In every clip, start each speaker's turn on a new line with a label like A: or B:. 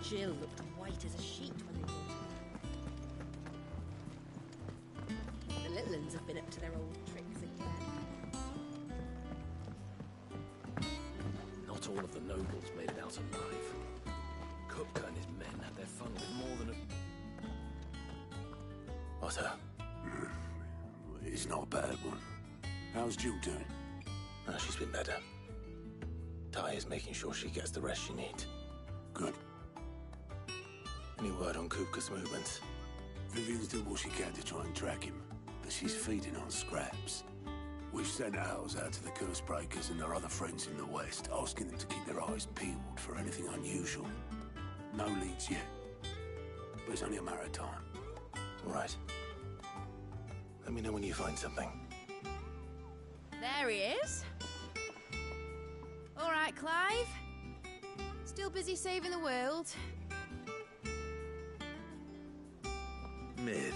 A: Jill looked white as a sheet when they brought her. The little ones have been up to their old tricks again.
B: Not all of the nobles made it out alive. Kupka and his men had their fun with more than a... Otto.
C: It's not a bad one. How's Jill doing?
B: Oh, she's been better. Ty is making sure she gets the rest she needs.
C: Good.
B: Any word on Kupka's movements?
C: Vivian's doing what she can to try and track him, but she's feeding on scraps. We've sent ours out to the Cursebreakers and their other friends in the West, asking them to keep their eyes peeled for anything unusual. No leads yet, but it's only a matter of time.
B: All right. Let me know when you find something.
A: There he is. All right, Clive. Still busy saving the world.
B: Mid.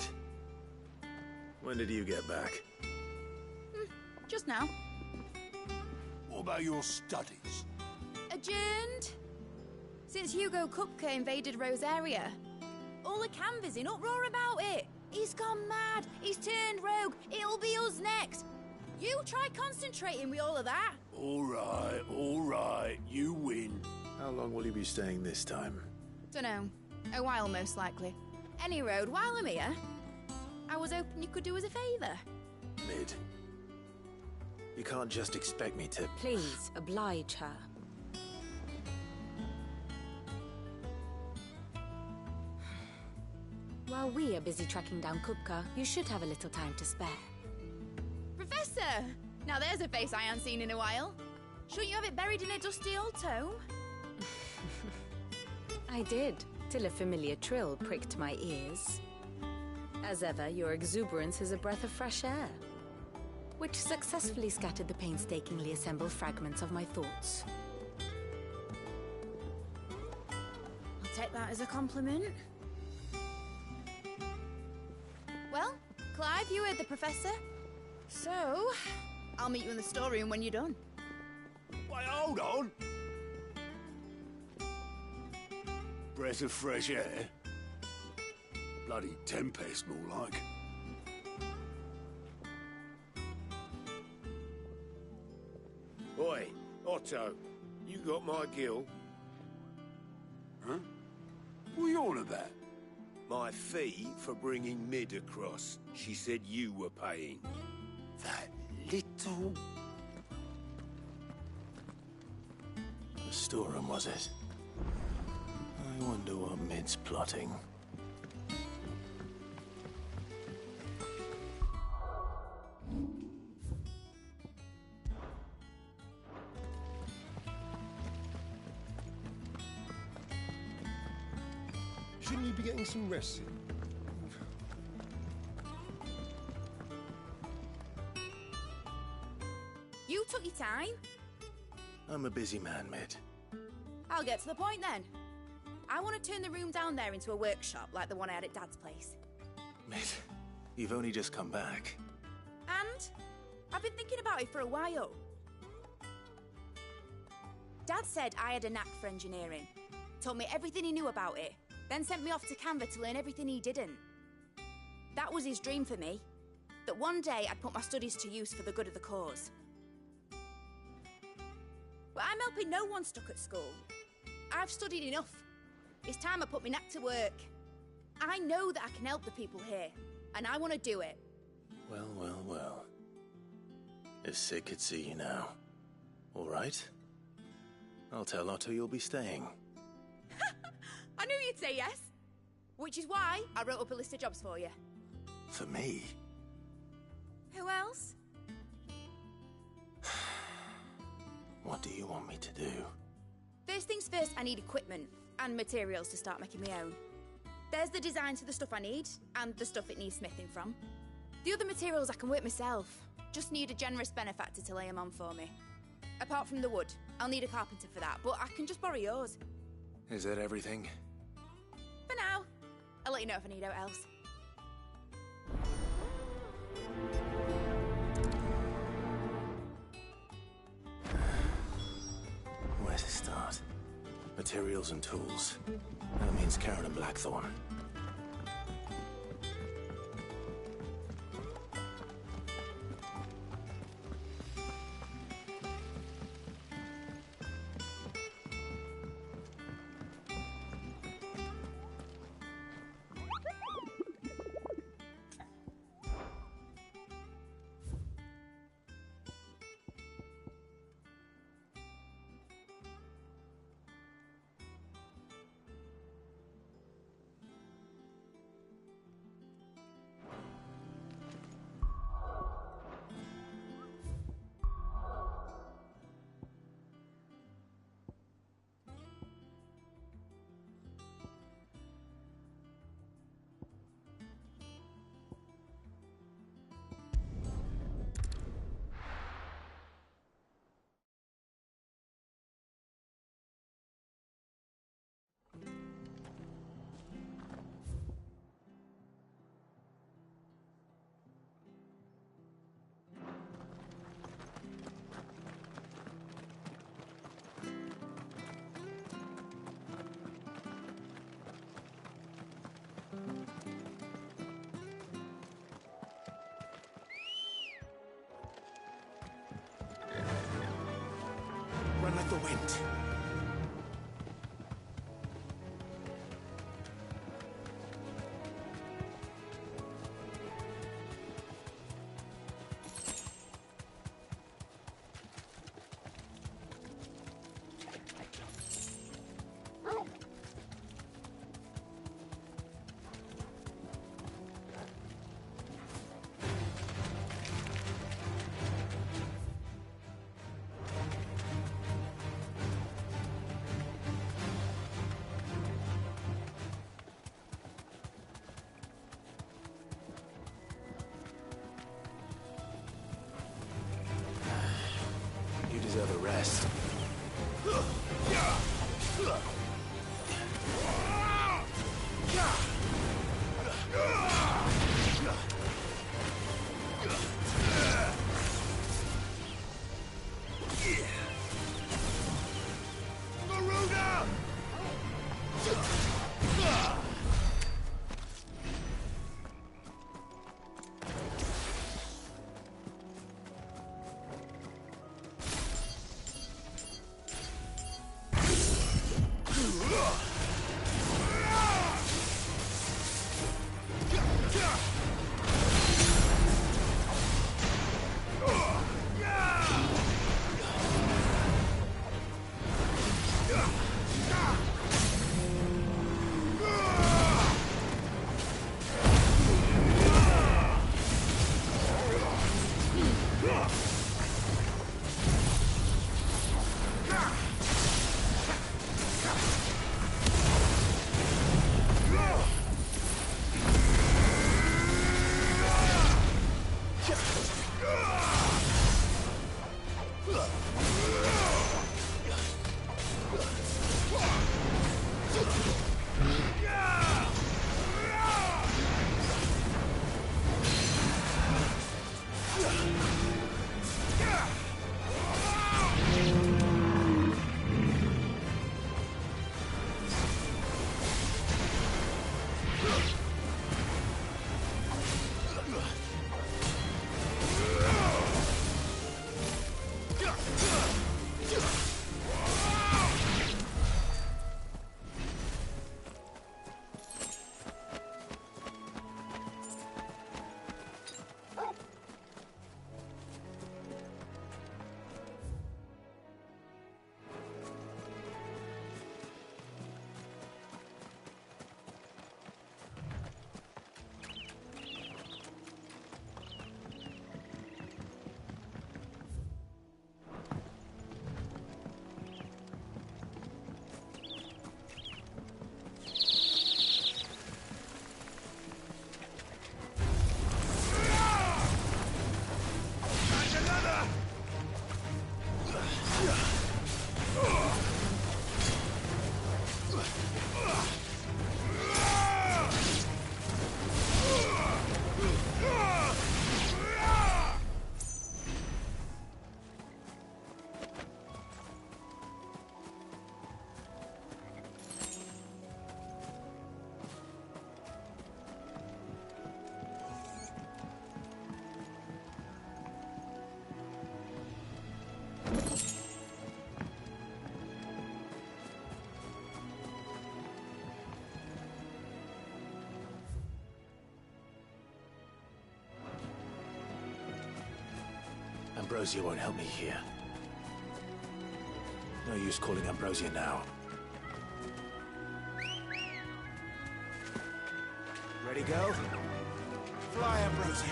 B: When did you get back?
A: Just now.
C: What about your studies?
A: Adjourned. Since Hugo Kupka invaded Rosaria. All the canvassing, uproar about it. He's gone mad. He's turned rogue. It'll be us next. You try concentrating with all of that.
C: All right. You win.
B: How long will you be staying this time?
A: Dunno. A while, most likely. Any road, while I'm here, I was hoping you could do us a favour.
B: Mid. You can't just expect me to...
D: Please, oblige her. While we are busy tracking down Kupka, you should have a little time to spare.
A: Professor! Now there's a face I haven't seen in a while. Shouldn't you have it buried in a dusty old tome?
D: I did, till a familiar trill pricked my ears. As ever, your exuberance is a breath of fresh air, which successfully scattered the painstakingly assembled fragments of my thoughts.
A: I'll take that as a compliment. Well, Clive, you heard the Professor. So, I'll meet you in the storeroom when you're done.
C: Wait, hold on. Breath of fresh air. Bloody tempest, more like.
E: Oi, Otto, you got my gill?
C: Huh? What are you on about?
E: My fee for bringing Mid across. She said you were paying.
C: That little...
B: The storeroom, was it? I wonder what Mid's plotting.
F: Shouldn't you be getting some rest soon?
A: You took your time.
B: I'm a busy man, Mid.
A: I'll get to the point then. I want to turn the room down there into a workshop like the one I had at Dad's place.
B: Mid, you've only just come back.
A: And I've been thinking about it for a while. Dad said I had a knack for engineering. Told me everything he knew about it. Then sent me off to Canva to learn everything he didn't. That was his dream for me. That one day I'd put my studies to use for the good of the cause. But I'm helping no one stuck at school. I've studied enough. It's time I put my knack to work. I know that I can help the people here, and I want to do it.
B: Well. If Sid could see you now. All right? I'll tell Otto you'll be staying.
A: I knew you'd say yes. Which is why I wrote up a list of jobs for you.
B: For me?
A: Who else?
B: What do you want me to do?
A: First things first, I need equipment and materials to start making my own. There's the designs for the stuff I need, and the stuff it needs smithing from. The other materials I can work myself. Just need a generous benefactor to lay them on for me. Apart from the wood, I'll need a carpenter for that, but I can just borrow yours.
B: Is that everything?
A: For now. I'll let you know if I need out else.
B: Where to start? materials and tools. That means Karen and Blackthorn. Run like the wind. Ambrosia won't help me here. No use calling Ambrosia now.
E: Ready, go? Fly, Ambrosia.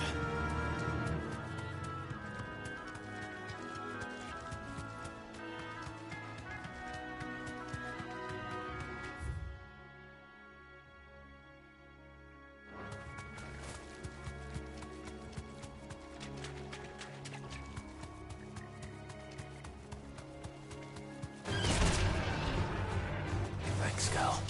B: Thanks, Cal.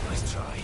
B: Nice try.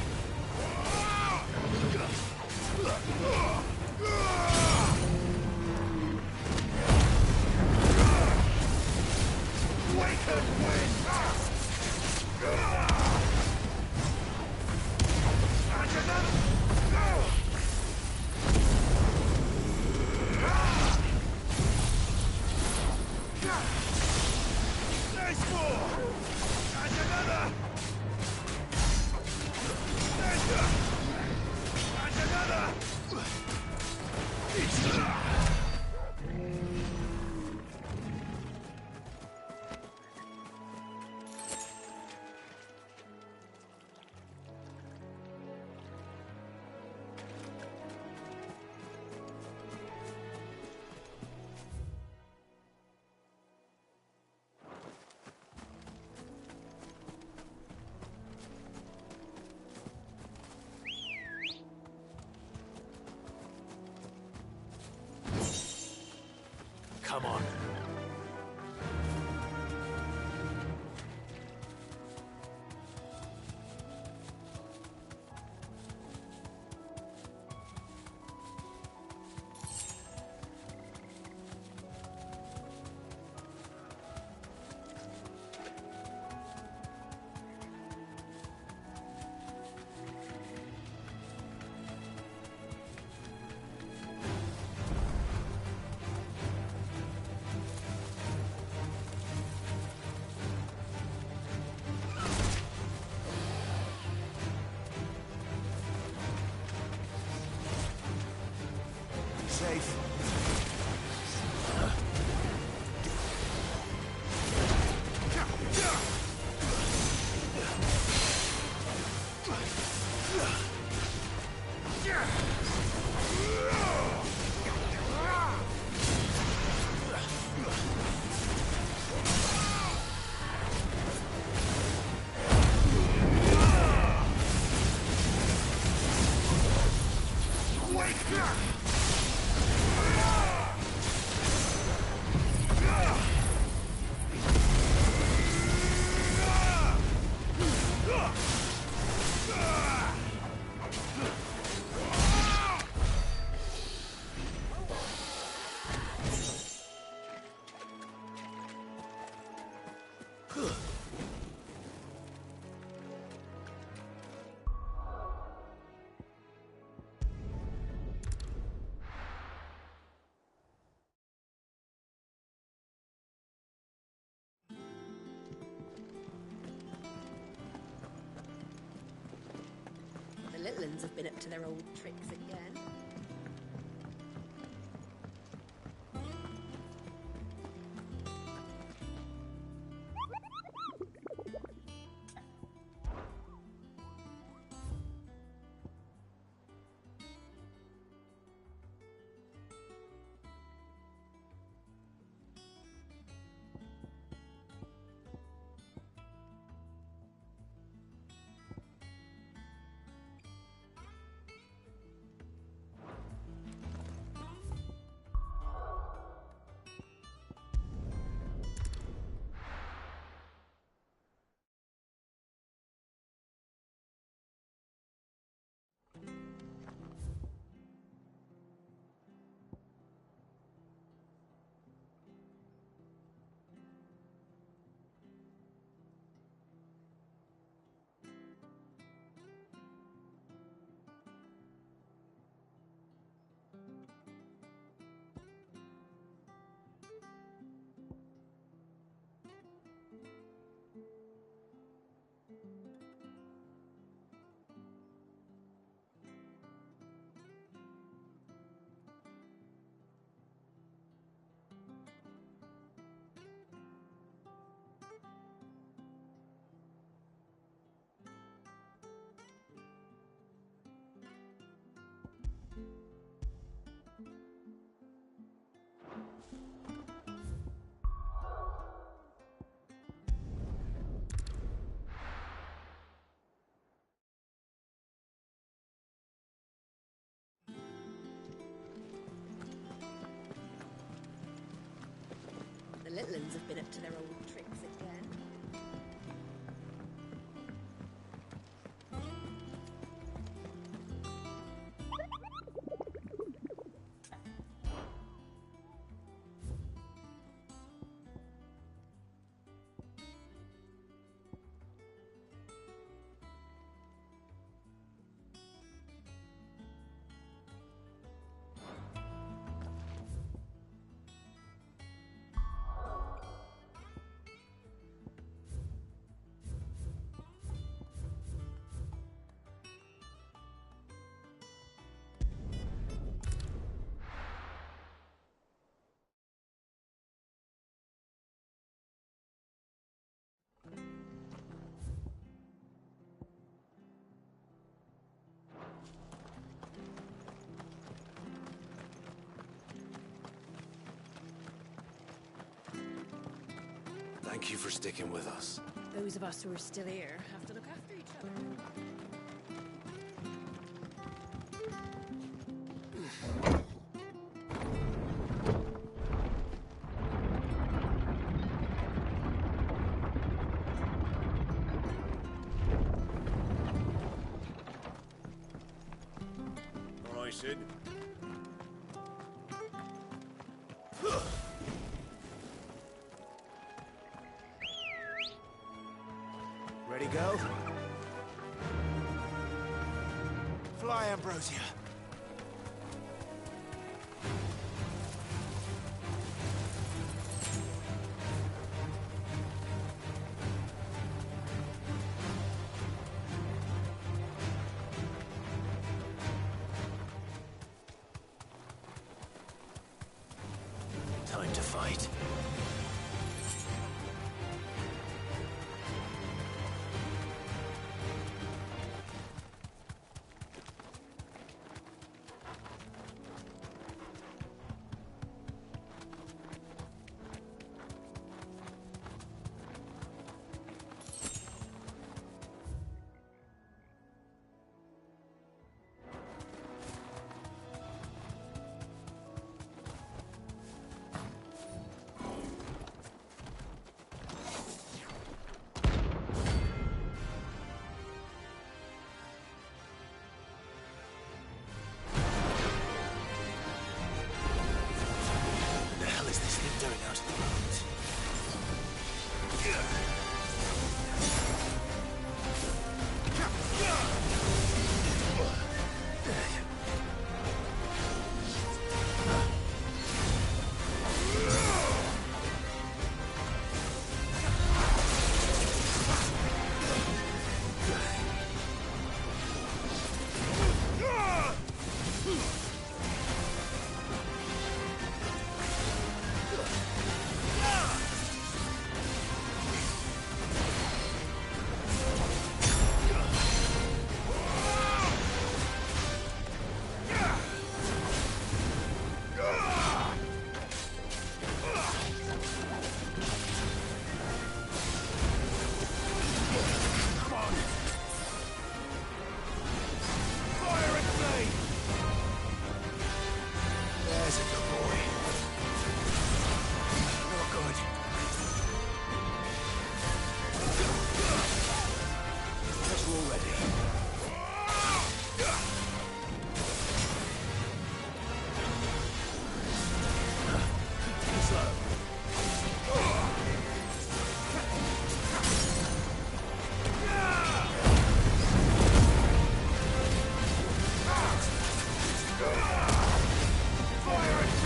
B: Come on.
E: Safe.
D: The little uns have been up to their old tricks again.
G: little uns have been up to their old tricks again.
H: Thank you for sticking with us.
G: Those of us who are still here have to look after each other.
E: All right, Sid.
H: Ready, go? Fly, Ambrosia.
B: Time to fight.
C: Fire and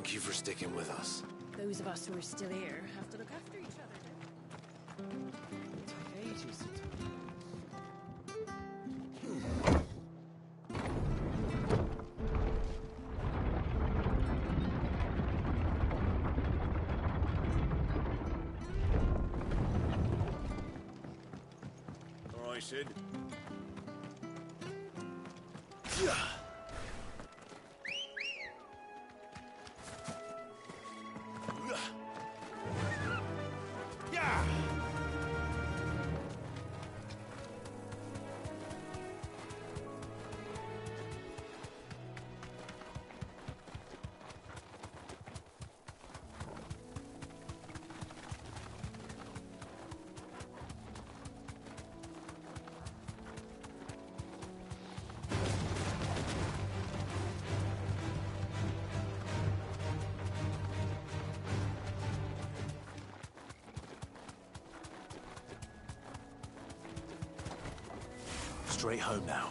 H: Thank you for sticking with us.
G: Those of us who are still here have to look after each other.
F: Take ages to talk.
E: All right, Sid.
B: Straight home now.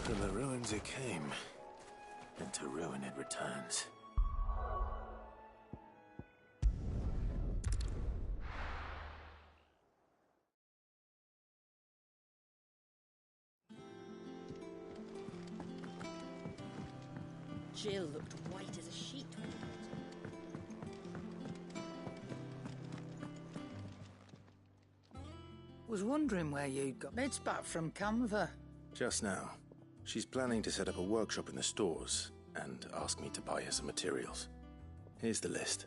B: From the ruins it came, and to ruin it returns.
G: Jill looked white as a sheet when we met.
I: Was wondering where you'd got. It's back from Canva.
B: Just now. She's planning to set up a workshop in the stores and asked me to buy her some materials. Here's the list.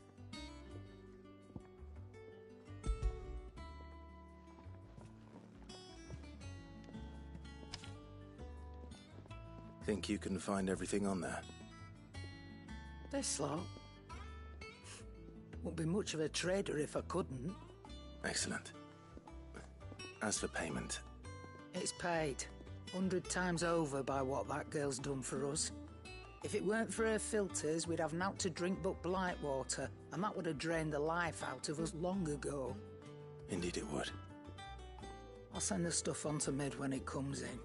B: Think you can find everything on there?
I: This lot. Wouldn't be much of a trader if I couldn't.
B: Excellent. As for payment...
I: It's paid. 100 times over by what that girl's done for us. If it weren't for her filters, we'd have naught to drink but blight water, and that would have drained the life out of us long ago.
B: Indeed it would.
I: I'll send the stuff on to Mid when it comes in.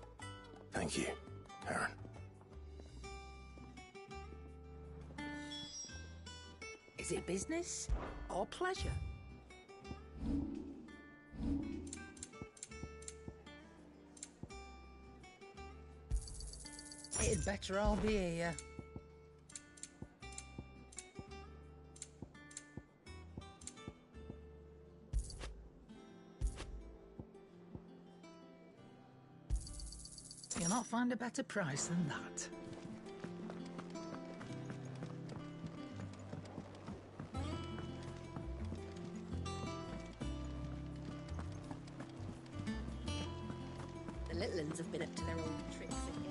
B: Thank you, Aaron.
I: Is it business or pleasure? It'd better all be here. You'll not find a better price than that.
G: The little uns have been up to their old tricks again.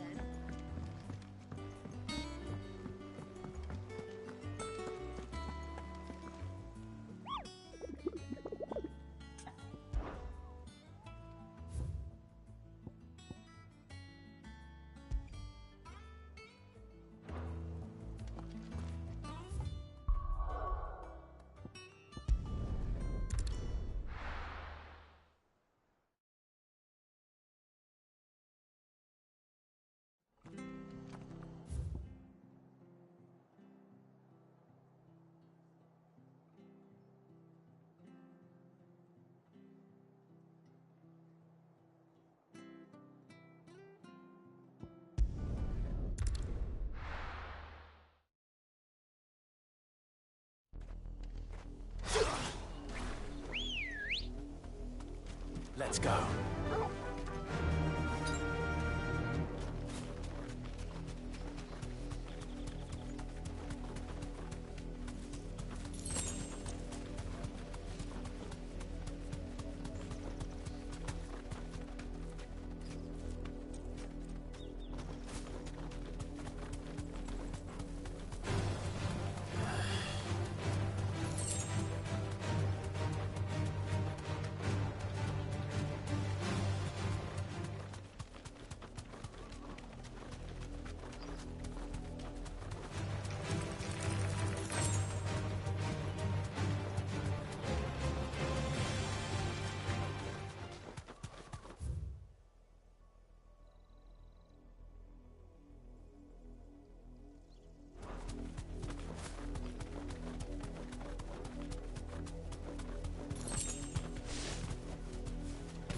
H: Let's go.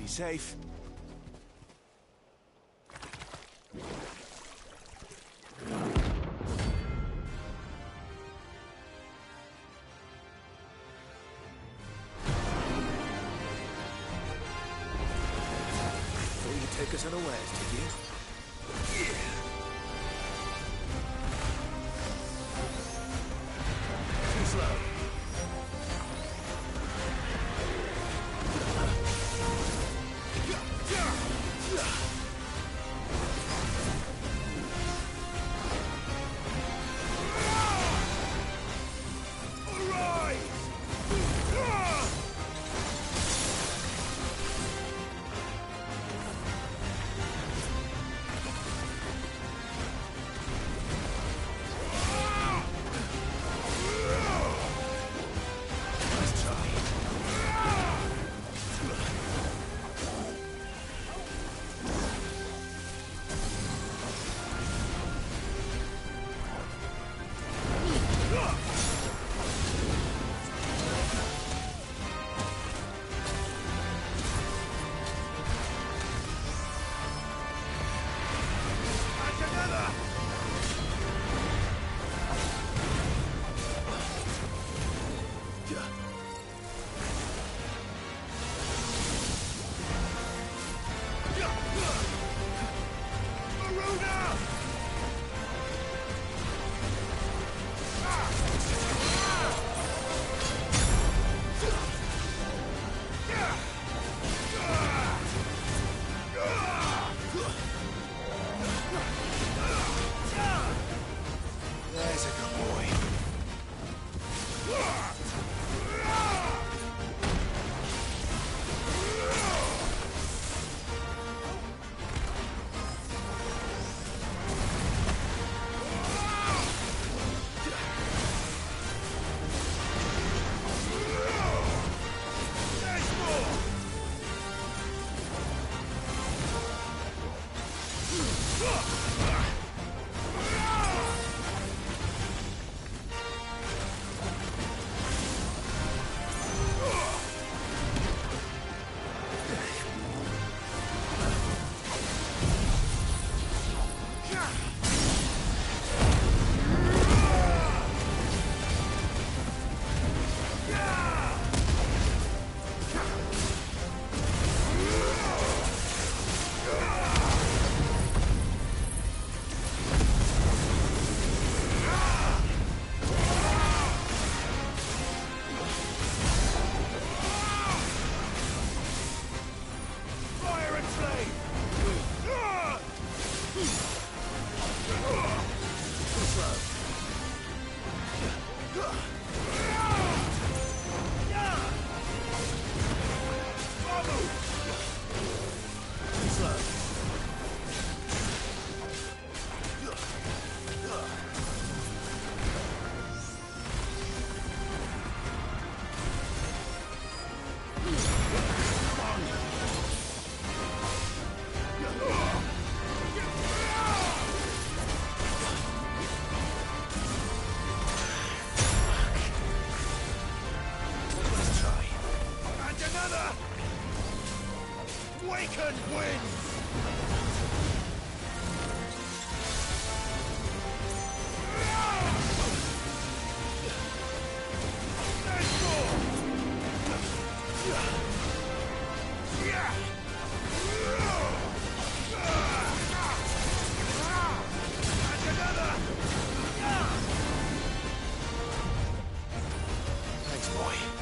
H: Be safe. Thought you'd take us unawares, did you? Yeah. Too slow. There's a good boy. Awaken wind! Thanks, boy.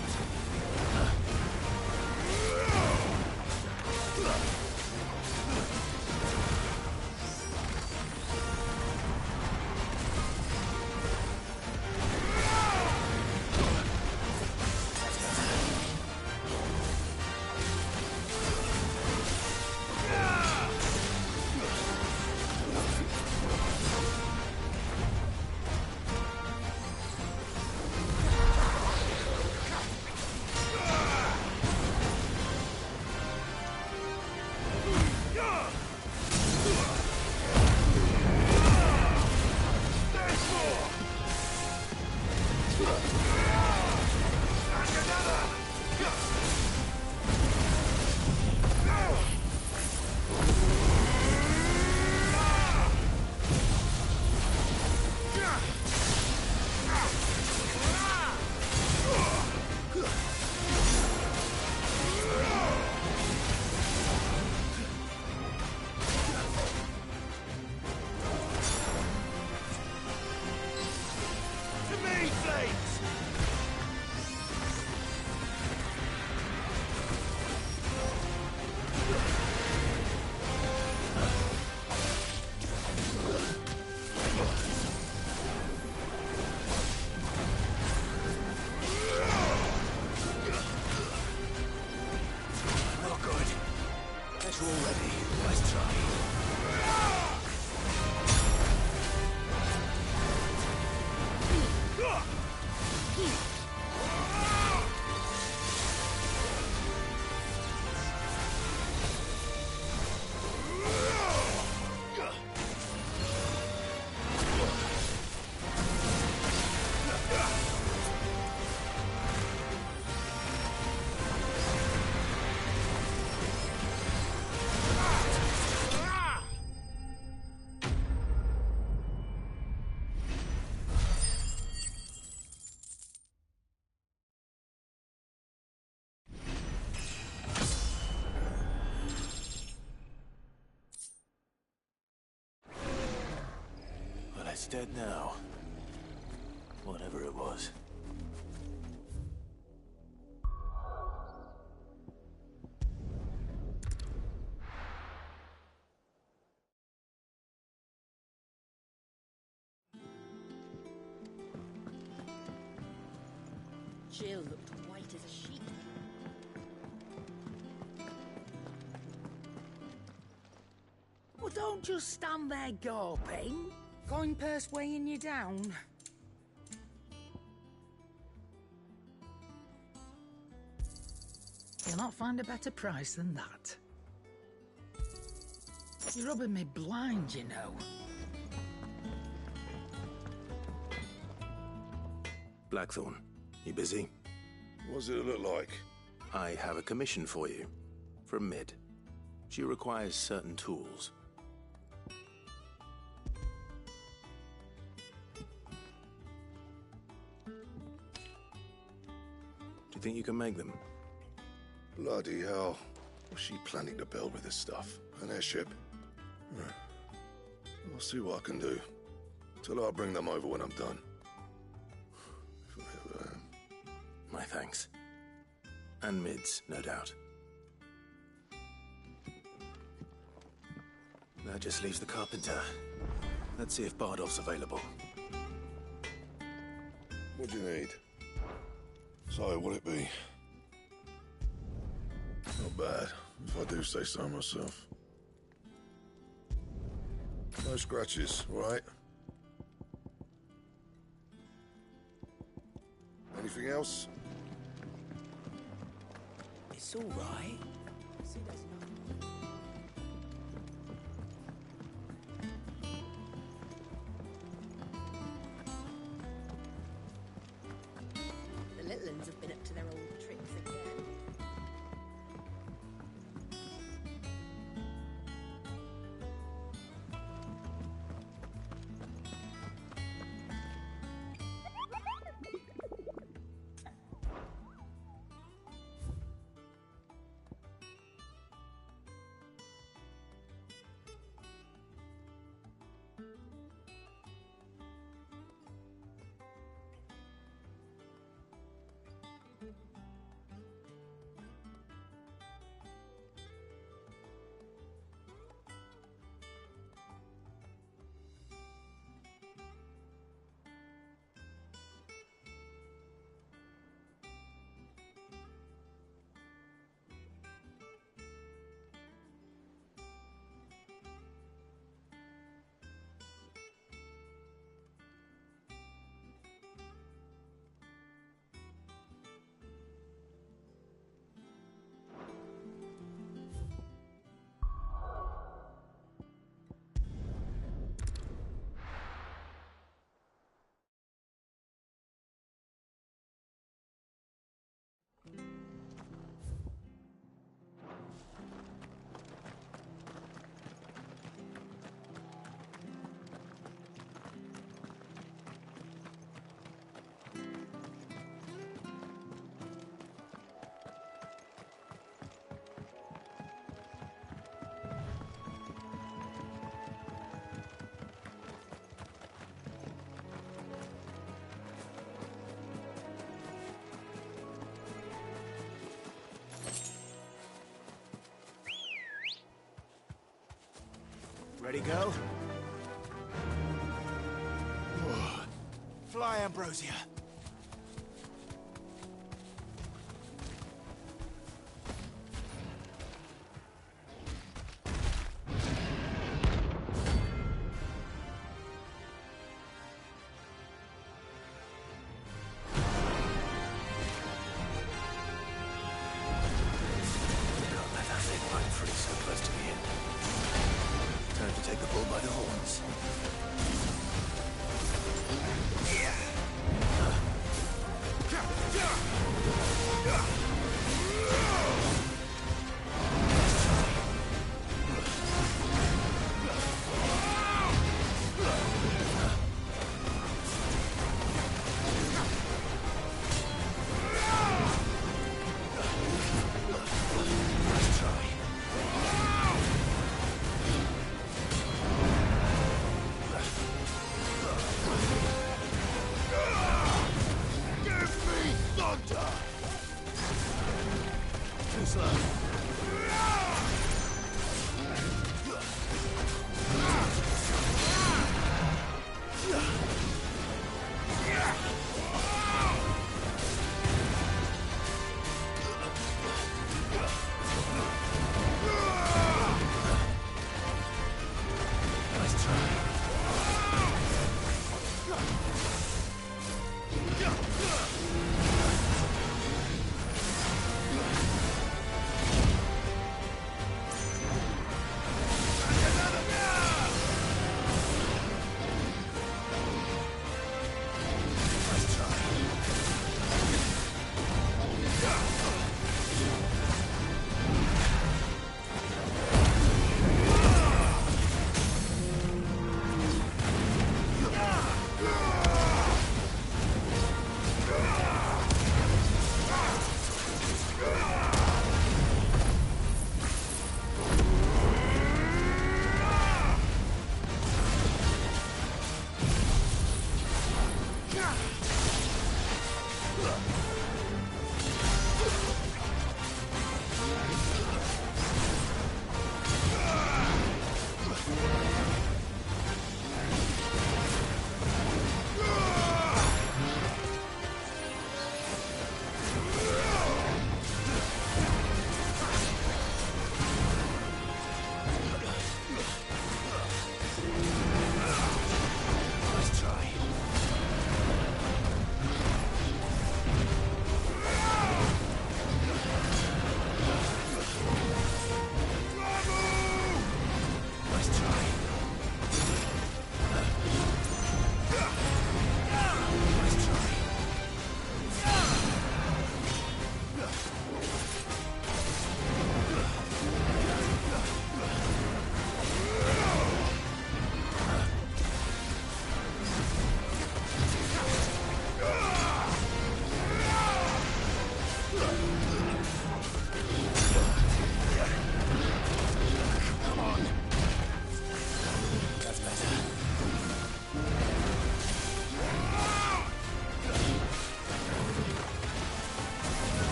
B: It's dead now. Whatever it was.
G: Jill looked white as a sheet.
I: Well, don't just stand there gawping. Coin purse weighing you down. You'll not find a better price than that. You're rubbing me blind, you know.
B: Blackthorn, you busy?
F: What does it look like?
B: I have a commission for you. From Mid. She requires certain tools. Do you think you can make them?
F: Bloody hell. What's she planning to build with this stuff? An airship? I'll see what I can do. Tell her I'll bring them over when I'm done. If I ever am.
B: My thanks. And Mid's, no doubt. That just leaves the carpenter. Let's see if Bardolph's available.
F: What do you need? So, what'll it be? Not bad, if I do say so myself. No scratches, all right? Anything else?
H: It's all right. See, there's nothing.
G: The little ones have been up to their old tricks again.
H: Ready, girl? Fly, Ambrosia.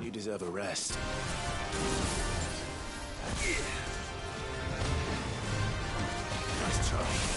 B: You deserve a rest. Nice try.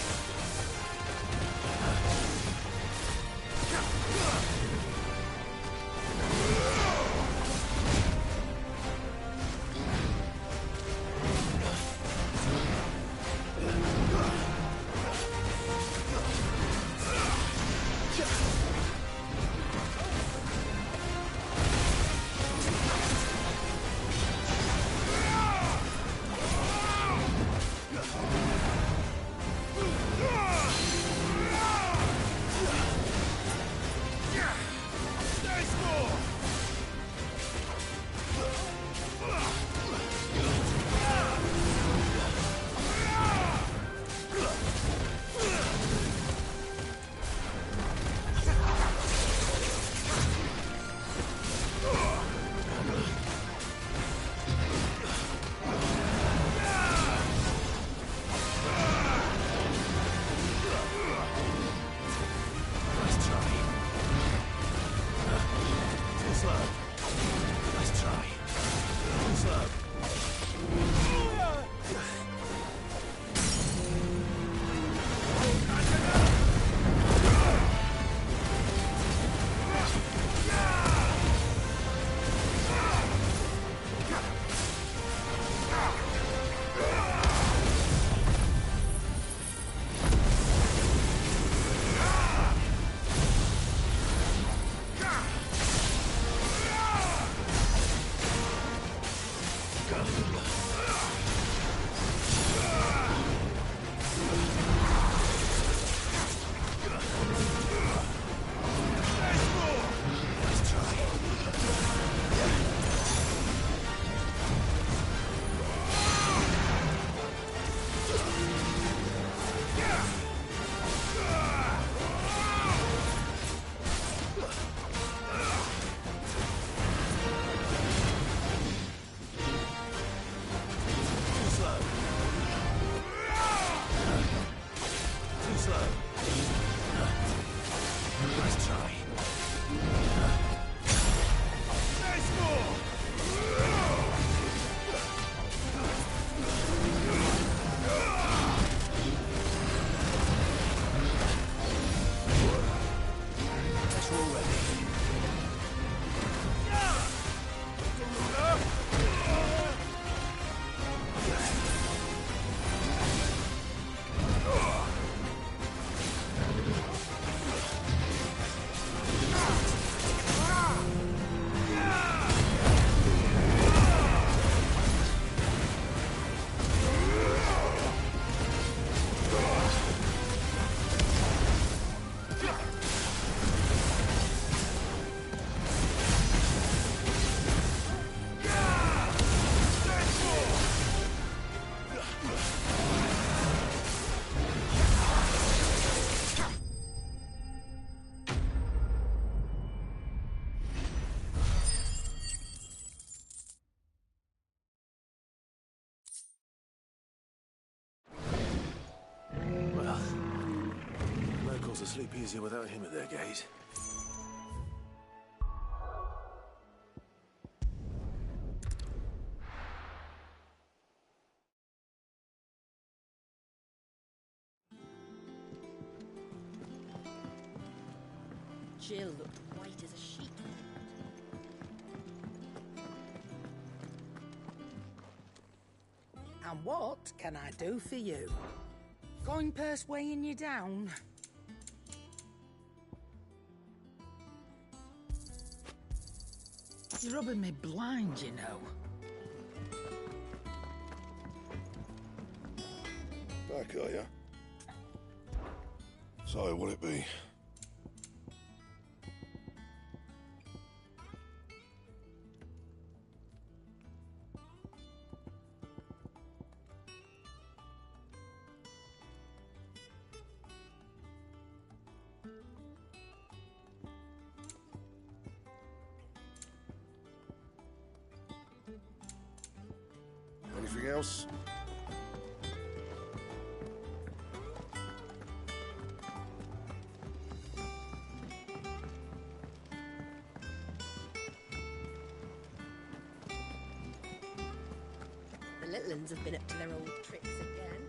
E: Nice try. Nice more! That's all ready.
B: Well, locals will sleep easier without him at their gate.
G: Jill looked white as a sheet.
I: And what can I do for you? Coin purse weighing you down? You're rubbing me blind, you know.
F: Back, are ya? So, what'll it be? Anything else?
G: The little ones have been up to their old tricks again.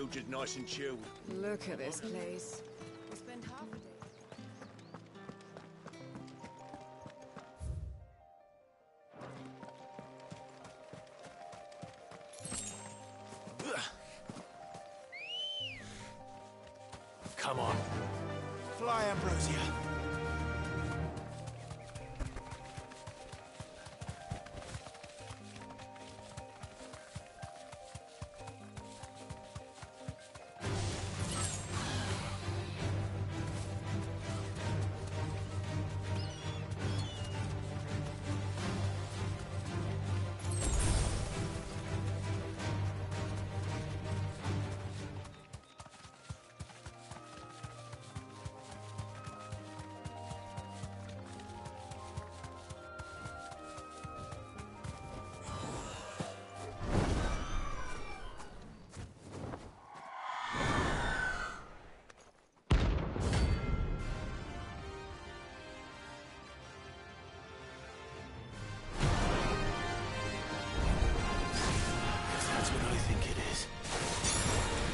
E: feel just nice and chilled.
A: Look at this place. We'll spend half a day.
H: Come on. Fly, Ambrosia.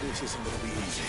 B: This isn't gonna be easy.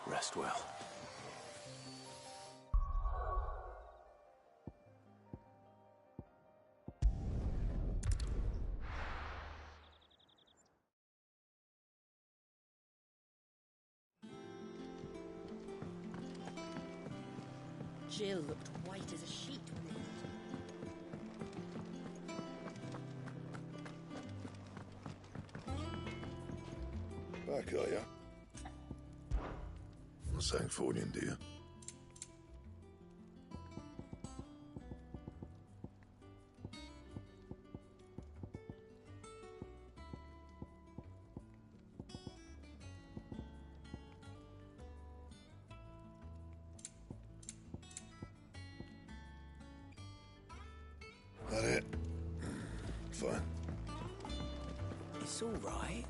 B: Rest well.
G: Jill looked white as a sheet when they...
F: Back, are ya? Sancthornian, do you? That it? Fine.
H: It's all right.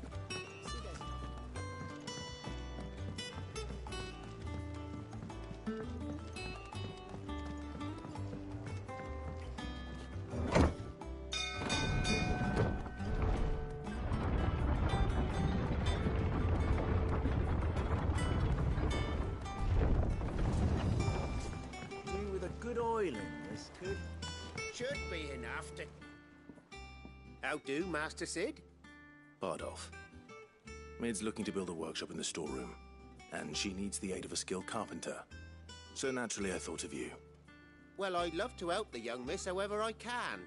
E: Good oiling, this could. Should be enough to... How do, Master Sid?
B: Bardolph. Mid's looking to build a workshop in the storeroom, and she needs the aid of a skilled carpenter. So naturally I thought of you.
E: Well, I'd love to help the young miss however I can.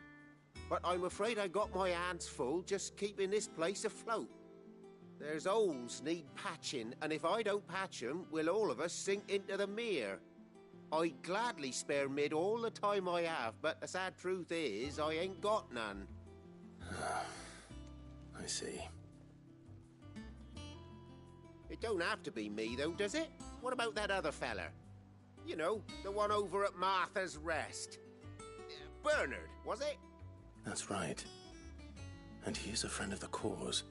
E: But I'm afraid I got my hands full just keeping this place afloat. There's holes need patching, and if I don't patch them, we'll all of us sink into the mere. I'd gladly spare Mid all the time I have, but the sad truth is, I ain't got none.
B: I see.
E: It don't have to be me, though, does it? What about that other fella? You know, the one over at Martha's Rest. Bernard, was it?
B: That's right. And he is a friend of the cause.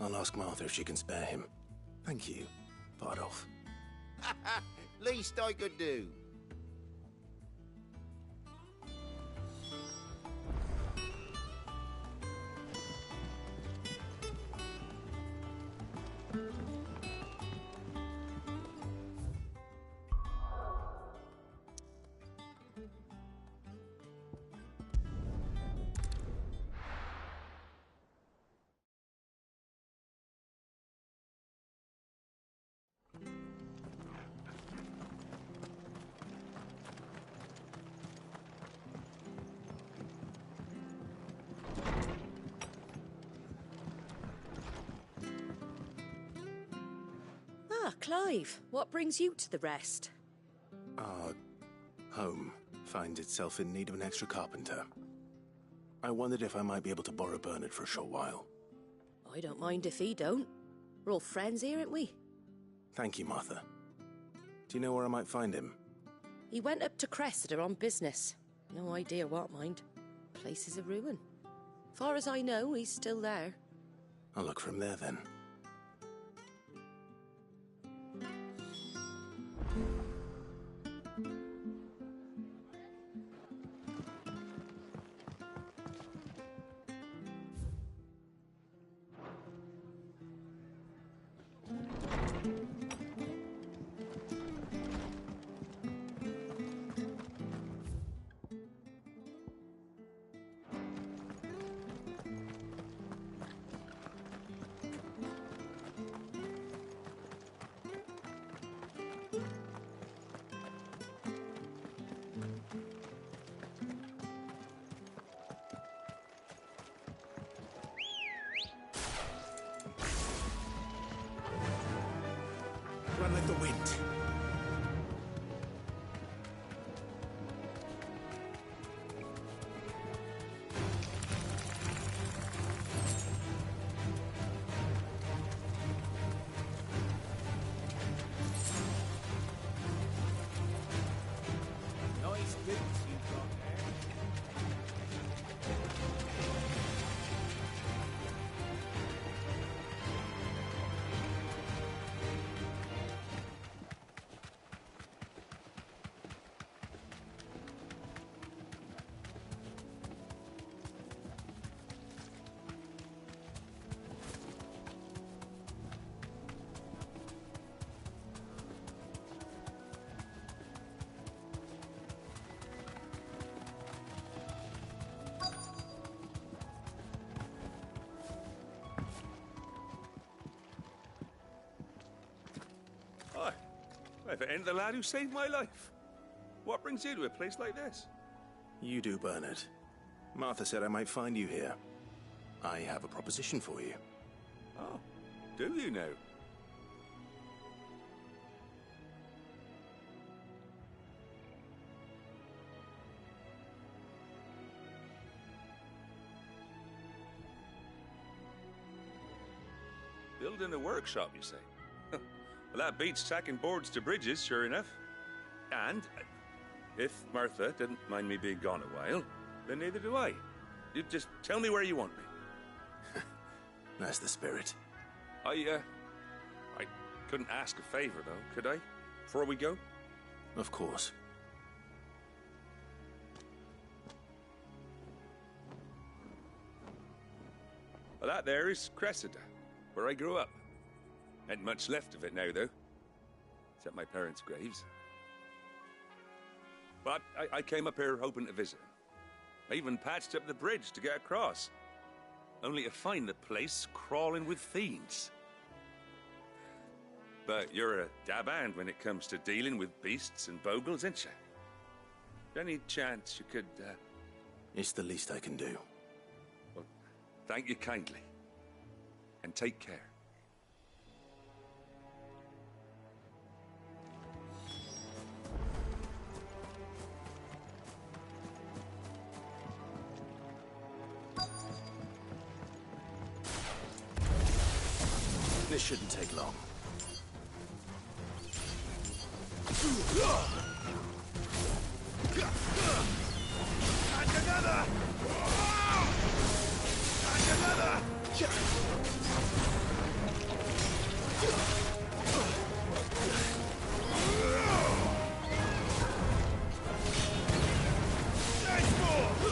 B: I'll ask Martha if she can spare him. Thank you, Bardolph.
E: Least I could do.
G: Ah, Clive, what brings you to the Rest?
B: Our home finds itself in need of an extra carpenter. I wondered if I might be able to borrow Bernard for a short while.
G: I don't mind if he don't. We're all friends here, aren't we?
B: Thank you, Martha. Do you know where I might find him?
G: He went up to Cressida on business. No idea what, mind. Place is a ruin. Far as I know, he's still there.
B: I'll look for him there then.
H: Run like the wind. Nice boots you got there.
J: Hi. If it ain't the lad who saved my life. What brings you to a place like this?
B: You do, Bernard. Martha said I might find you here. I have a proposition for you.
J: Oh, do you now? Building a workshop, you say? Well, that beats tacking boards to bridges, sure enough. And if Martha didn't mind me being gone a while, then neither do I. You just tell me where you want me.
B: That's the spirit.
J: I couldn't ask a favor, though, could I? Before we go?
B: Of course.
J: Well, that there is Cressida, where I grew up. Ain't much left of it now, though. Except my parents' graves. But I came up here hoping to visit. I even patched up the bridge to get across. Only to find the place crawling with fiends. But you're a dab hand when it comes to dealing with beasts and bogles, ain't you? Any chance you could,
B: It's the least I can do.
J: Well, thank you kindly. And take care.
B: This shouldn't take long.
H: And another! And another! Nice more!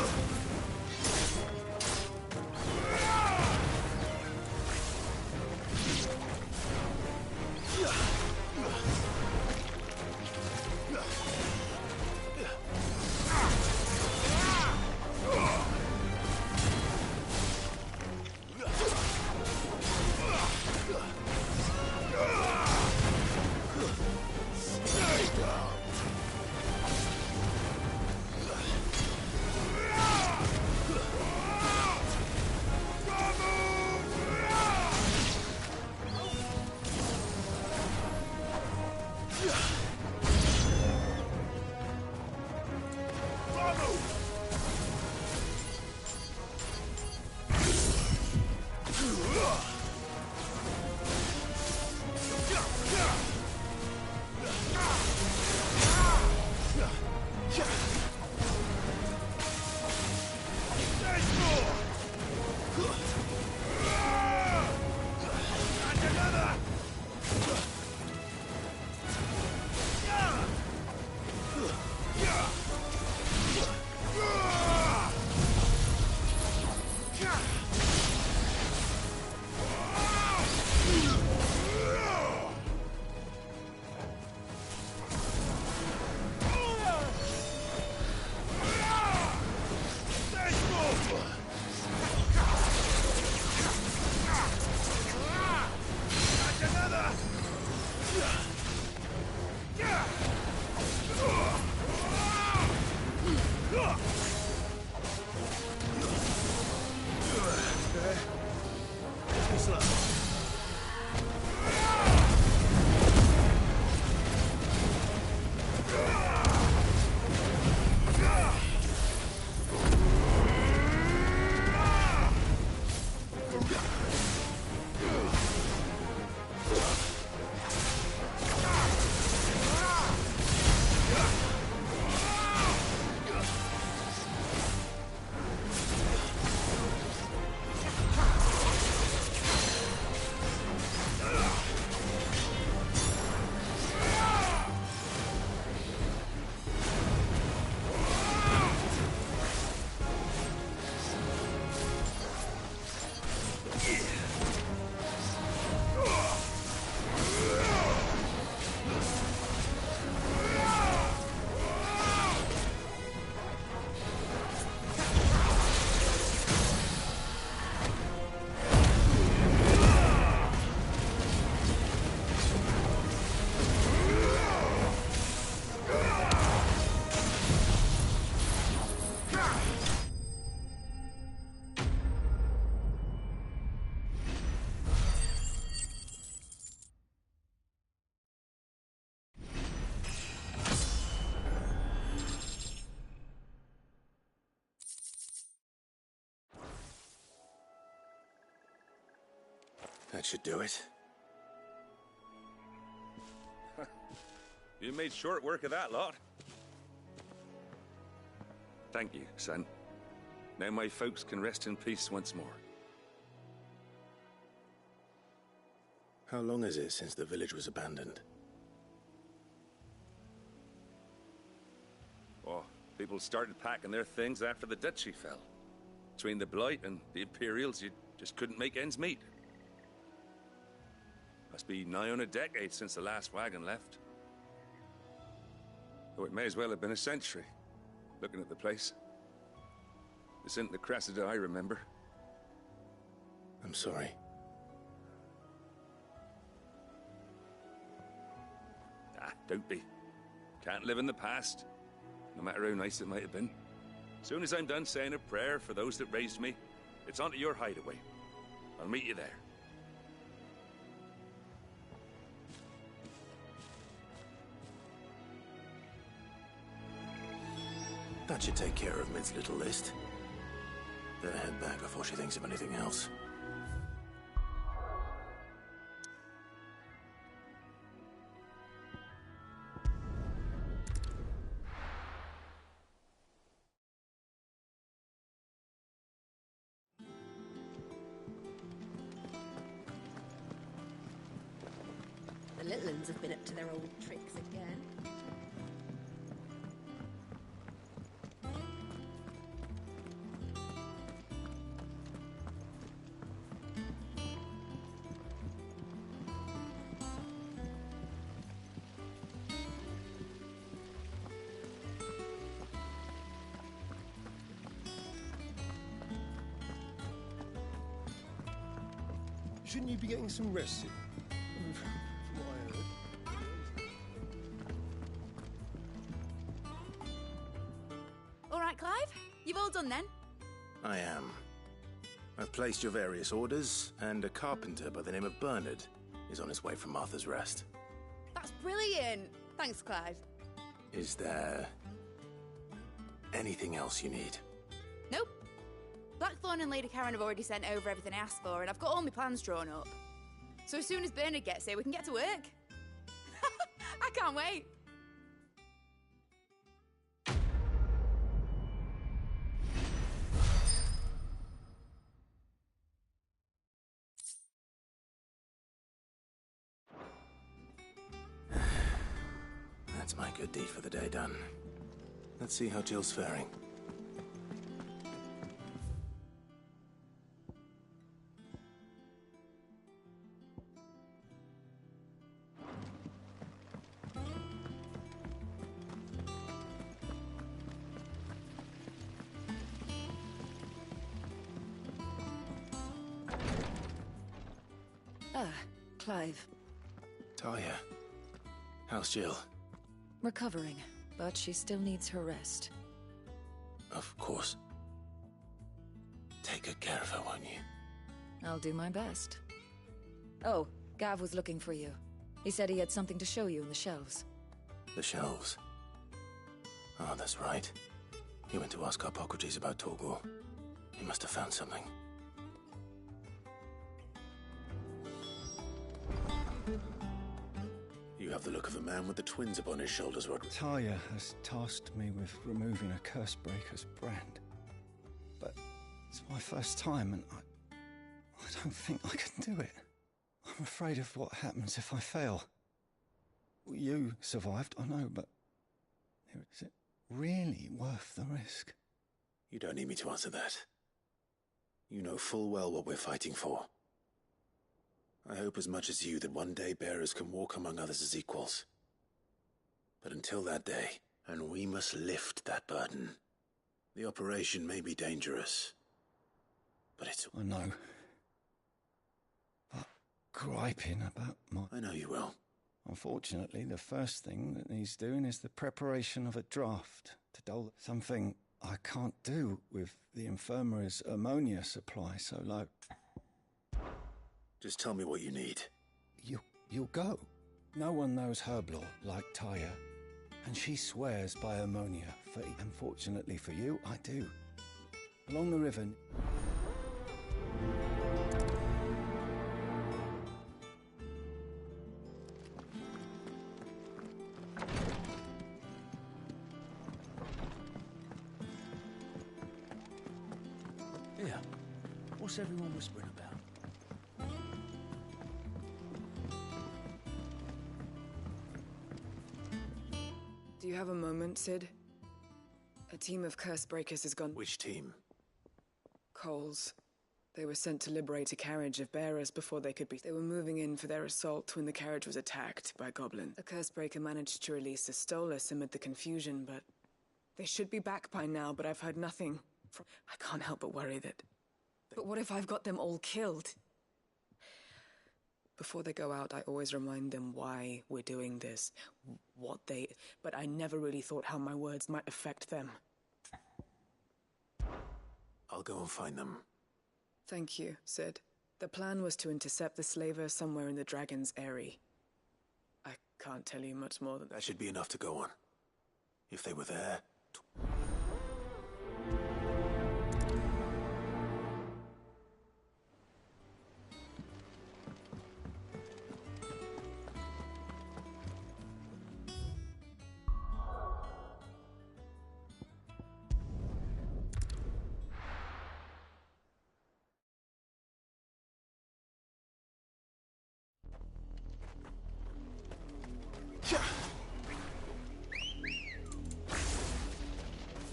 B: That should do it.
J: You made short work of that lot. Thank you, son. Now my folks can rest in peace once more.
B: How long is it since the village was abandoned?
J: Oh, people started packing their things after the duchy fell. Between the Blight and the Imperials, you just couldn't make ends meet. Must be nigh on a decade since the last wagon left. Oh, it may as well have been a century, looking at the place. This isn't the Cressida I remember.
B: I'm sorry.
J: Don't be. Can't live in the past, no matter how nice it might have been. Soon as I'm done saying a prayer for those that raised me, it's on to your hideaway. I'll meet you there.
B: That should take care of Mid's little list. Better head back before she thinks of anything else.
G: The little uns have been up to their old tricks again.
H: Shouldn't you be getting some rest? From what I heard.
A: All right, Clive? You've all done then?
B: I am. I've placed your various orders, and a carpenter by the name of Bernard is on his way from Martha's Rest.
A: That's brilliant! Thanks, Clive.
B: Is there anything else you need?
A: Nope. Blackthorn and Lady Karen have already sent over everything I asked for, and I've got all my plans drawn up. So as soon as Bernard gets here, we can get to work. I can't wait.
B: That's my good deed for the day done. Let's see how Jill's faring.
K: Clive.
B: Talia, how's Jill?
K: Recovering, but she still needs her rest.
B: Of course. Take good care of her, won't you?
K: I'll do my best. Oh, Gav was looking for you. He said he had something to show you in the shelves.
B: The shelves? Oh, that's right. He went to ask Harpocrates about Torgor. He must have found something. You have the look of a man with the twins upon his shoulders, Roderick.
L: Talia has tasked me with removing a Cursebreaker's brand. But it's my first time, and I don't think I can do it. I'm afraid of what happens if I fail. You survived, I know, but is it really worth the risk?
B: You don't need me to answer that. You know full well what we're fighting for. I hope as much as you that one day bearers can walk among others as equals. But until that day, and we must lift that burden. The operation may be dangerous, but it's...
L: I know. But griping about my...
B: I know you will.
L: Unfortunately, the first thing that needs doing is the preparation of a draft to dole something I can't do with the infirmary's ammonia supply so low.
B: Just tell me what you need.
L: You'll go. No one knows herb lore like Talia, and she swears by ammonia. Unfortunately for you, I do. Along the river...
H: Yeah. What's everyone whispering about?
M: Do you have a moment, Sid? A team of Cursebreakers has gone...
B: Which team?
M: Coles. They were sent to liberate a carriage of bearers before they could be... They were moving in for their assault when the carriage was attacked by Goblin. A Cursebreaker managed to release a Stolas amid the confusion, but... They should be back by now, but I've heard nothing from... I can't help but worry that... But what if I've got them all killed? Before they go out, I always remind them why we're doing this, but I never really thought how my words might affect them.
B: I'll go and find them.
M: Thank you, Sid. The plan was to intercept the slaver somewhere in the Dragon's Eyrie. I can't tell you much more than that.
B: That should be enough to go on. If they were there...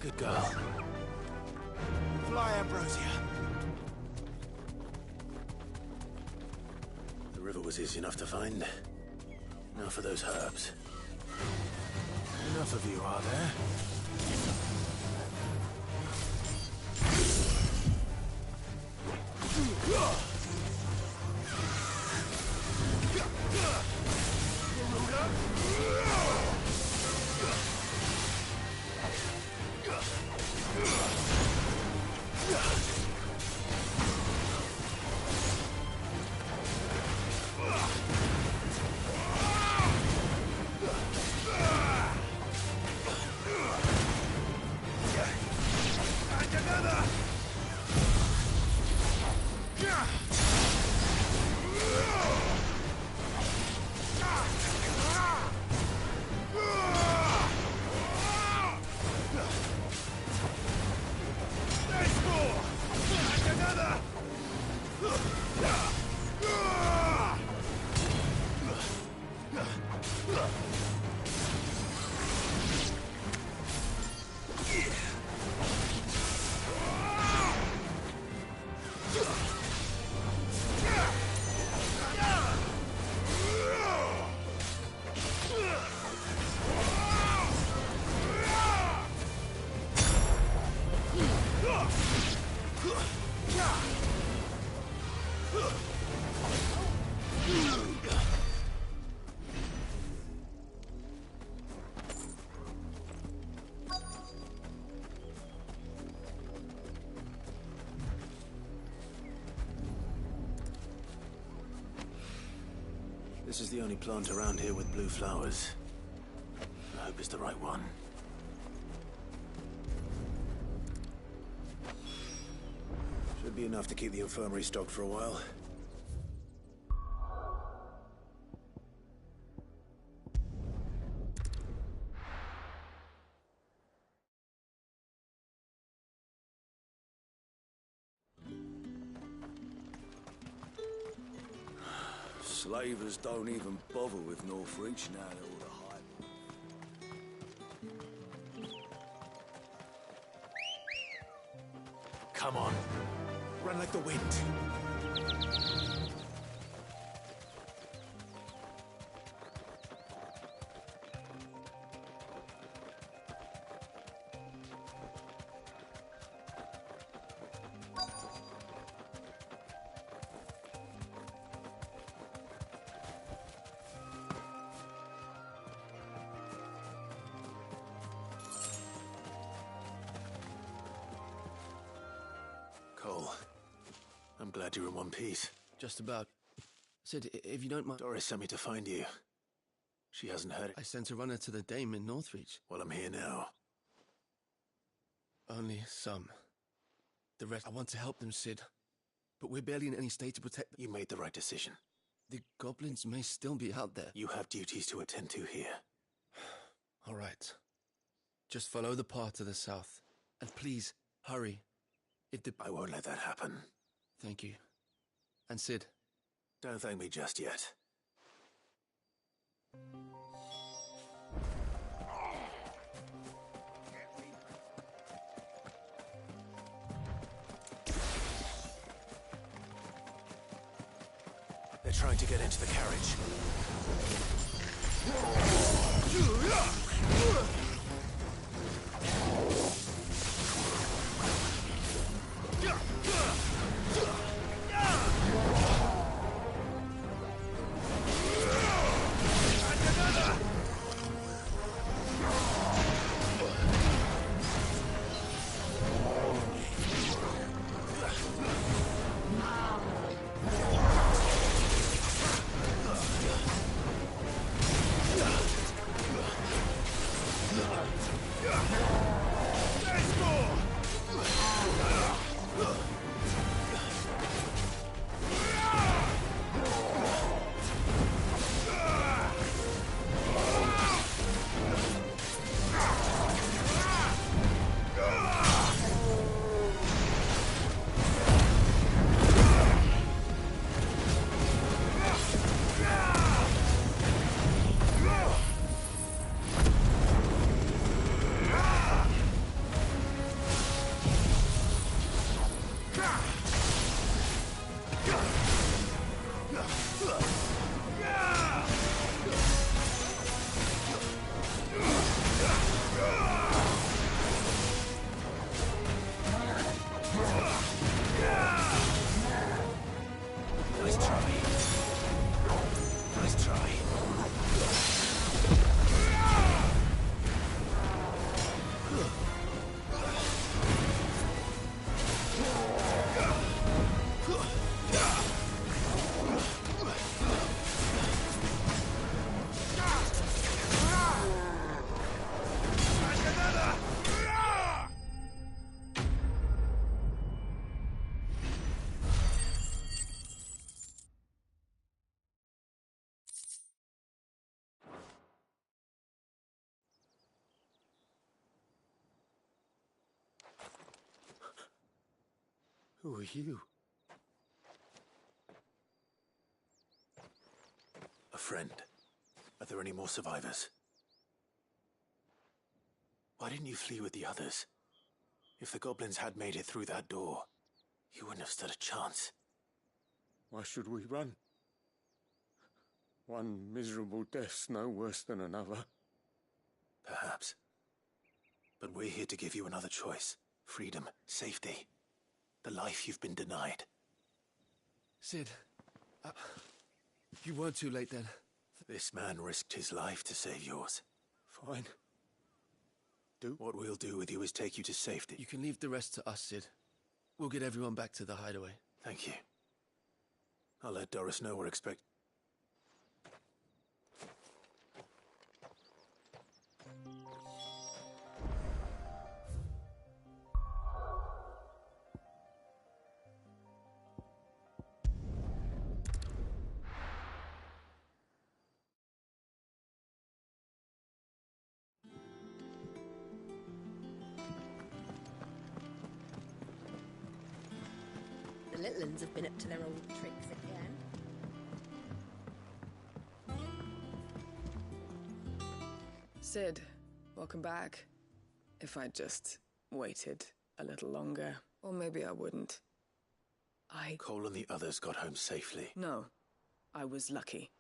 B: Good girl.
H: Fly, Ambrosia.
B: The river was easy enough to find. Now for those herbs.
H: Enough of you, are there?
B: This is the only plant around here with blue flowers. I hope it's the right one. Should be enough to keep the infirmary stocked for a while.
H: Slavers don't even bother with Northreach now they're all the hype.
B: Come on. Run like the wind. Cole, I'm glad you're in one piece.
N: Just about. Sid, if you don't mind...
B: Doris sent me to find you. She hasn't heard it.
N: I sent a runner to the Dame in Northreach.
B: Well, I'm here now.
N: Only some. The rest... I want to help them, Sid. But we're barely in any state to protect them.
B: You made the right decision.
N: The goblins may still be out there.
B: You have duties to attend to here.
N: All right. Just follow the path to the south. And please, hurry.
B: I won't let that happen.
N: Thank you. And Sid?
B: Don't thank me just yet. They're trying to get into the carriage.
C: Who are you?
B: A friend. Are there any more survivors? Why didn't you flee with the others? If the goblins had made it through that door, you wouldn't have stood a chance.
C: Why should we run? One miserable death's no worse than another.
B: Perhaps. But we're here to give you another choice. Freedom, safety. The life you've been denied.
N: Sid, you weren't too late then.
B: This man risked his life to save yours.
C: Fine.
B: What we'll do with you is take you to safety.
N: You can leave the rest to us, Sid. We'll get everyone back to the hideaway.
B: Thank you. I'll let Doris know we're expecting.
G: The little uns have been up to their old tricks again.
M: Sid, welcome back. If I'd just waited a little longer, or maybe I wouldn't.
B: Cole and the others got home safely.
M: No, I was lucky.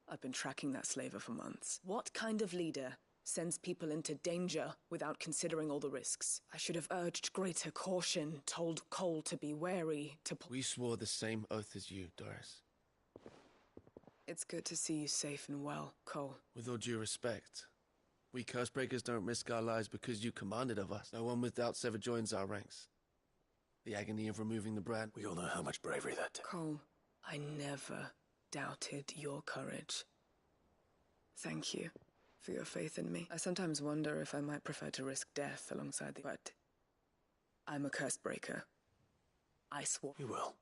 M: I've been tracking that slaver for months. What kind of leader sends people into danger without considering all the risks? I should have urged greater caution, told Cole to be wary, to...
N: We swore the same oath as you, Doris.
M: It's good to see you safe and well, Cole.
N: With all due respect, we Cursebreakers don't risk our lives because you commanded of us. No one with doubts ever joins our ranks. The agony of removing the brand...
B: We all know how much bravery that took.
M: Cole, I never doubted your courage. Thank you for your faith in me. I sometimes wonder if I might prefer to risk death alongside the... But I'm a Cursebreaker. I swore.
B: You will.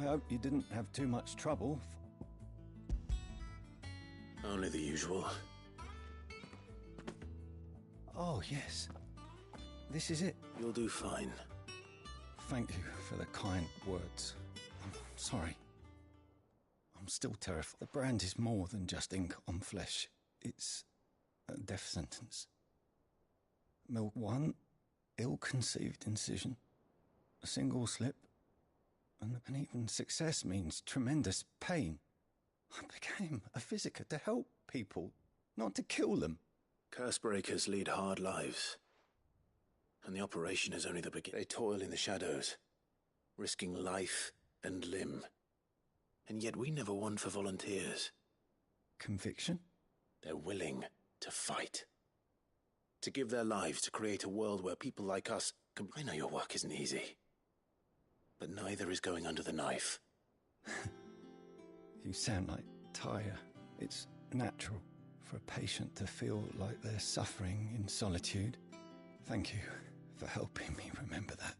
L: I hope you didn't have too much trouble.
B: Only the usual.
L: Oh, yes. This is it.
B: You'll do fine.
L: Thank you for the kind words. I'm sorry. I'm still terrified. The brand is more than just ink on flesh. It's a death sentence. One ill-conceived incision, a single slip, and even success means tremendous pain. I became a physicker to help people, not to kill them.
B: Cursebreakers lead hard lives. And the operation is only the beginning. They toil in the shadows, risking life and limb. And yet we never won for volunteers.
L: Conviction?
B: They're willing to fight. To give their lives to create a world where people like us can... I know your work isn't easy. But neither is going under the knife.
L: You sound like Tyre. It's natural for a patient to feel like they're suffering in solitude. Thank you for helping me remember that.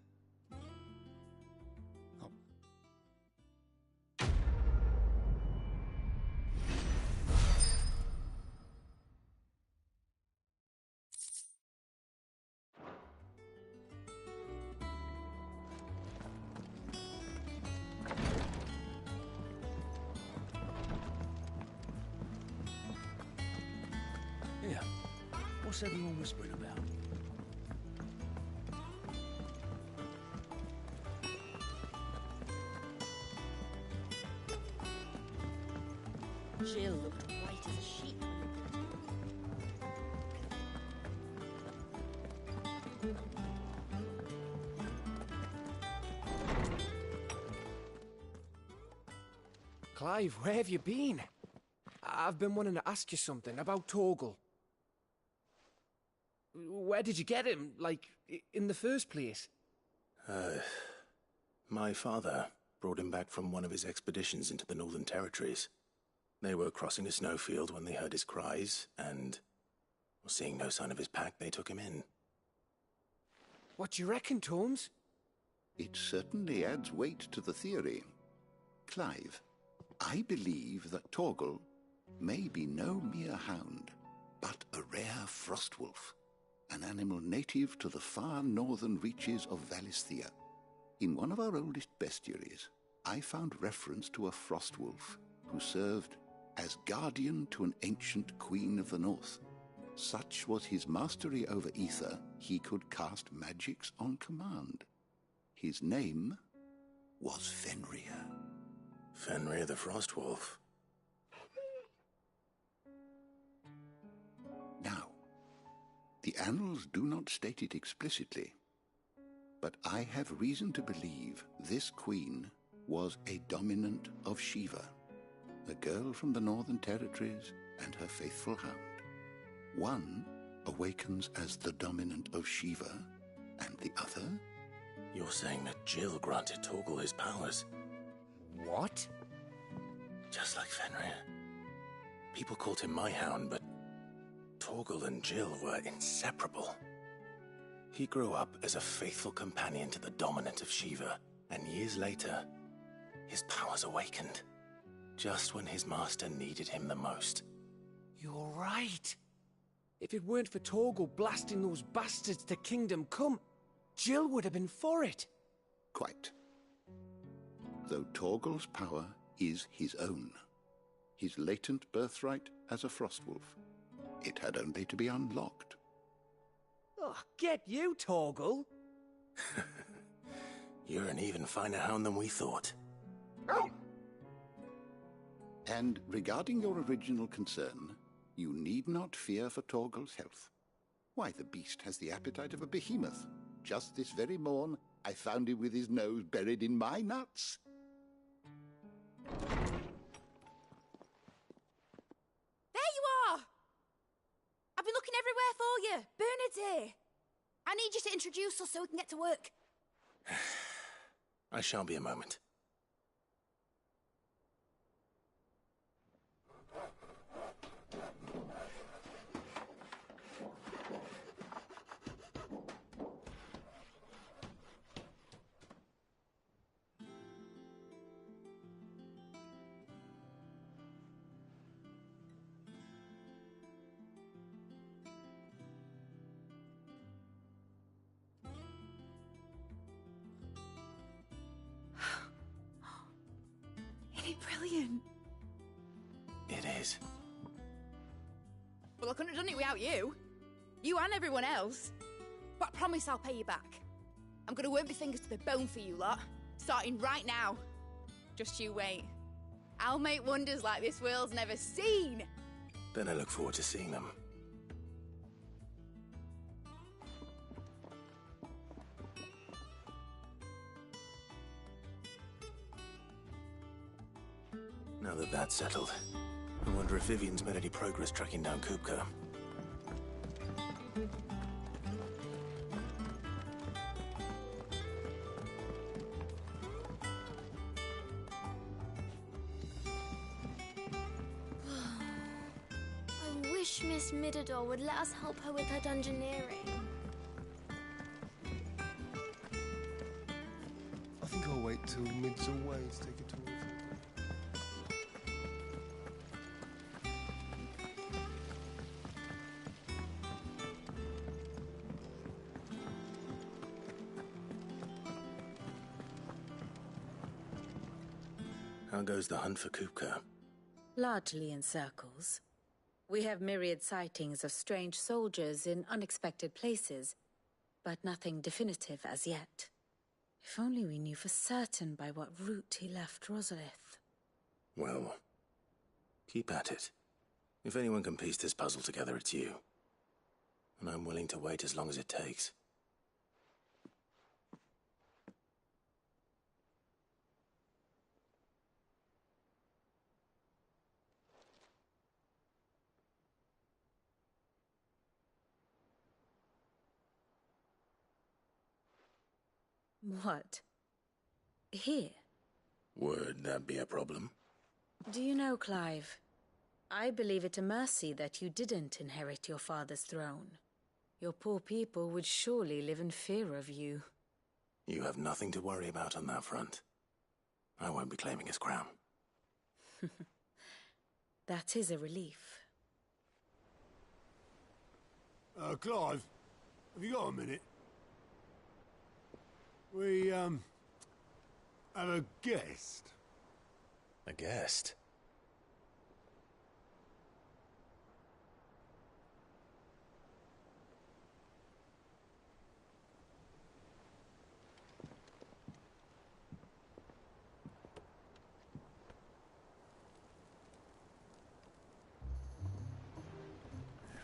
H: Here, what's everyone whispering about?
G: Jill looked white as a sheet when they put it.
H: Clive, where have you been? I've been wanting to ask you something about Torgal. Where did you get him, like, in the first place?
B: My father brought him back from one of his expeditions into the Northern Territories. They were crossing a snowfield when they heard his cries, and, seeing no sign of his pack, they took him in.
H: What do you reckon, Torms?
O: It certainly adds weight to the theory. Clive, I believe that Torgal may be no mere hound, but a rare frostwolf, an animal native to the far northern reaches of Valisthea. In one of our oldest bestiaries, I found reference to a frostwolf who served as guardian to an ancient queen of the north. Such was his mastery over ether, he could cast magics on command. His name was Fenrir.
B: Fenrir the Frostwolf.
O: Now, the annals do not state it explicitly, but I have reason to believe this queen was a dominant of Shiva, a girl from the Northern Territories and her faithful hound. One awakens as the dominant of Shiva, and the other?
B: You're saying that Jill granted Torgal his powers?
H: What?
B: Just like Fenrir. People called him my hound, but Torgal and Jill were inseparable. He grew up as a faithful companion to the dominant of Shiva, and years later, his powers awakened, just when his master needed him the most.
H: You're right. If it weren't for Torgal blasting those bastards to Kingdom Come, Jill would have been for it.
O: Quite. Though Torgal's power is his own, his latent birthright as a Frostwolf, it had only to be unlocked.
H: Oh, get you, Torgal!
B: You're an even finer hound than we thought.
O: And regarding your original concern, you need not fear for Torgal's health. Why, the beast has the appetite of a behemoth. Just this very morn, I found him with his nose buried in my nuts.
A: There you are! I've been looking everywhere for you. Bernard's here. I need you to introduce us so we can get to work.
B: I shan't be a moment.
A: Brilliant.
B: It is.
A: Well, I couldn't have done it without you. You and everyone else. But I promise I'll pay you back. I'm gonna work my fingers to the bone for you lot, starting right now. Just you wait. I'll make wonders like this world's never seen.
B: Then I look forward to seeing them. Now that that's settled, I wonder if Vivian's made any progress tracking down Kupka.
P: I wish Miss Midador would let us help her with her dungeoneering.
Q: I think I'll wait till Mid's away to take a tour.
B: How goes the hunt for Kupka?
D: Largely in circles. We have myriad sightings of strange soldiers in unexpected places, but nothing definitive as yet. If only we knew for certain by what route he left Rosalith.
B: Well, keep at it. If anyone can piece this puzzle together, it's you. And I'm willing to wait as long as it takes.
D: What? Here?
B: Would that be a problem?
D: Do you know, Clive, I believe it a mercy that you didn't inherit your father's throne. Your poor people would surely live in fear of you.
B: You have nothing to worry about on that front. I won't be claiming his crown.
D: That is a relief.
C: Clive, have you got a minute? We, have a guest.
B: A guest?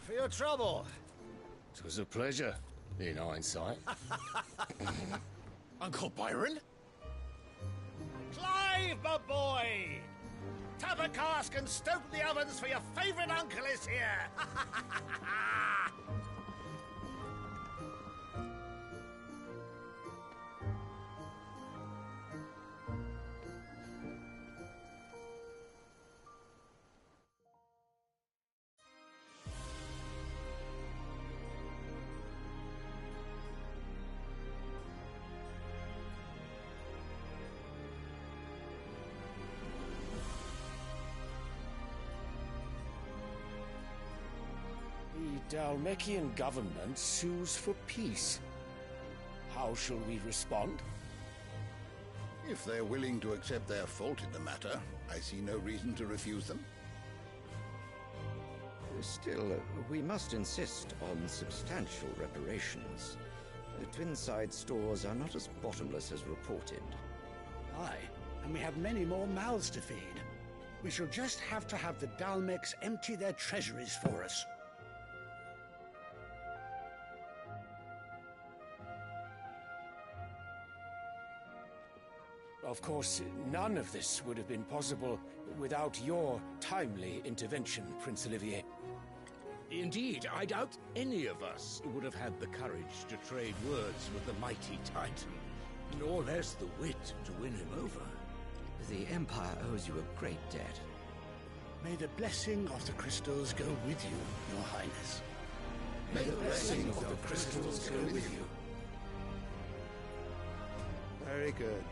R: For your trouble.
S: It was a pleasure, in hindsight.
R: Uncle Byron? Clive, my boy! Tap a cask and stoke the ovens, for your favourite uncle is here!
S: The Dalmekian government sues for peace. How shall we respond?
O: If they're willing to accept their fault in the matter, I see no reason to refuse them.
T: Still, we must insist on substantial reparations. The Twinside stores are not as bottomless as reported.
U: Aye, and we have many more mouths to feed. We shall just have to have the Dalmecs empty their treasuries for us.
S: Of course, none of this would have been possible without your timely intervention, Prince Olivier.
V: Indeed, I doubt any of us would have had the courage to trade words with the mighty Titan, nor less the wit to win him over.
T: The Empire owes you a great debt.
U: May the blessing of the crystals go with you, Your Highness.
V: May the blessing of the crystals go with you.
C: Very good.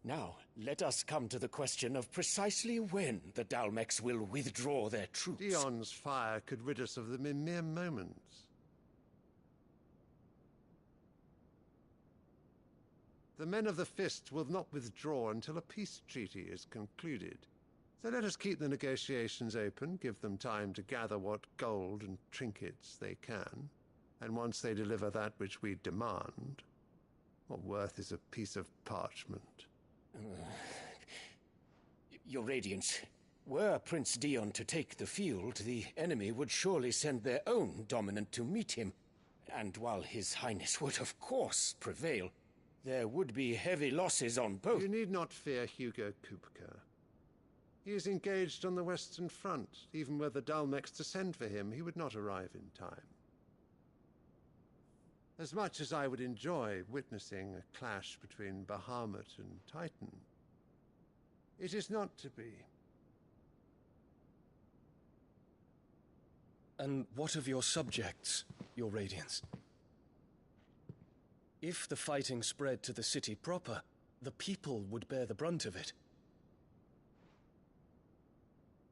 S: Now, let us come to the question of precisely when the Dalmecs will withdraw their troops.
C: Dion's fire could rid us of them in mere moments. The men of the Fist will not withdraw until a peace treaty is concluded. So let us keep the negotiations open, give them time to gather what gold and trinkets they can, and once they deliver that which we demand, what worth is a piece of parchment?
S: Your Radiance, were Prince Dion to take the field, the enemy would surely send their own dominant to meet him. And while His Highness would of course prevail, there would be heavy losses on both.
C: You need not fear Hugo Kupka. He is engaged on the Western Front. Even were the Dalmecs to send for him, he would not arrive in time. As much as I would enjoy witnessing a clash between Bahamut and Titan, it is not to be.
L: And what of your subjects, Your Radiance? If the fighting spread to the city proper, the people would bear the brunt of it.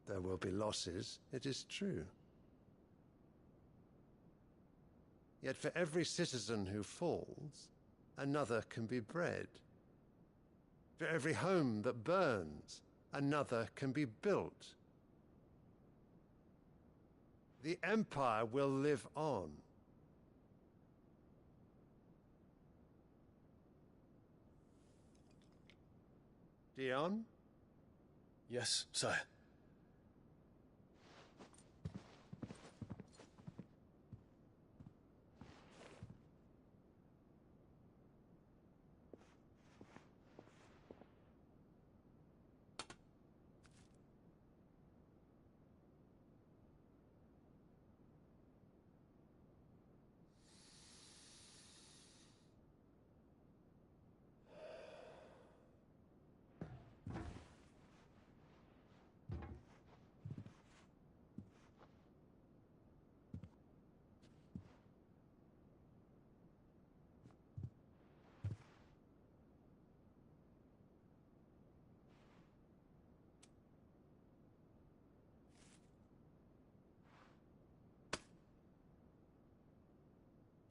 C: There will be losses, it is true. Yet for every citizen who falls, another can be bred. For every home that burns, another can be built. The Empire will live on. Dion?
L: Yes, sire.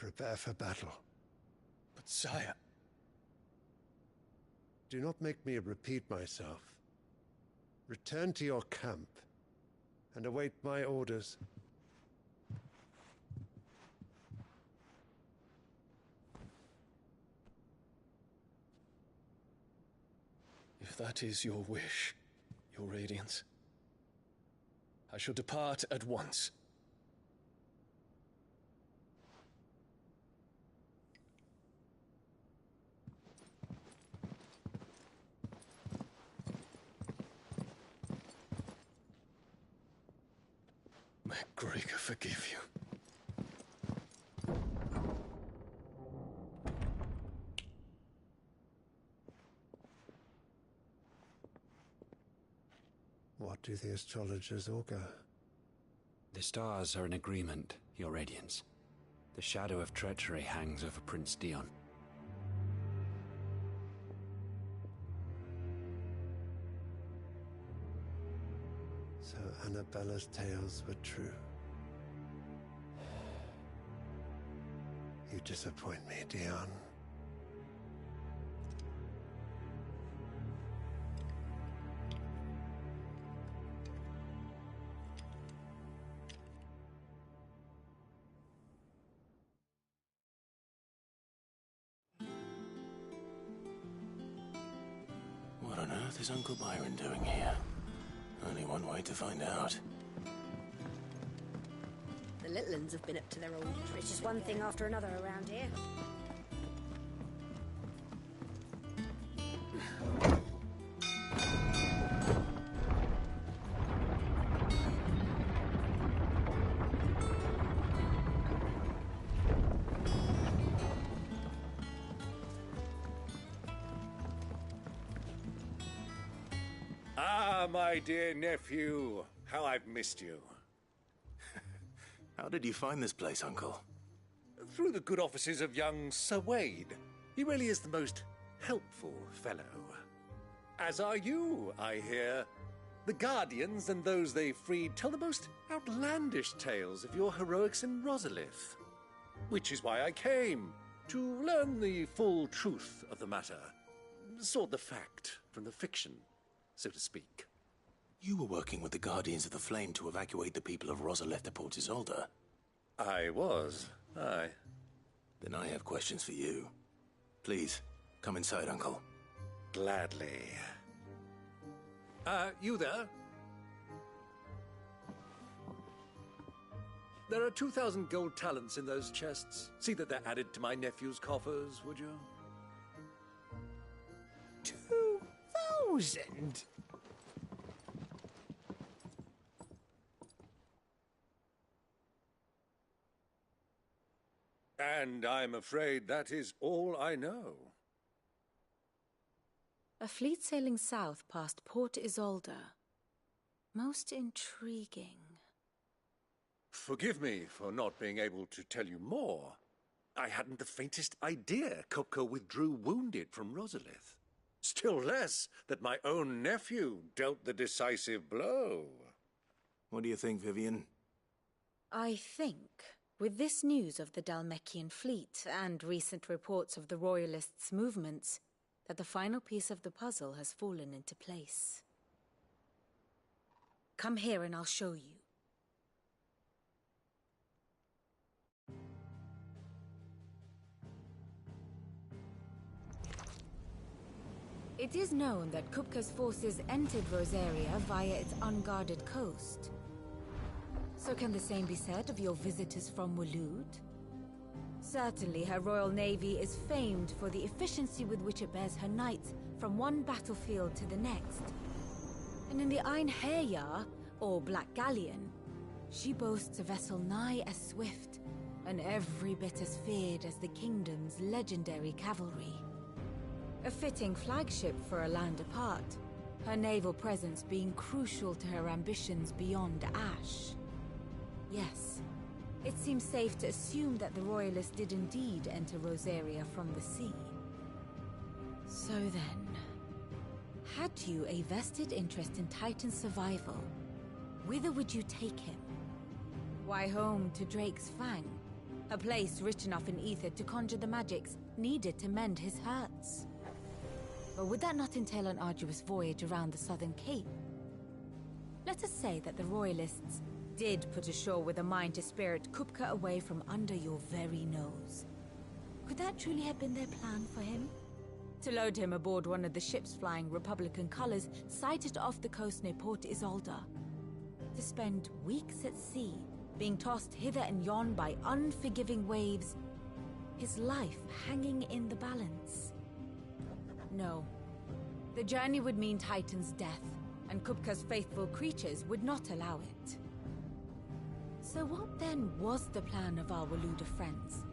Q: Prepare for battle.
V: But sire...
Q: Do not make me repeat myself. Return to your camp and await my orders.
V: If that is your wish, Your Radiance, I shall depart at once. May Gregor forgive you.
Q: What do the astrologers augur?
F: The stars are in agreement, Your Radiance. The shadow of treachery hangs over Prince Dion.
Q: So Annabella's tales were true. You disappoint me, Dion.
B: What on earth is Uncle Byron doing here? Only one way to find out.
I: The little uns have been up to their old tricks. It's just one thing after another around here.
R: Ah, my dear nephew. How I've missed you.
B: How did you find this place, Uncle?
R: Through the good offices of young Sir Wade. He really is the most helpful fellow. As are you, I hear. The Guardians and those they freed tell the most outlandish tales of your heroics in Rosalith. Which is why I came, to learn the full truth of the matter. Sort the fact from the fiction, so to speak.
B: You were working with the Guardians of the Flame to evacuate the people of Rosalith to Port Isolde.
R: I was, aye.
B: Then I have questions for you. Please, come inside, Uncle.
R: Gladly. You there? There are 2,000 gold talents in those chests. See that they're added to my nephew's coffers, would you?
V: 2,000?
R: And I'm afraid that is all I know.
D: A fleet sailing south past Port Isolde. Most intriguing.
R: Forgive me for not being able to tell you more. I hadn't the faintest idea Kupka withdrew wounded from Rosalith. Still less that my own nephew dealt the decisive blow.
B: What do you think, Vivian?
D: I think, with this news of the Dhalmekian fleet and recent reports of the Royalists' movements, that the final piece of the puzzle has fallen into place. Come here and I'll show you. It is known that Kupka's forces entered Rosaria via its unguarded coast. So can the same be said of your visitors from Waloed? Certainly her Royal Navy is famed for the efficiency with which it bears her knights from one battlefield to the next. And in the Einherjar, or Black Galleon, she boasts a vessel nigh as swift and every bit as feared as the kingdom's legendary cavalry. A fitting flagship for a land apart, her naval presence being crucial to her ambitions beyond Ash. Yes, it seems safe to assume that the Royalists did indeed enter Rosaria from the sea. So then, had you a vested interest in Titan's survival, whither would you take him? Why home to Drake's Fang, A place rich enough in ether to conjure the magics needed to mend his hurts. But would that not entail an arduous voyage around the southern cape? Let us say that the Royalists did put ashore with a mind to spirit Kupka away from under your very nose. Could that truly have been their plan for him? To load him aboard one of the ships flying Republican colors sighted off the coast near Port Isolde. To spend weeks at sea, being tossed hither and yon by unforgiving waves, his life hanging in the balance. No. The journey would mean Titan's death, and Kupka's faithful creatures would not allow it. So what then was the plan of our Waluda friends?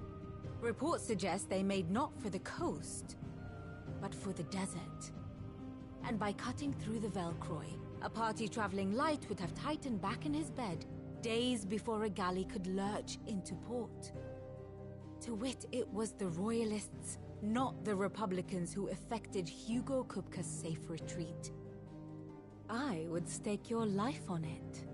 D: Reports suggest they made not for the coast, but for the desert. And by cutting through the Velcroy, a party traveling light would have Titan back in his bed days before a galley could lurch into port. To wit, it was the Royalists, not the Republicans, who effected Hugo Kupka's safe retreat. I would stake your life on it.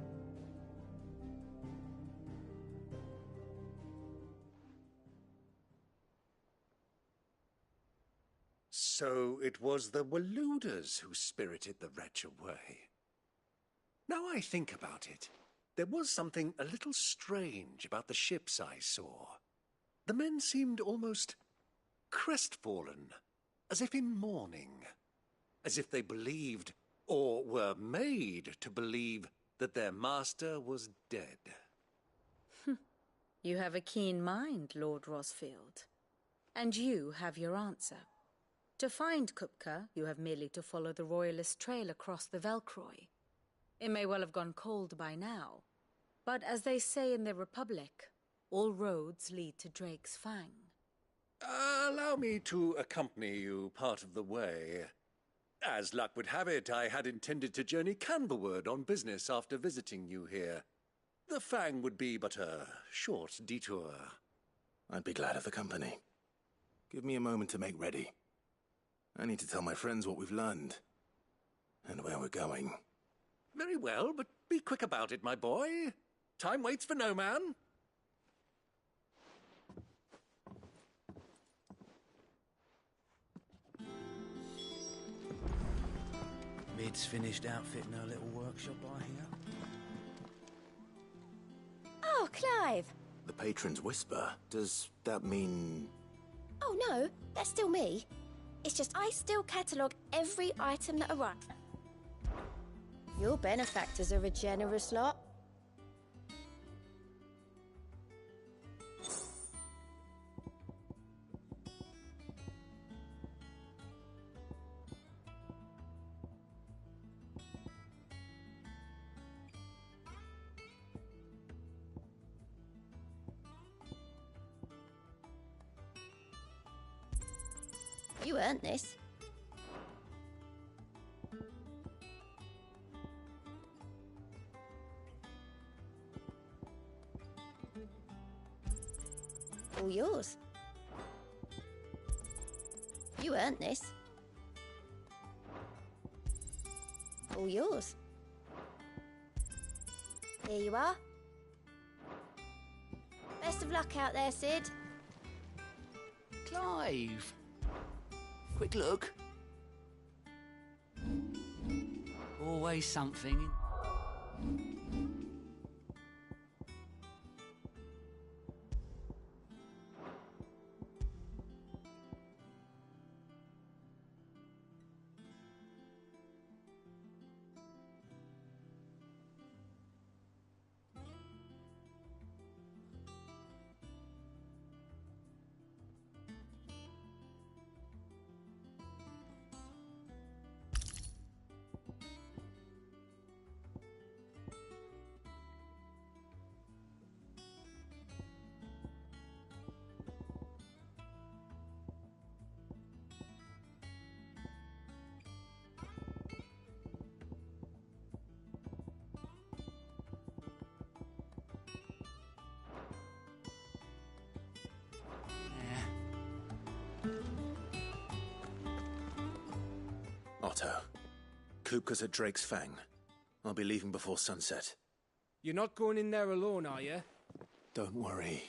R: So it was the Waludas who spirited the wretch away. Now I think about it, there was something a little strange about the ships I saw. The men seemed almost crestfallen, as if in mourning, as if they believed, or were made to believe, that their master was dead.
D: You have a keen mind, Lord Rosfield. And you have your answer. To find Kupka, you have merely to follow the Royalist trail across the Velcroy. It may well have gone cold by now, but as they say in the Republic, all roads lead to Drake's Fang.
R: Allow me to accompany you part of the way. As luck would have it, I had intended to journey Canberward on business after visiting you here. The Fang would be but a short detour.
B: I'd be glad of the company. Give me a moment to make ready. I need to tell my friends what we've learned, and where we're going.
R: Very well, but be quick about it, my boy. Time waits for no man.
E: Mid's finished outfitting her little workshop, I hear.
I: Oh, Clive!
B: The Patron's Whisper? Does that mean...
I: Oh no, that's still me. It's just I still catalogue every item that arrives. Your benefactors are a generous lot. You earned this. All yours. You earned this. All yours. Here you are. Best of luck out there, Sid.
E: Clive! Quick look. Always something.
B: Otto, Kupka's at Drake's Fang. I'll be leaving before sunset.
H: You're not going in there alone, are you?
B: Don't worry.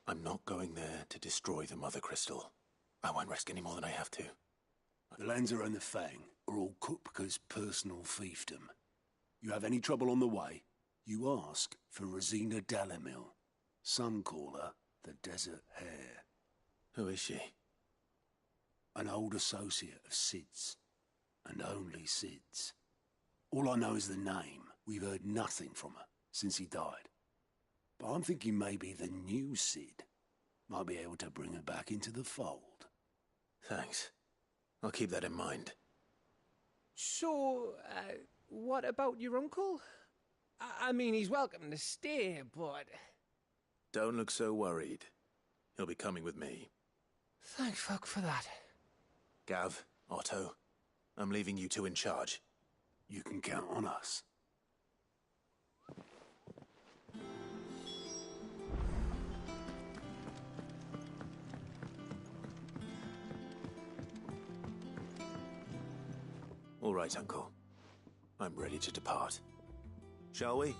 B: I'm not going there to destroy the Mother Crystal. I won't risk any more than I have to.
C: The Lancer and the Fang are all Kupka's personal fiefdom. You have any trouble on the way, you ask for Rosina Dalamil. Some call her the Desert Hare.
B: Who is she?
C: An old associate of Sid's. And only Sid's. All I know is the name. We've heard nothing from her since he died. But I'm thinking maybe the new Sid might be able to bring her back into the fold.
B: Thanks. I'll keep that in mind.
H: So, what about your uncle? I mean, he's welcome to stay, but...
B: Don't look so worried. He'll be coming with me.
H: Thank fuck for that.
B: Gav, Otto, I'm leaving you two in charge.
C: You can count on us.
B: All right, Uncle. I'm ready to depart. Shall we?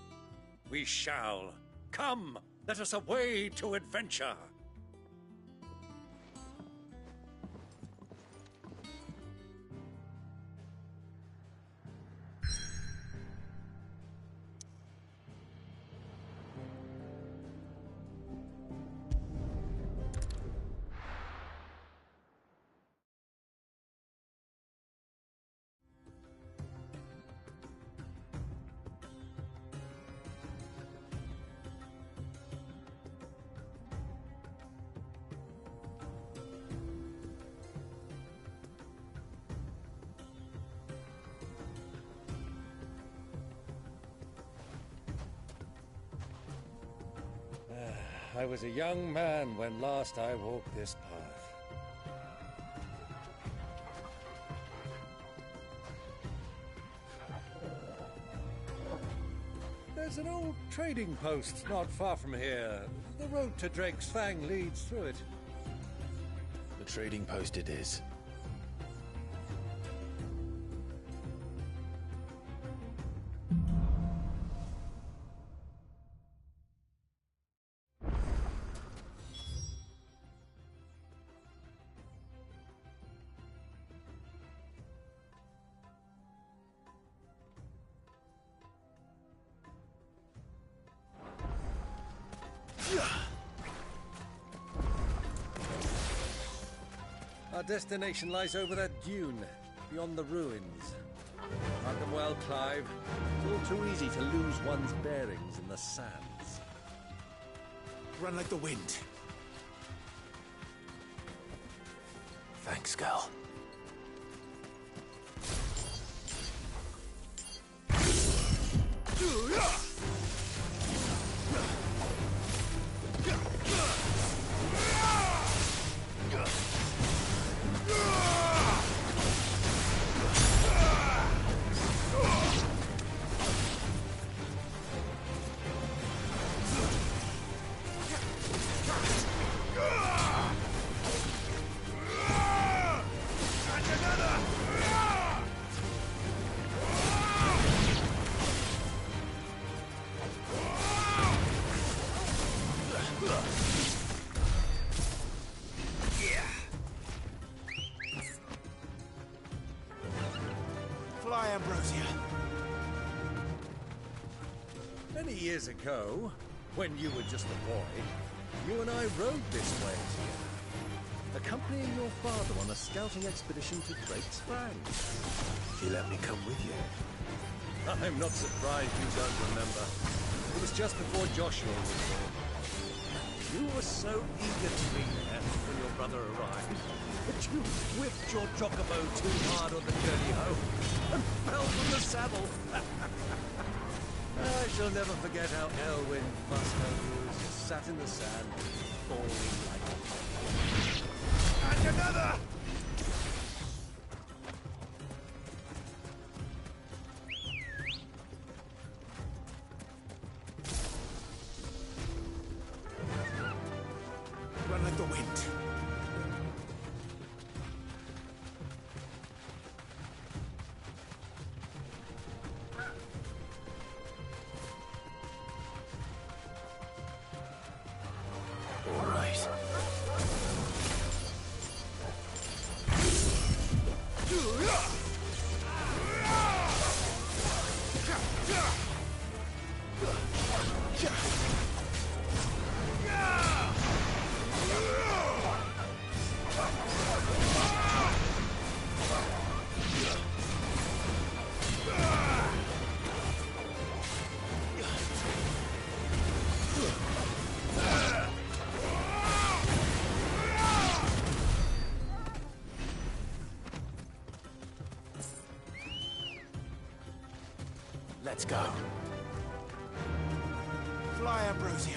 R: We shall. Come, let us away to adventure. I was a young man when last I walked this path. There's an old trading post not far from here. The road to Drake's Fang leads through it.
B: The trading post it is.
R: Our destination lies over that dune, beyond the ruins. Mark them well, Clive. It's all too easy to lose one's bearings in the sands.
B: Run like the wind. Thanks, Gal.
R: Many years ago, when you were just a boy, you and I rode this way together, accompanying your father on a scouting expedition to Drake's Fang.
B: He let me come with you.
R: I'm not surprised you don't remember. It was just before Joshua was born. You were so eager to be there when your brother arrived that you whipped your chocobo too hard on the journey home and fell from the saddle. I shall never forget how Elwyn must have sat in the sand, falling like a... And another!
B: Run like the wind. All right. Let's go.
H: Fly, Ambrosia.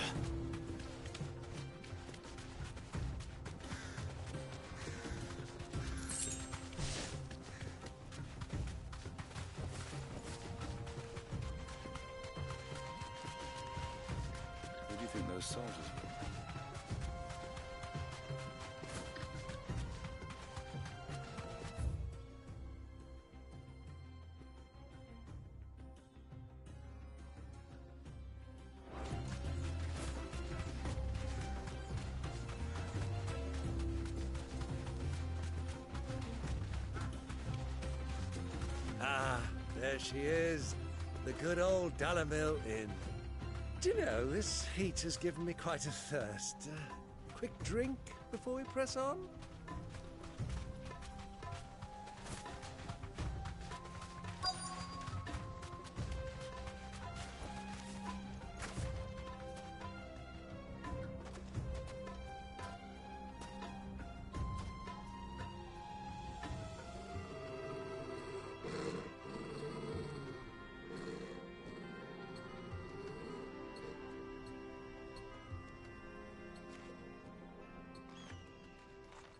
B: Who do you think those soldiers were?
R: Ah, there she is. The good old Dalamil Inn. Do you know, this heat has given me quite a thirst. Quick drink before we press on?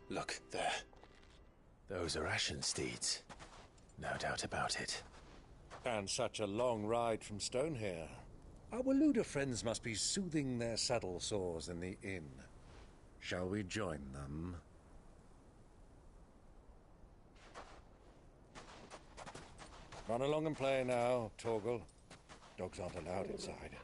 B: Look, there. Those are Ashen steeds. No doubt about it.
R: And such a long ride from Stonehair. Our Waluda friends must be soothing their saddle sores in the inn. Shall we join them? Run along and play now, Torgal. Dogs aren't allowed inside.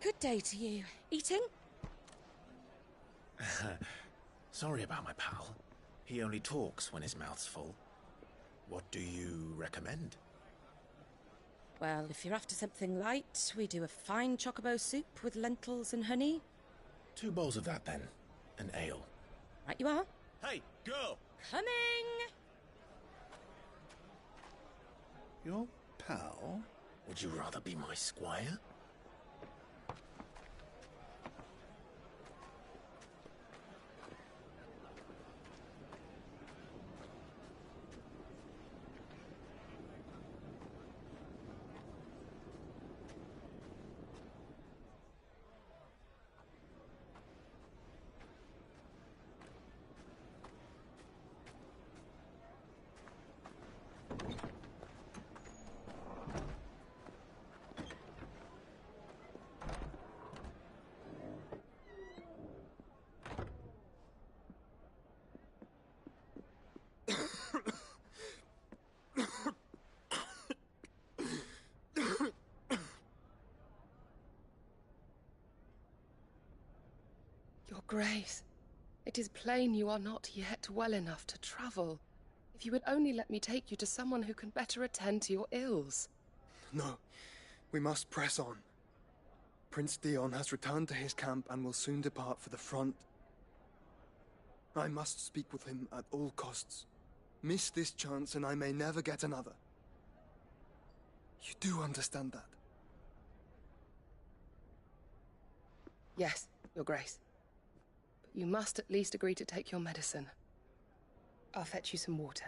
G: Good day to you. Eating?
B: Sorry about my pal. He only talks when his mouth's full. What do you recommend?
G: Well, if you're after something light, we do a fine chocobo soup with lentils and honey.
B: 2 bowls of that, then. An ale.
G: Right you are.
B: Hey, girl!
G: Coming!
B: Your pal? Would you rather be my squire?
J: Your Grace, it is plain you are not yet well enough to travel. If you would only let me take you to someone who can better attend to your ills.
K: No, we must press on. Prince Dion has returned to his camp and will soon depart for the front. I must speak with him at all costs. Miss this chance and I may never get another. You do understand that?
J: Yes, Your Grace. But you must at least agree to take your medicine. I'll fetch you some water.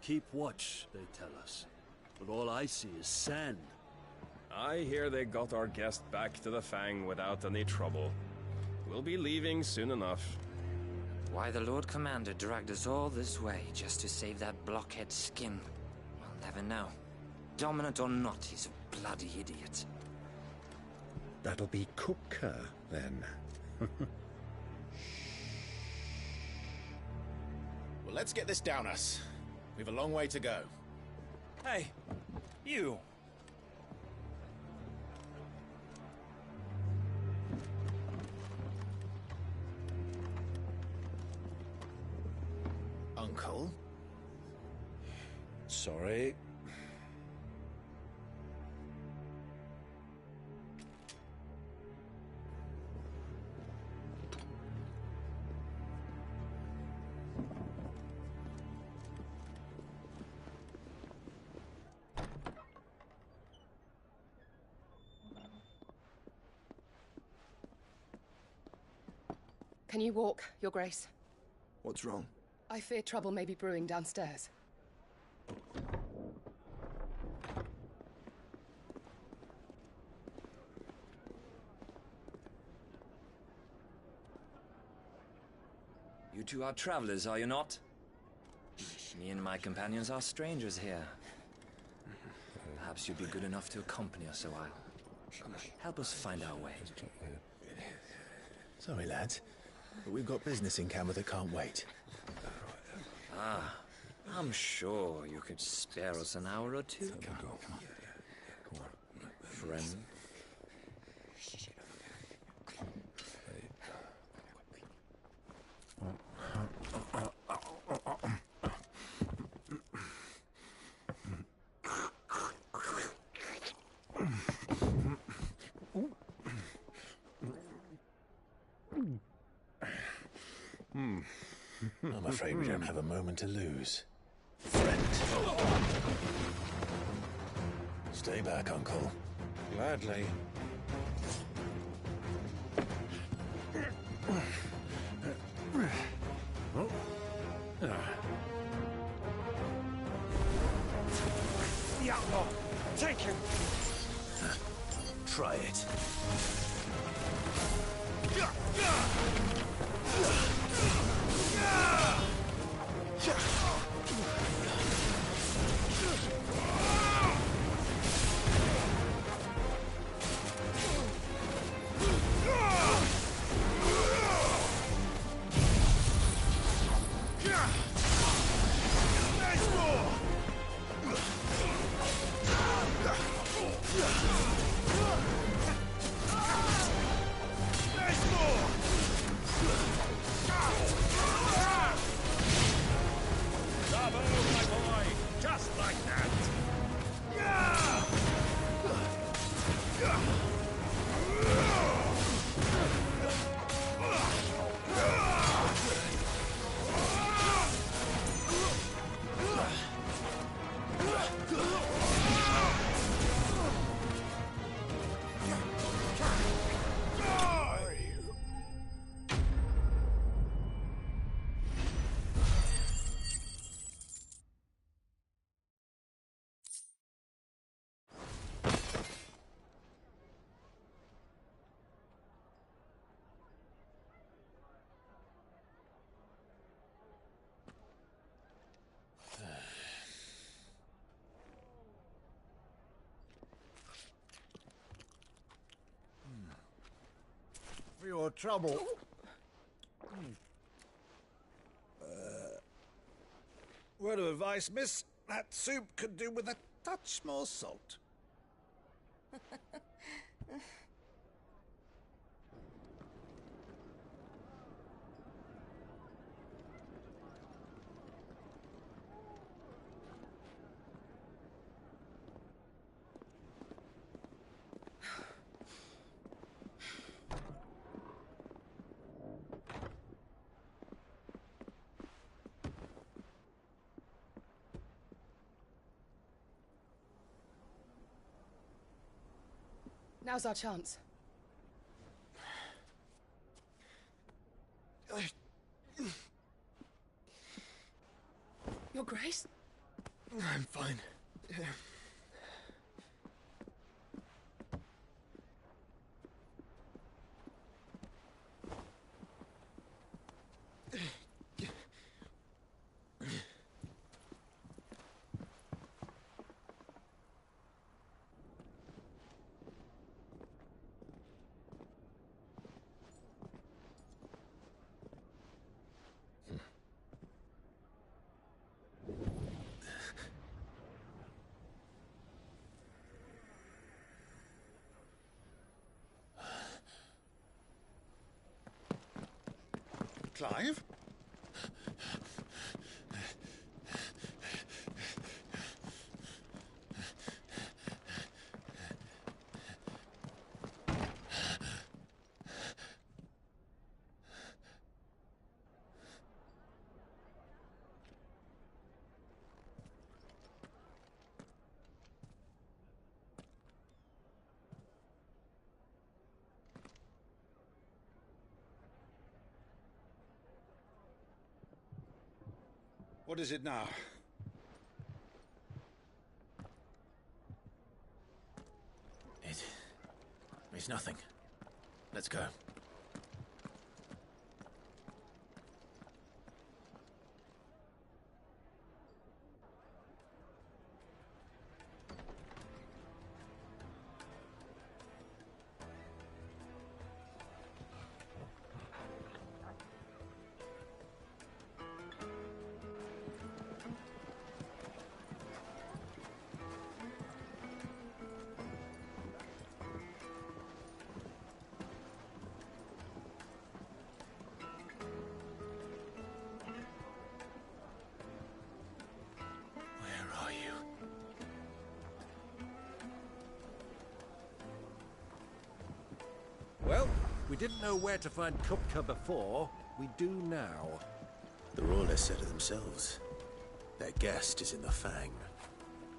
M: Keep watch, they tell us. But all I see is sand.
N: I hear they got our guest back to the Fang without any trouble. We'll be leaving soon enough.
W: Why the Lord Commander dragged us all this way just to save that blockhead skin, we'll never know. Dominant or not, he's a bloody idiot.
X: That'll be Cooker, then.
Y: Well, let's get this down us. We've a long way to go.
Z: Hey, you!
Y: Uncle?
X: Sorry.
J: Can you walk, Your Grace?
K: What's wrong?
J: I fear trouble may be brewing downstairs.
W: You two are travelers, are you not? Me and my companions are strangers here. Perhaps you'd be good enough to accompany us a while. Help us find our way.
B: Sorry, lads, but we've got business in camera that can't wait.
W: Ah, I'm sure you could spare us an hour or two.
B: Come on.
W: Friend.
B: I'm afraid we don't have a moment to lose. Friend. Stay back, Uncle.
X: Gladly.
H: The outlaw! Take him!
B: Try it.
Z: Bravo, my boy! Just like that!
M: For your trouble. Word of advice, miss. That soup could do with a touch more salt.
J: Now's our chance. Your Grace?
K: I'm fine.
M: Clive? What is it now?
B: It's nothing. Let's go.
R: Well, we didn't know where to find Kupka before. We do now.
B: The Royalists said it themselves. Their guest is in the Fang.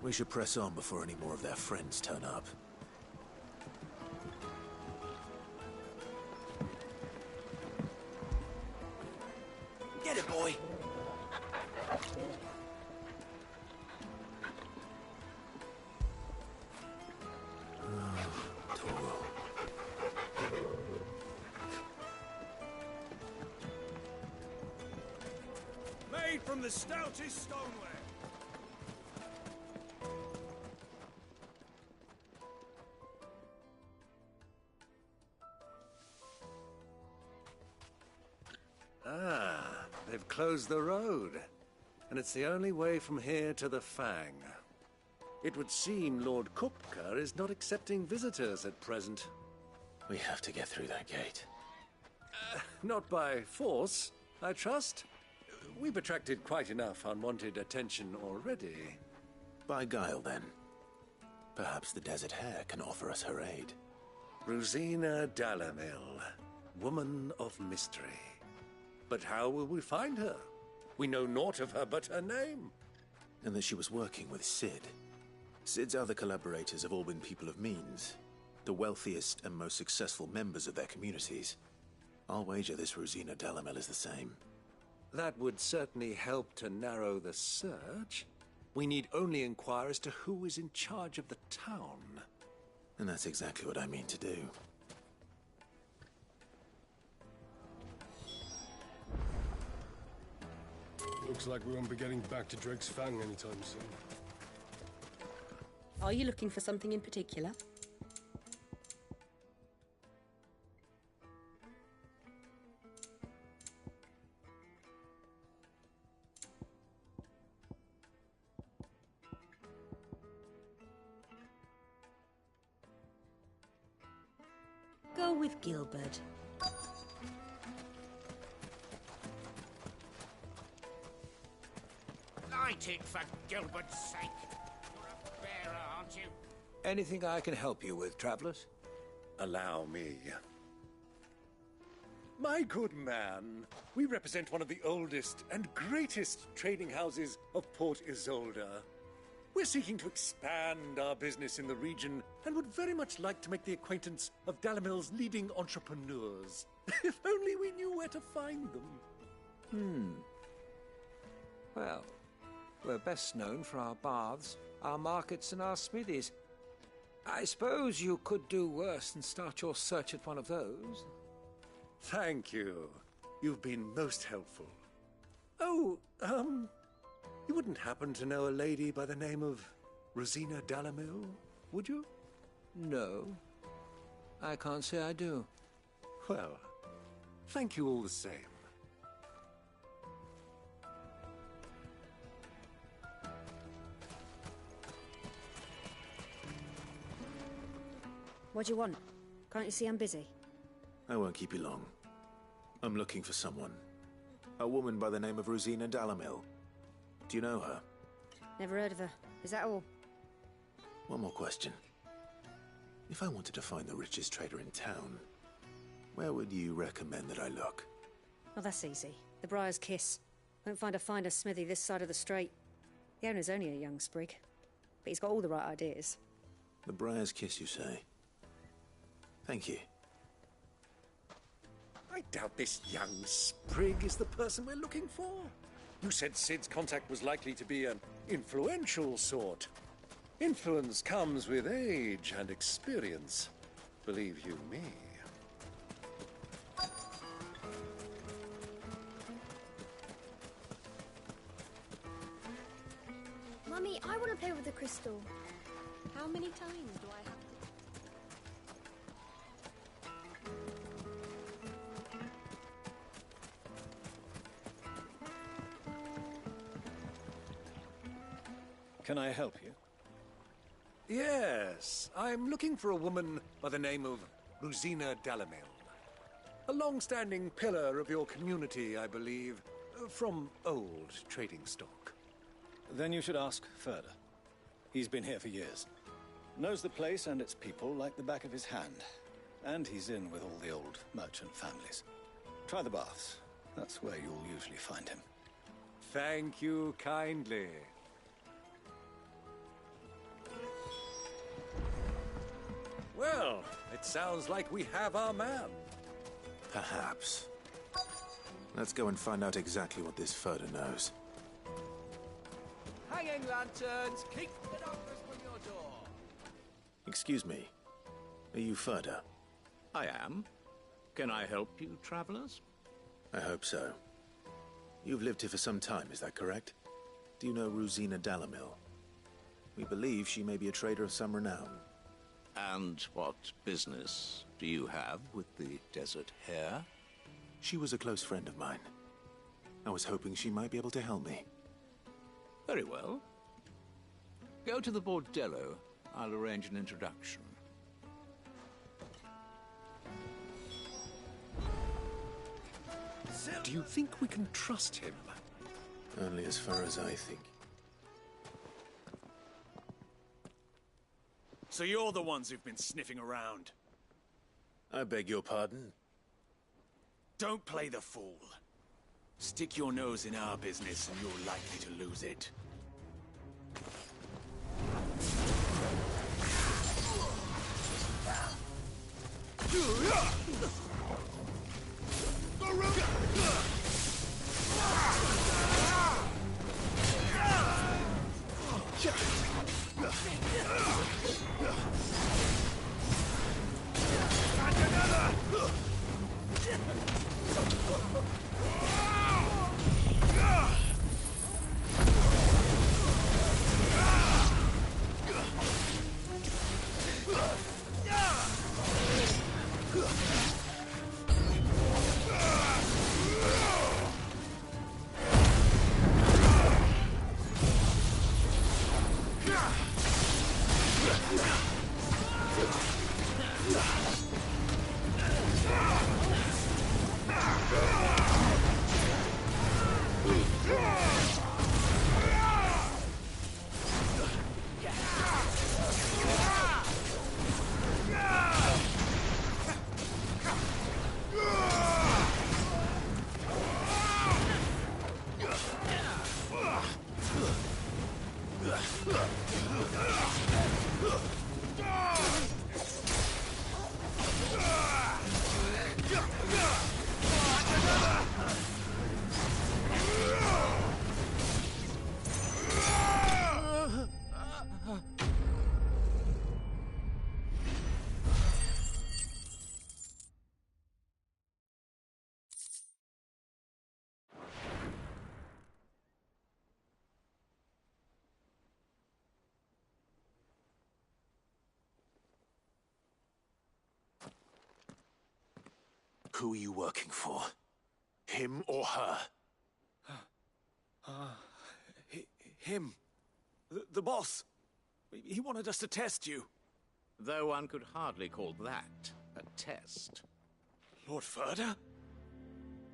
B: We should press on before any more of their friends turn up.
M: Get it, boy!
Z: Made from the stoutest stoneware.
R: Ah, they've closed the road. And it's the only way from here to the Fang. It would seem Lord Kupka is not accepting visitors at present.
B: We have to get through that gate.
R: Not by force, I trust. We've attracted quite enough unwanted attention already.
B: By guile, then. Perhaps the Desert Hare can offer us her aid.
R: Rosina Dalamil, woman of mystery. But how will we find her? We know naught of her but her name.
B: And that she was working with Sid. Sid's other collaborators have all been people of means, the wealthiest and most successful members of their communities. I'll wager this Rosina Dalamil is the same.
R: That would certainly help to narrow the search. We need only inquire as to who is in charge of the town.
B: And that's exactly what I mean to do.
A: Looks like we won't be getting back to Drake's Fang anytime soon.
G: Are you looking for something in particular? Go with Gilbert.
V: Light it for Gilbert's sake. You're a bearer, aren't you?
M: Anything I can help you with, travelers?
R: Allow me. My good man, we represent one of the oldest and greatest trading houses of Port Isolde. We're seeking to expand our business in the region and would very much like to make the acquaintance of Dalamil's leading entrepreneurs. If only we knew where to find them.
M: Well,
H: We're best known for our baths, our markets, and our smithies. I suppose you could do worse than start your search at one of those.
R: Thank you. You've been most helpful. Oh, you wouldn't happen to know a lady by the name of Rosina Dalamil, would you?
H: No. I can't say I do.
R: Well, thank you all the same.
L: What do you want? Can't you see I'm busy?
B: I won't keep you long. I'm looking for someone. A woman by the name of Rosina Dalamil. Do you know her?
L: Never heard of her. Is that all?
B: One more question. If I wanted to find the richest trader in town, where would you recommend that I look?
L: Oh, that's easy. The Briar's Kiss. Won't find a finer smithy this side of the strait. The owner's only a young sprig, but he's got all the right ideas.
B: The Briar's Kiss, you say? Thank you.
R: I doubt this young sprig is the person we're looking for. You said Sid's contact was likely to be an influential sort. Influence comes with age and experience, believe you me.
I: Mummy, I want to play with the crystal.
D: How many times do I have to...
M: Can I help you?
R: Yes, I'm looking for a woman by the name of Rosina Dalamil. A long-standing pillar of your community, I believe, from old trading stock.
M: Then you should ask further. He's been here for years. Knows the place and its people like the back of his hand. And he's in with all the old merchant families. Try the baths. That's where you'll usually find him.
R: Thank you kindly. Well, it sounds like we have our man.
B: Perhaps. Let's go and find out exactly what this Furder knows.
H: Hanging lanterns, keep the darkness from your door.
B: Excuse me. Are you Furder?
O: I am. Can I help you, travelers?
B: I hope so. You've lived here for some time, is that correct? Do you know Rosina Dalamil? We believe she may be a trader of some renown.
O: And what business do you have with the desert hare?
B: She was a close friend of mine. I was hoping she might be able to help me.
O: Very well. Go to the bordello. I'll arrange an introduction.
R: Do you think we can trust him?
B: Only as far as I think.
Z: So you're the ones who've been sniffing around?
B: I beg your pardon?
Z: Don't play the fool. Stick your nose in our business and you're likely to lose it.
C: Who are you working for? Him or her?
Z: Him. The boss. He wanted us to test you.
O: Though one could hardly call that a test.
Z: Lord Ferda?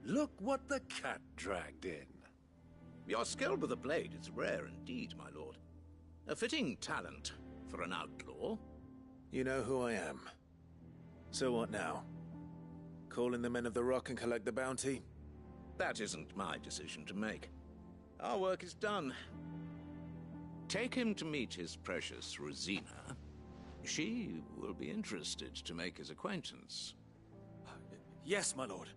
R: Look what the cat dragged in.
O: Your skill with a blade is rare indeed, my lord. A fitting talent for an outlaw.
B: You know who I am. So what now? Call in the Men of the Rock and collect the bounty?
O: That isn't my decision to make. Our work is done. Take him to meet his precious Rosina. She will be interested to make his acquaintance.
Z: Yes, my lord.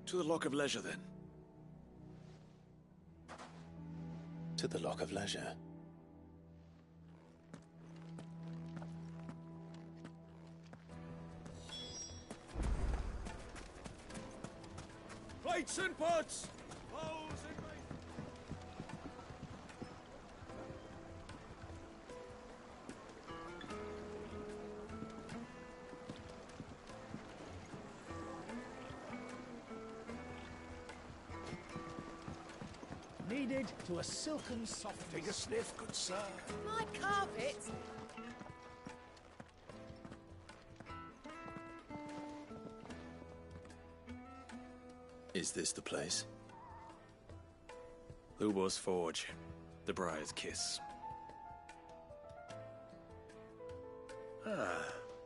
Z: To the Lock of Leisure, then.
B: To the Lock of Leisure.
Z: Plates and pots!
R: Needed to a silken soft.
Z: Take a sniff, good sir.
G: My carpet!
B: Is this the place?
Z: Lubor's Forge. The Briar's Kiss.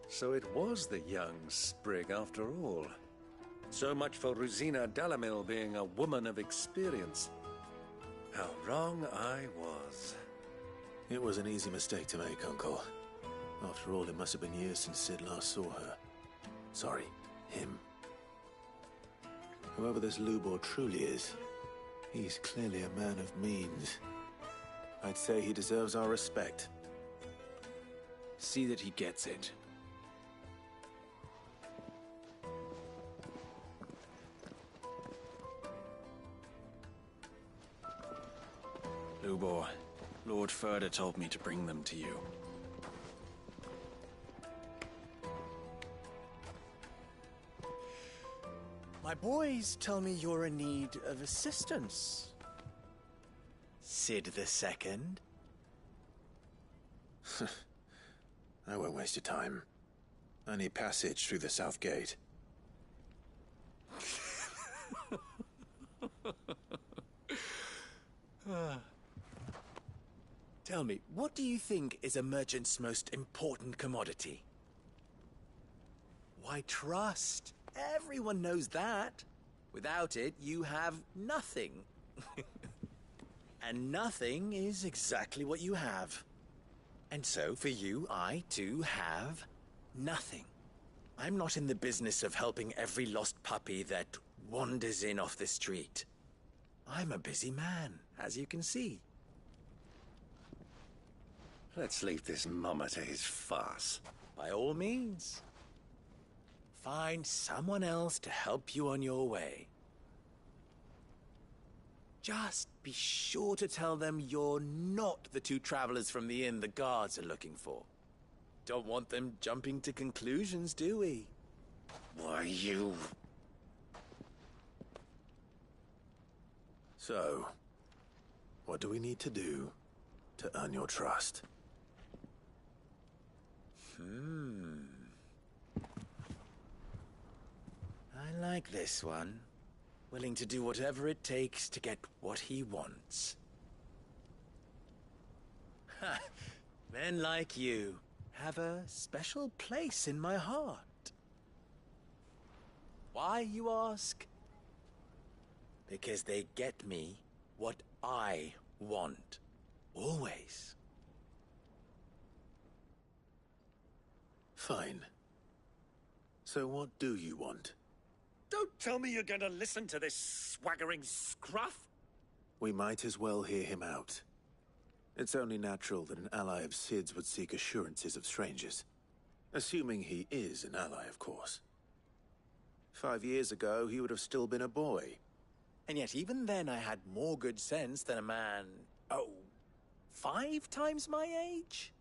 R: So it was the young sprig after all. So much for Rosina Dalamil being a woman of experience. How wrong I was.
B: It was an easy mistake to make, Uncle. After all, it must have been years since Sid last saw her. Sorry, him. Whoever this Lubor truly is, he's clearly a man of means. I'd say he deserves our respect.
Z: See that he gets it. Lubor, Lord Ferda told me to bring them to you.
F: My boys tell me you're in need of assistance. Sid the Second?
B: I won't waste your time. I need passage through the south gate.
F: Tell me, what do you think is a merchant's most important commodity? Why, trust. Everyone knows that. Without it, you have nothing. And nothing is exactly what you have. And so, for you, I, too, have nothing. I'm not in the business of helping every lost puppy that wanders in off the street. I'm a busy man, as you can see.
R: Let's leave this mummer to his farce.
F: By all means. Find someone else to help you on your way. Just be sure to tell them you're not the two travelers from the inn the guards are looking for. Don't want them jumping to conclusions, do we?
R: Why, you...
B: So, what do we need to do to earn your trust?
F: I like this one. Willing to do whatever it takes to get what he wants. Ha! Men like you have a special place in my heart. Why, you ask? Because they get me what I want. Always.
B: Fine. So what do you want?
R: Don't tell me you're going to listen to this swaggering scruff!
B: We might as well hear him out. It's only natural that an ally of Sid's would seek assurances of strangers. Assuming he is an ally, of course. 5 years ago, he would have still been a boy.
F: And yet even then I had more good sense than a man, 5 times my age?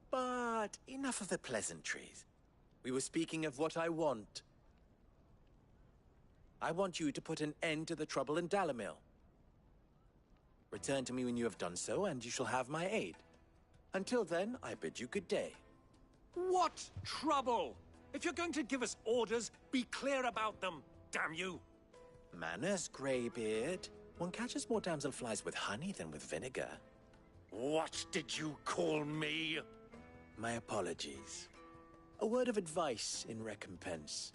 F: But enough of the pleasantries. We were speaking of what I want. I want you to put an end to the trouble in Dalamil. Return to me when you have done so, and you shall have my aid. Until then, I bid you good day.
E: What trouble? If you're going to give us orders, be clear about them, damn you!
F: Manners, Greybeard. One catches more damselflies with honey than with vinegar.
E: What did you call me?
F: My apologies. A word of advice in recompense.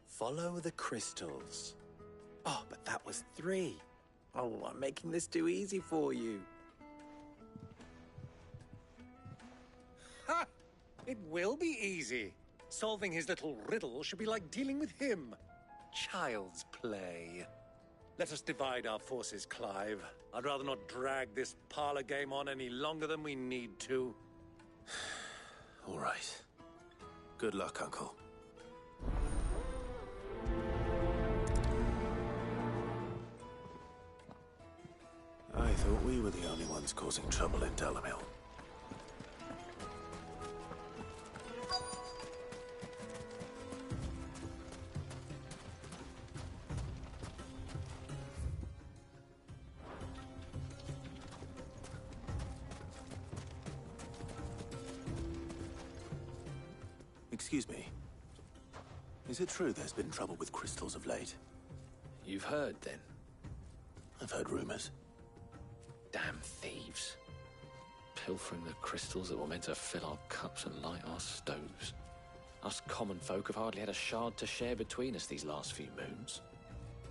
F: Follow the crystals. Oh, but that was 3. Oh, I'm making this too easy for you.
E: Ha! It will be easy. Solving his little riddle should be like dealing with him. Child's play. Let us divide our forces, Clive. I'd rather not drag this parlor game on any longer than we need to.
B: All right. Good luck, Uncle. I thought we were the only ones causing trouble in Dalamil. Excuse me. Is it true there's been trouble with crystals of late?
P: You've heard, then?
B: I've heard rumors.
P: Damn thieves. Pilfering the crystals that were meant to fill our cups and light our stoves. Us common folk have hardly had a shard to share between us these last few moons.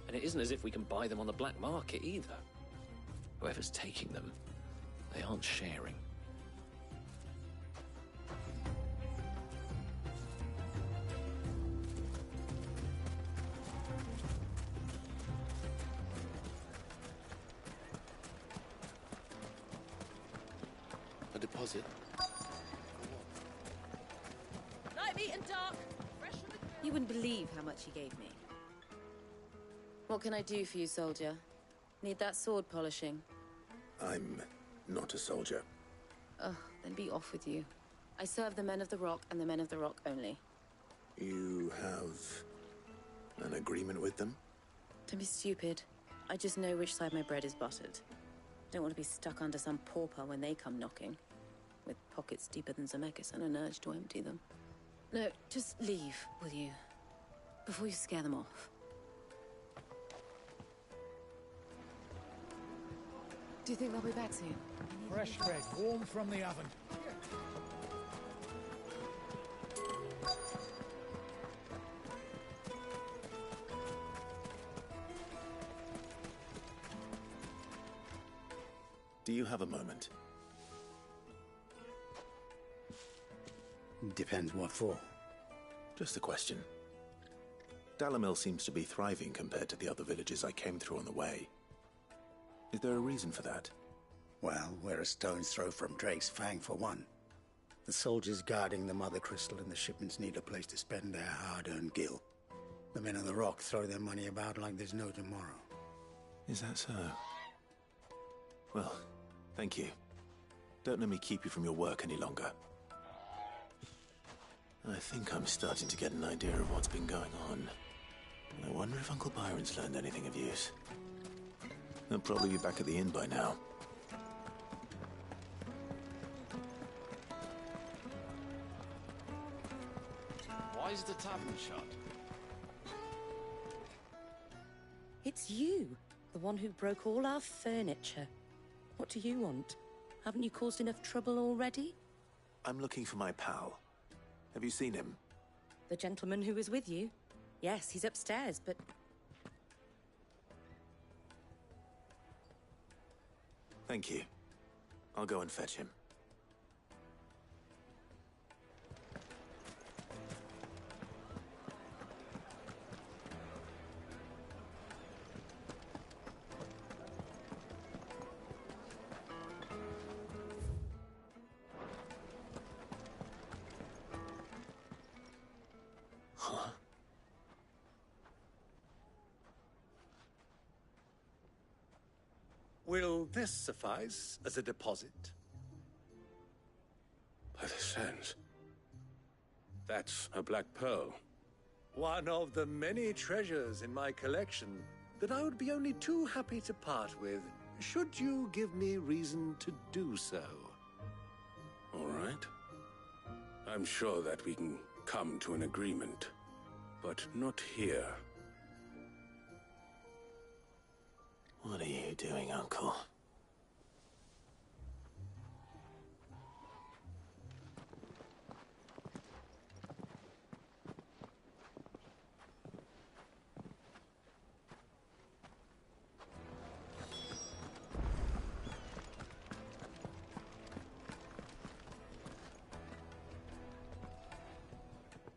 P: And it isn't as if we can buy them on the black market either. Whoever's taking them, they aren't sharing. A deposit?
G: Night meat and dark. Fresh from the...
D: You wouldn't believe how much he gave me.
G: What can I do for you, soldier? Need that sword polishing?
B: I'm not a soldier.
G: Ugh, then be off with you. I serve the men of the Rock and the men of the Rock only.
B: You have an agreement with them?
G: Don't be stupid. I just know which side my bread is buttered. Don't want to be stuck under some pauper when they come knocking. With pockets deeper than Zemeckis and an urge to empty them. No, just leave, will you? Before you scare them off. Do you think they'll be back soon?
Q: Fresh bread, warm from the oven.
B: Do you have a moment?
S: Depends what for.
B: Just a question. Dalamil seems to be thriving compared to the other villages I came through on the way. Is there a reason for that?
S: Well, we're a stone's throw from Drake's Fang, for one. The soldiers guarding the Mother Crystal and the shipments need a place to spend their hard-earned gil. The men of the Rock throw their money about like there's no tomorrow.
B: Is that so? Well, thank you. Don't let me keep you from your work any longer. I think I'm starting to get an idea of what's been going on. I wonder if Uncle Byron's learned anything of use. He'll probably be back at the inn by now.
V: Why is the tavern shut?
G: It's you, the one who broke all our furniture. What do you want? Haven't you caused enough trouble already?
B: I'm looking for my pal. Have you seen him?
G: The gentleman who was with you? Yes, he's upstairs, but...
B: Thank you. I'll go and fetch him. Huh?
E: Will this suffice as a deposit?
C: By the sands.
A: That's a black pearl.
R: One of the many treasures in my collection that I would be only too happy to part with, should you give me reason to do so.
A: All right. I'm sure that we can come to an agreement, but not here.
B: What are you doing, Uncle?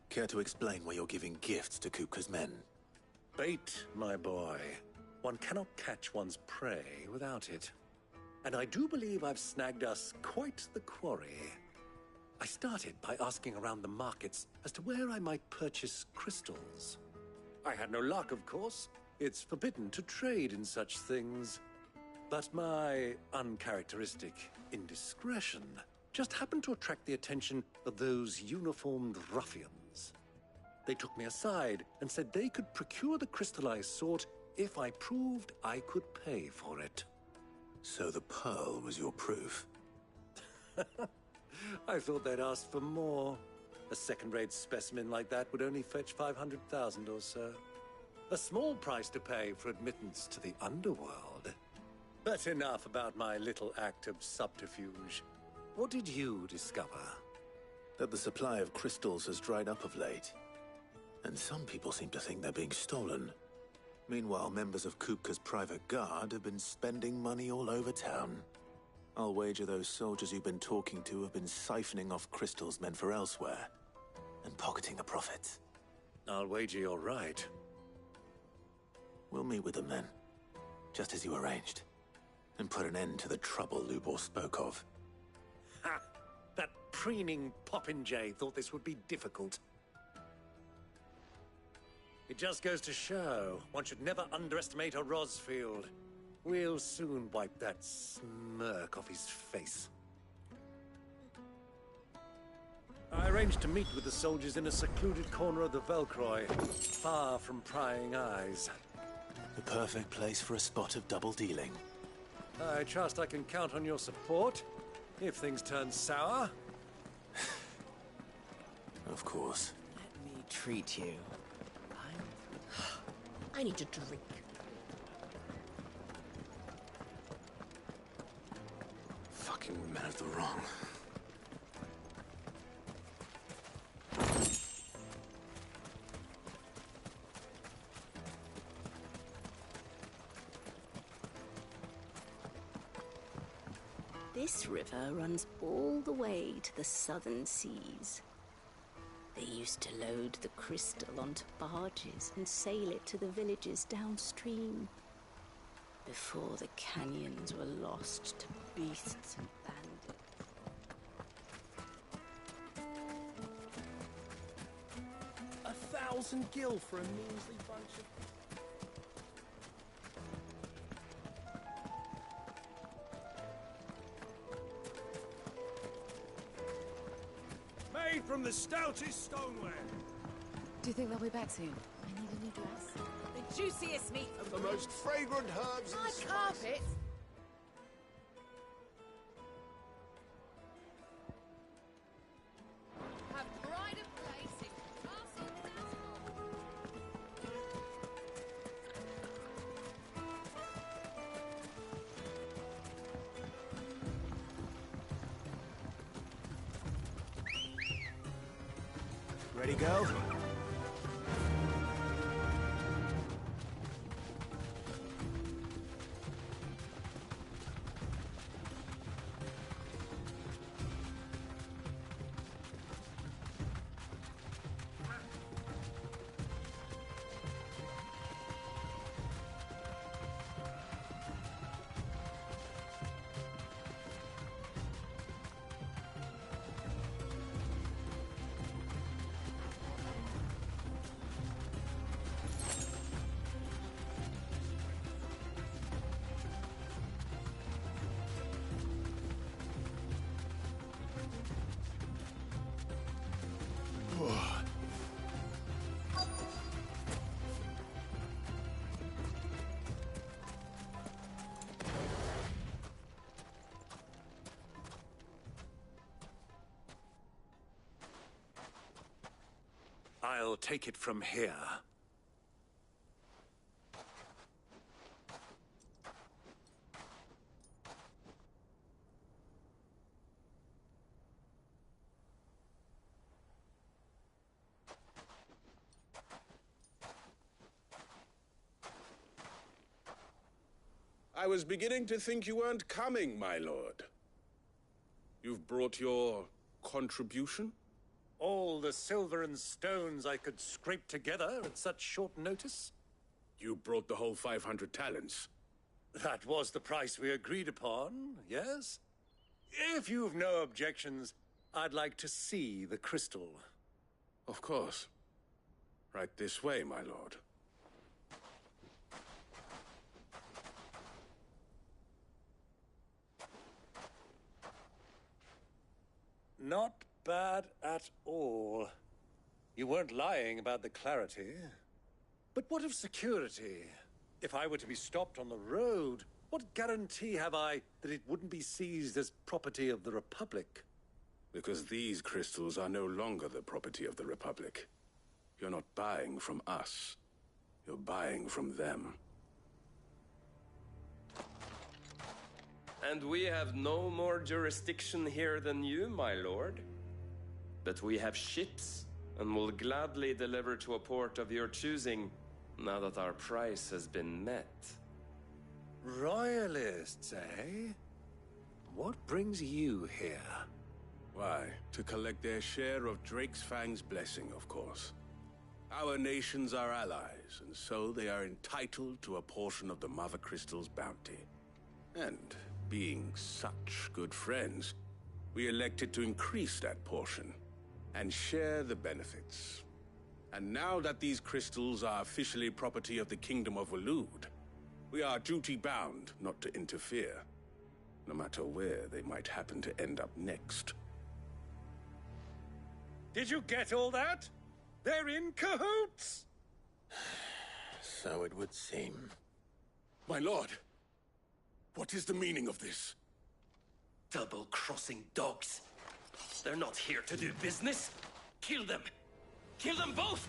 B: Care to explain why you're giving gifts to Kupka's men?
R: Bait, my boy. One cannot catch one's prey without it. And I do believe I've snagged us quite the quarry. I started by asking around the markets as to where I might purchase crystals. I had no luck, of course. It's forbidden to trade in such things. But my uncharacteristic indiscretion just happened to attract the attention of those uniformed ruffians. They took me aside and said they could procure the crystal I sought if I proved I could pay for it.
B: So the pearl was your proof?
R: I thought they'd asked for more. A second-rate specimen like that would only fetch 500,000 or so. A small price to pay for admittance to the underworld. But enough about my little act of subterfuge. What did you discover?
B: That the supply of crystals has dried up of late. And some people seem to think they're being stolen. Meanwhile, members of Kupka's private guard have been spending money all over town. I'll wager those soldiers you've been talking to have been siphoning off crystals meant for elsewhere, and pocketing the profits.
R: I'll wager you're right.
B: We'll meet with them then, just as you arranged, and put an end to the trouble Lubor spoke of.
R: Ha! That preening popinjay thought this would be difficult. It just goes to show, one should never underestimate a Rosfield. We'll soon wipe that smirk off his face. I arranged to meet with the soldiers in a secluded corner of the Velcroy, far from prying eyes.
B: The perfect place for a spot of double dealing.
R: I trust I can count on your support, if things turn sour.
B: Of course.
N: Let me treat you.
I: I need a drink.
A: Fucking men of the wrong.
T: This river runs all the way to the southern seas. They used to load the crystal onto barges and sail it to the villages downstream, before the canyons were lost to beasts and bandits.
N: 1,000 gil for a measly bunch of...
V: Made from the stoutest stoneware.
G: Do you think they'll be back soon?
T: I need a new dress.
G: The juiciest meat
C: The most fragrant herbs and
G: my
C: spices.
G: carpet. Have pride of place in Castle
B: Ready, go?
E: I'll take it from here.
A: I was beginning to think you weren't coming, my lord. You've brought your contribution?
E: All the silver and stones I could scrape together at such short notice?
A: You brought the whole 500 talents.
E: That was the price we agreed upon, yes? If you've no objections, I'd like to see the crystal.
A: Of course. Right this way, my lord.
E: Not bad at all. You weren't lying about the clarity. But what of security? If I were to be stopped on the road, what guarantee have I that it wouldn't be seized as property of the Republic?
A: Because these crystals are no longer the property of the Republic. You're not buying from us. You're buying from them.
J: And we have no more jurisdiction here than you, my lord. But we have ships, and will gladly deliver to a port of your choosing, now that our price has been met.
E: Royalists, eh? What brings you here?
A: Why, to collect their share of Drake's Fang's blessing, of course. Our nations are allies, and so they are entitled to a portion of the Mother Crystal's bounty. And being such good friends, we elected to increase that portion and share the benefits. And now that these crystals are officially property of the Kingdom of Waloed, we are duty-bound not to interfere, no matter where they might happen to end up next.
E: Did you get all that? They're in cahoots!
B: So it would seem.
A: My lord, what is the meaning of this?
J: Double-crossing dogs. They're not here to do business. Kill them! Kill them both!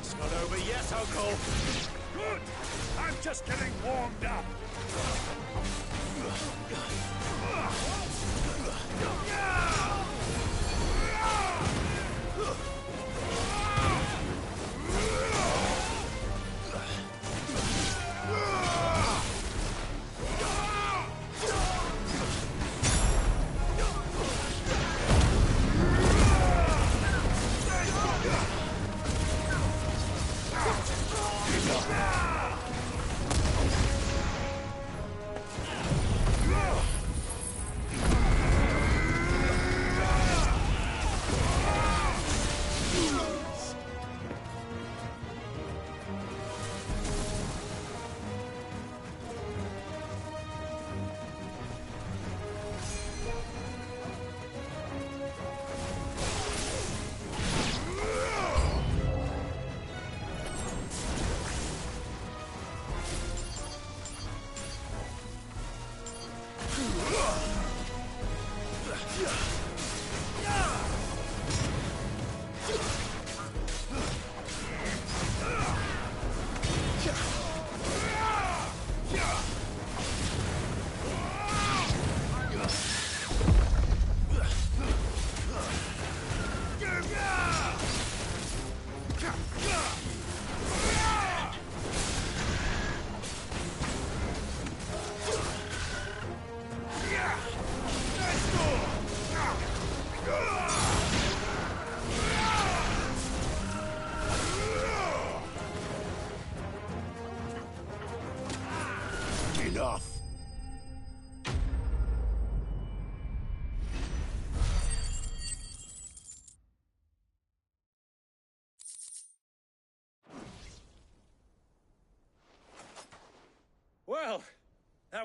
E: It's not over yet, Uncle. Good! I'm just getting warmed up.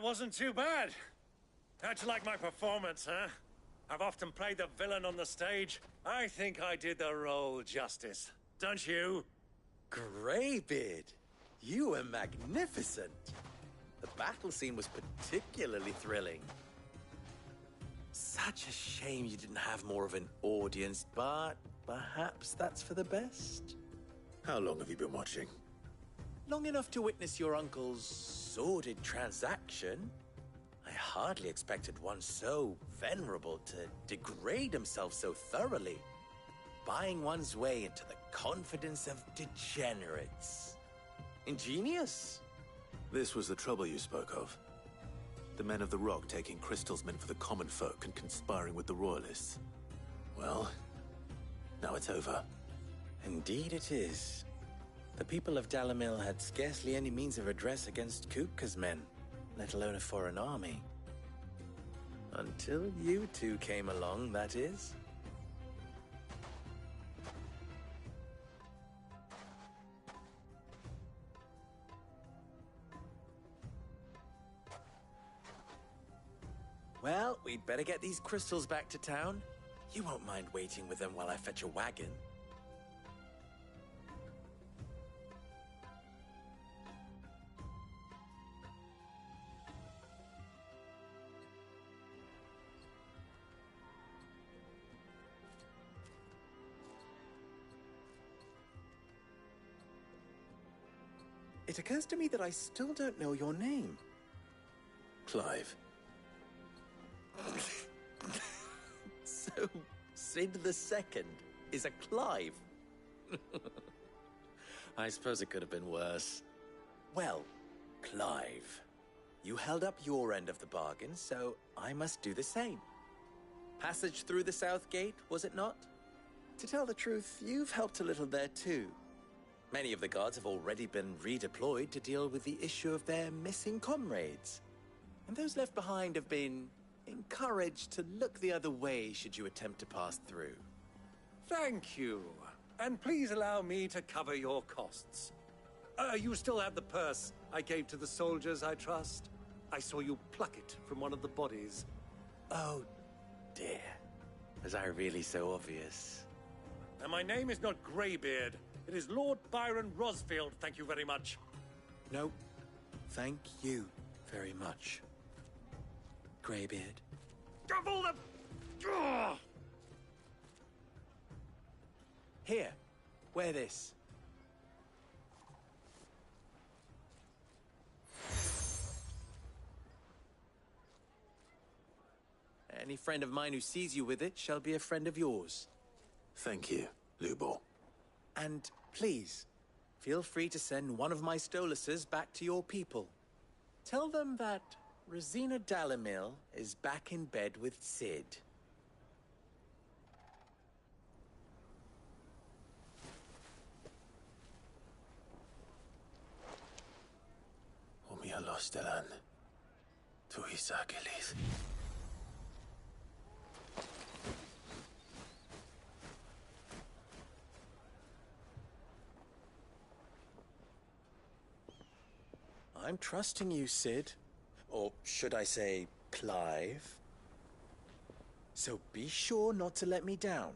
E: wasn't too bad. How'd you like my performance, huh? I've often played the villain on the stage. I think I did the role justice. Don't you?
F: Greybeard, you were magnificent. The battle scene was particularly thrilling. Such a shame you didn't have more of an audience, but perhaps that's for the best.
B: How long have you been watching?
F: Long enough to witness your uncle's sordid transaction. I hardly expected one so venerable to degrade himself so thoroughly, buying one's way into the confidence of degenerates. Ingenious.
B: This was the trouble you spoke of. The men of the Rock taking Crystal's men for the common folk and conspiring with the Royalists. Well, now it's over.
F: Indeed it is. The people of Dalamil had scarcely any means of redress against Kupka's men, let alone a foreign army. Until you two came along, that is. Well, we'd better get these crystals back to town. You won't mind waiting with them while I fetch a wagon. It occurs to me that I still don't know your name.
B: Clive.
F: So, Sid the Second is a Clive? I suppose it could have been worse. Well, Clive, you held up your end of the bargain, so I must do the same. Passage through the South Gate, was it not? To tell the truth, you've helped a little there too. Many of the guards have already been redeployed to deal with the issue of their missing comrades. And those left behind have been encouraged to look the other way should you attempt to pass through.
E: Thank you. And please allow me to cover your costs. You still have the purse I gave to the soldiers, I trust? I saw you pluck it from one of the bodies.
F: Oh, dear. Was I really so obvious?
E: And my name is not Greybeard. It is Lord Byron Rosfield, thank you very much.
F: No, thank you very much, Greybeard.
E: Of all the... Ugh!
F: Here, wear this. Any friend of mine who sees you with it shall be a friend of yours.
B: Thank you, Lubor.
F: And please, feel free to send one of my Stoluses back to your people. Tell them that Rosina Dalamil is back in bed with Sid.
B: Omia Lostelan. Tuisa Achilles.
F: I'm trusting you, Sid. Or should I say, Clive? So be sure not to let me down.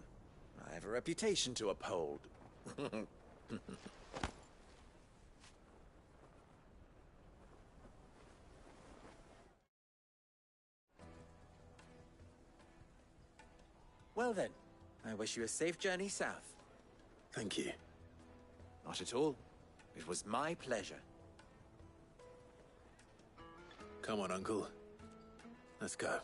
F: I have a reputation to uphold. Well then, I wish you a safe journey south.
B: Thank you.
F: Not at all. It was my pleasure.
B: Come on, Uncle. Let's go.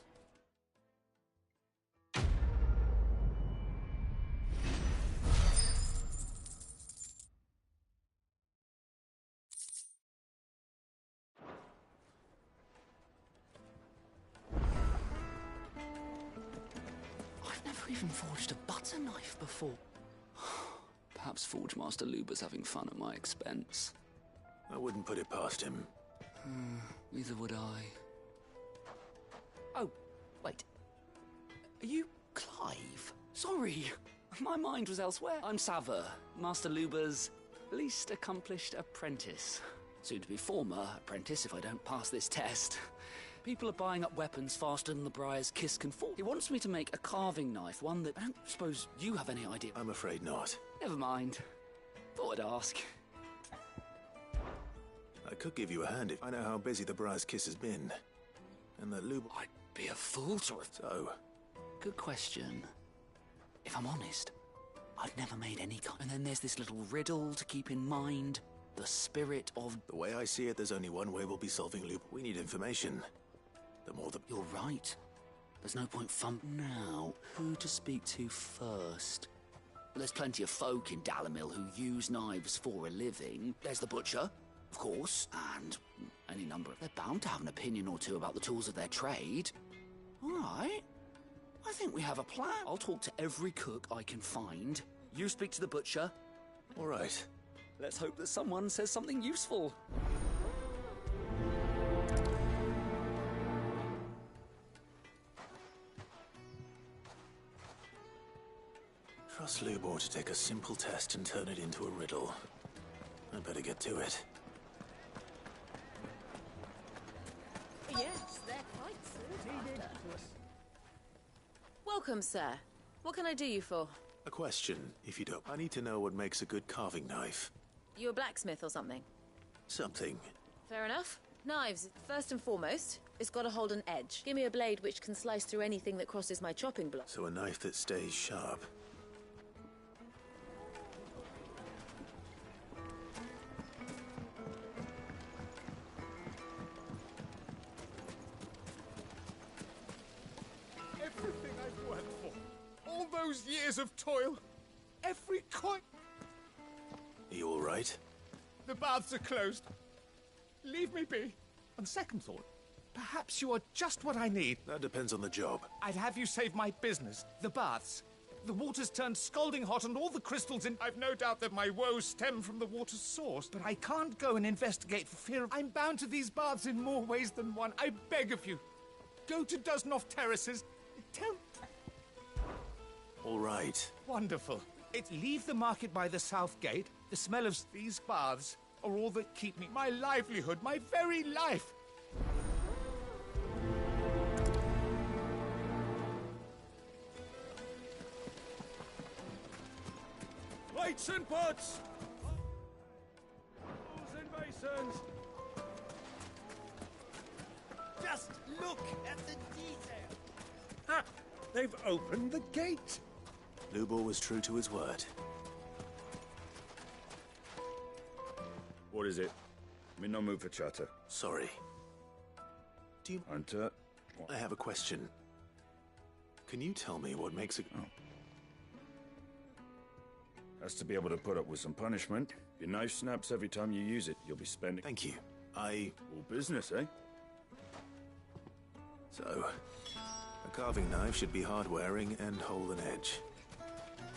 K: I've never even forged a butter knife before. Perhaps Forge Master Luber's having fun at my expense.
B: I wouldn't put it past him.
K: Neither would I.
N: Oh, wait. Are you Clive?
K: Sorry, my mind was elsewhere. I'm Saver, Master Luber's least accomplished apprentice. Soon to be former apprentice if I don't pass this test. People are buying up weapons faster than the Briar's kiss can fall. He wants me to make a carving knife, one that I don't suppose you have any idea.
B: I'm afraid not.
K: Never mind. Thought I'd ask.
B: I could give you a hand if I know how busy the Briar's kiss has been. And that Lubor...
K: I'd be a fool to...
B: So?
K: Good question. If I'm honest, I've never made any kind. And then there's this little riddle to keep in mind. The spirit of...
B: The way I see it, there's only one way we'll be solving Lubor. We need information. The more the...
K: You're right. There's no point Now, who to speak to first? There's plenty of folk in Dalamil who use knives for a living. There's the butcher, of course, and any number of... They're bound to have an opinion or two about the tools of their trade. All right. I think we have a plan. I'll talk to every cook I can find. You speak to the butcher.
B: All right.
K: Let's hope that someone says something useful.
B: Trust Lubor to take a simple test and turn it into a riddle. I'd better get to it.
G: Yes, they're quite sought after. Welcome, sir. What can I do you for?
B: A question, if you don't. I need to know what makes a good carving knife.
G: You a blacksmith or something?
B: Something.
G: Fair enough. Knives, first and foremost, it's got to hold an edge. Give me a blade which can slice through anything that crosses my chopping block.
B: So a knife that stays sharp.
Q: Everything I've worked for. All those years of toil. Every coin...
B: Are you all right?
Q: The baths are closed. Leave me be. On second thought, perhaps you are just what I need.
B: That depends on the job.
Q: I'd have you save my business, the baths. The water's turned scalding hot and all the crystals in... I've no doubt that my woes stem from the water's source, but I can't go and investigate for fear of... I'm bound to these baths in more ways than one. I beg of you. Go to Dusnoff Terraces. Tell...
B: All right.
Q: Wonderful. Leave the market by the south gate. The smell of these baths are all that keep me... My livelihood, my very life.
Z: Plates and pots! Bowls and basins!
Q: Just look at the detail. Ha! They've opened the gate.
B: Lubor was true to his word.
Z: What is it? I'm in no mood for chatter.
B: Sorry. Do you...
Z: Hunter?
B: I have a question. Can you tell me what makes a...
Z: Oh. Has to be able to put up with some punishment. If your knife snaps every time you use it, you'll be spending...
B: Thank you. All
Z: business, eh?
B: So, a carving knife should be hard-wearing and hold an edge.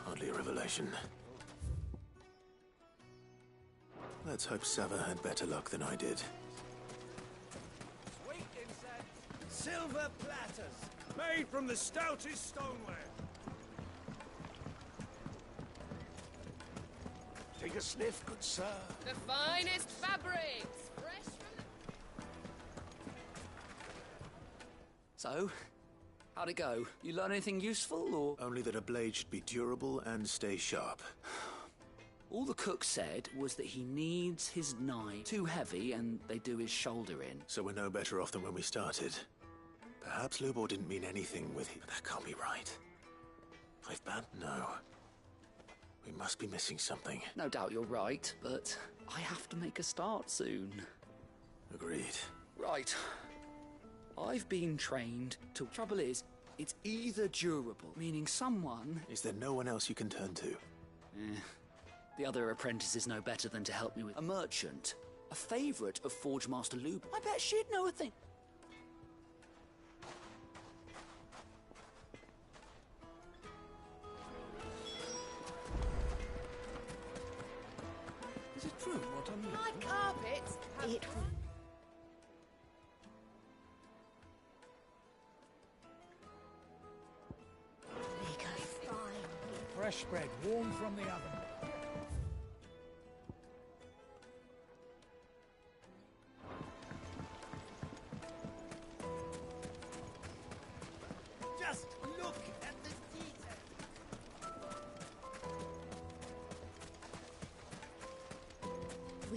B: Hardly a revelation. Let's hope Sava had better luck than I did.
Z: Sweet incense! Silver platters! Made from the stoutest stoneware!
C: Take a sniff, good sir.
G: The finest fabrics, fresh from the...
K: So, how'd it go? You learn anything useful, or...?
B: Only that a blade should be durable and stay sharp.
K: All the cook said was that he needs his knife too heavy and they do his shoulder in.
B: So we're no better off than when we started. Perhaps Lubor didn't mean anything with it, but that can't be right. I've bad? No. We must be missing something.
K: No doubt you're right, but I have to make a start soon.
B: Agreed.
K: Right. I've been trained to... Trouble is, it's either durable, meaning someone...
B: Is there no one else you can turn to?
K: The other apprentices know better than to help me with... A merchant. A favourite of Forge Master Lube. I bet she'd know a thing.
Z: Is it true what I'm...
G: My carpets...
I: It... Make a fine.
Q: Fresh bread, warm from the oven.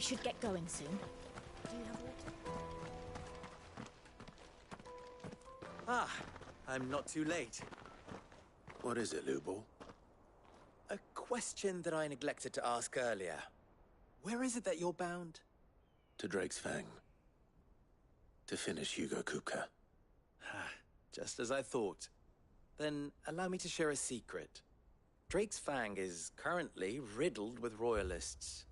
L: We should get going soon. Do you have water?
F: Ah, I'm not too late.
B: What is it, Lubor?
F: A question that I neglected to ask earlier. Where is it that you're bound?
B: To Drake's Fang. To finish Hugo Kupka.
F: Just as I thought. Then allow me to share a secret. Drake's Fang is currently riddled with royalists.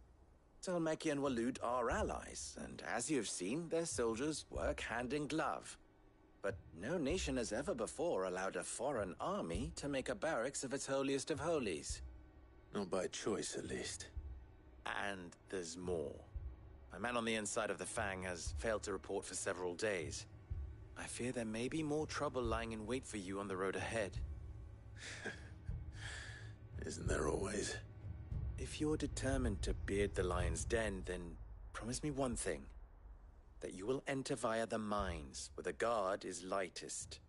F: Talmeki and Waloed are allies, and as you have seen, their soldiers work hand in glove. But no nation has ever before allowed a foreign army to make a barracks of its holiest of holies.
B: Not by choice, at least.
F: And there's more. A man on the inside of the Fang has failed to report for several days. I fear there may be more trouble lying in wait for you on the road ahead.
B: Isn't there always?
F: If you're determined to beard the lion's den, then promise me one thing. That you will enter via the mines, where the guard is lightest.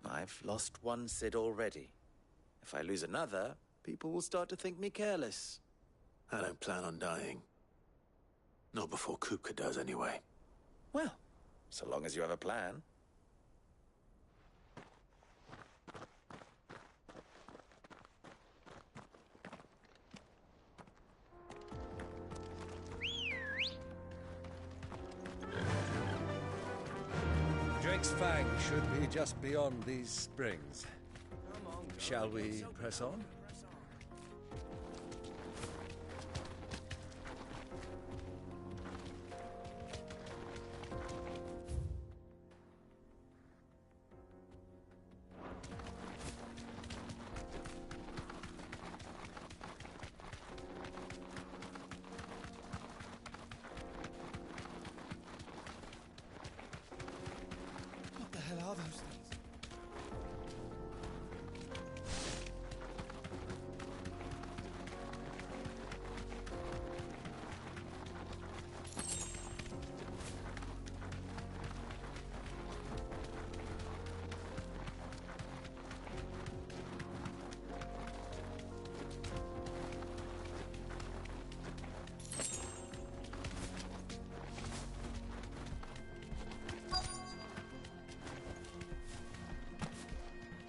F: I've lost one Cid already. If I lose another, people will start to think me careless.
B: I don't plan on dying. Not before Kupka does, anyway.
F: Well, so long as you have a plan.
R: Drake's Fang should be just beyond these springs. Shall we press on?
Q: What the hell are those things?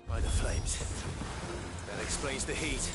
B: By the flames. That explains the heat.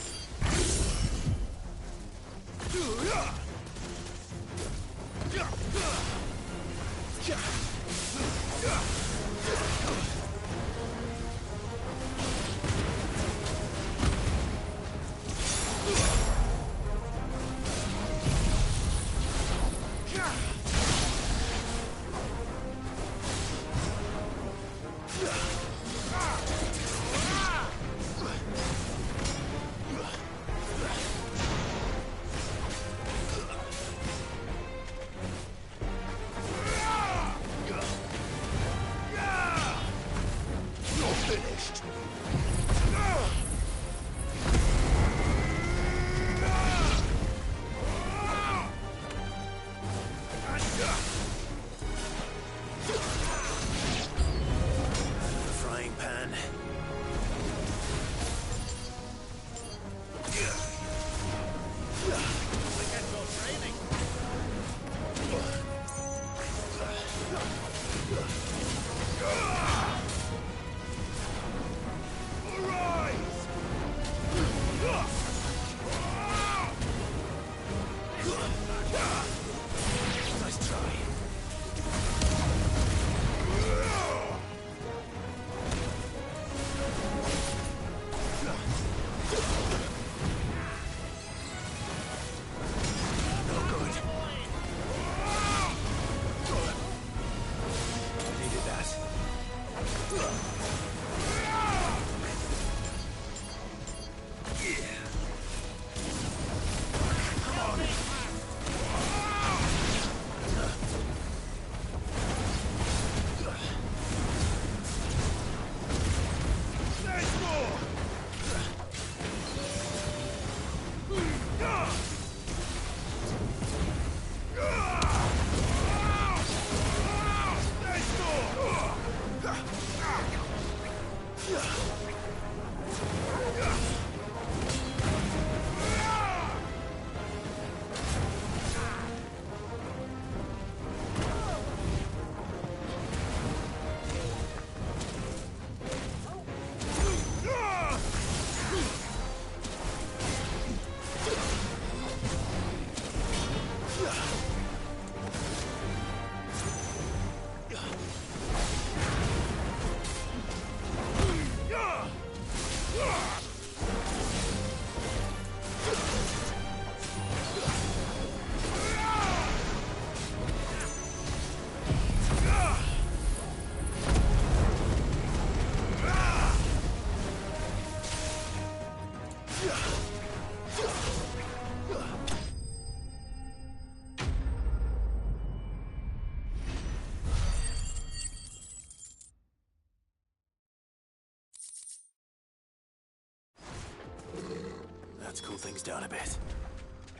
B: things down a bit.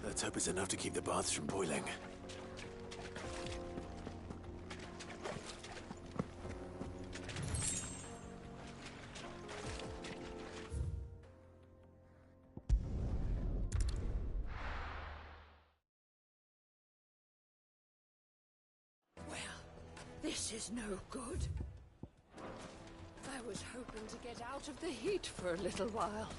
B: Let's hope it's enough to keep the baths from boiling.
H: This is no good. I was hoping to get out of the heat for a little while.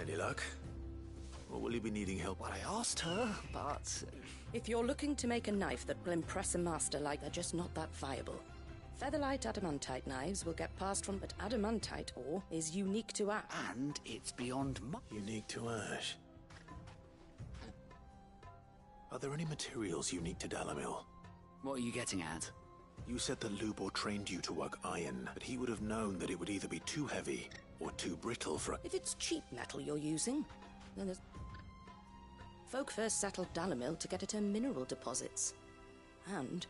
B: Any luck? Or will you be needing help?
K: Well, I asked her, but...
G: If you're looking to make a knife that will impress a master like they're just not that viable. Featherlight adamantite knives will get passed from, but adamantite ore is unique to ash.
K: And it's beyond
B: unique to ash. Are there any materials unique to Dalamil?
K: What are you getting at?
B: You said that Lubor trained you to work iron, but he would have known that it would either be too heavy or too brittle for...
G: If it's cheap metal you're using, then there's... Folk first settled Dalamil to get at her mineral deposits. And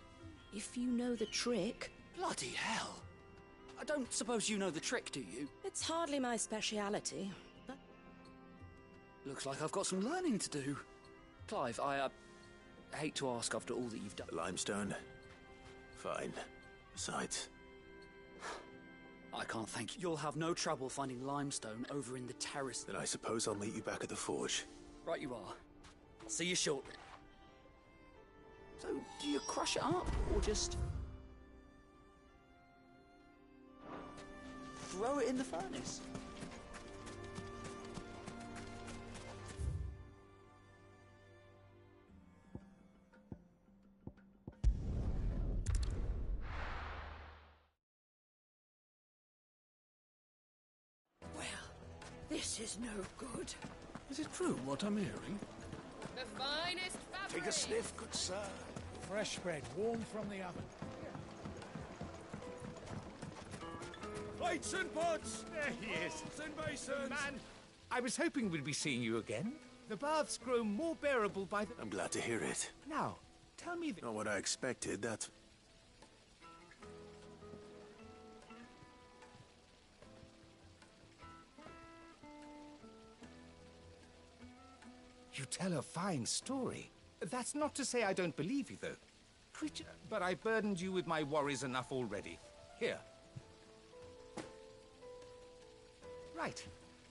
G: if you know the trick...
K: Bloody hell! I don't suppose you know the trick, do you?
G: It's hardly my speciality, but...
K: Looks like I've got some learning to do. Clive, I hate to ask after all that you've done.
B: Limestone? Fine. Besides...
K: I can't thank you. You'll have no trouble finding limestone over in the terrace.
B: Then I suppose I'll meet you back at the forge.
K: Right you are. I'll see you shortly. So, do you crush it up, or just... throw it in the furnace?
H: This is no good.
V: Is it true what I'm hearing?
H: The finest fabric.
V: Take a sniff, good sir.
Q: Fresh bread, warm from the oven.
V: Plates and pots!
Q: There he is.
V: Pots and basins!
Q: Man, I was hoping we'd be seeing you again. The baths grow more bearable by the...
B: I'm glad to hear it.
Q: Now, tell me...
B: Not what I expected, that's...
Q: You tell a fine story. That's not to say I don't believe you, though. Creature... But I burdened you with my worries enough already. Here. Right.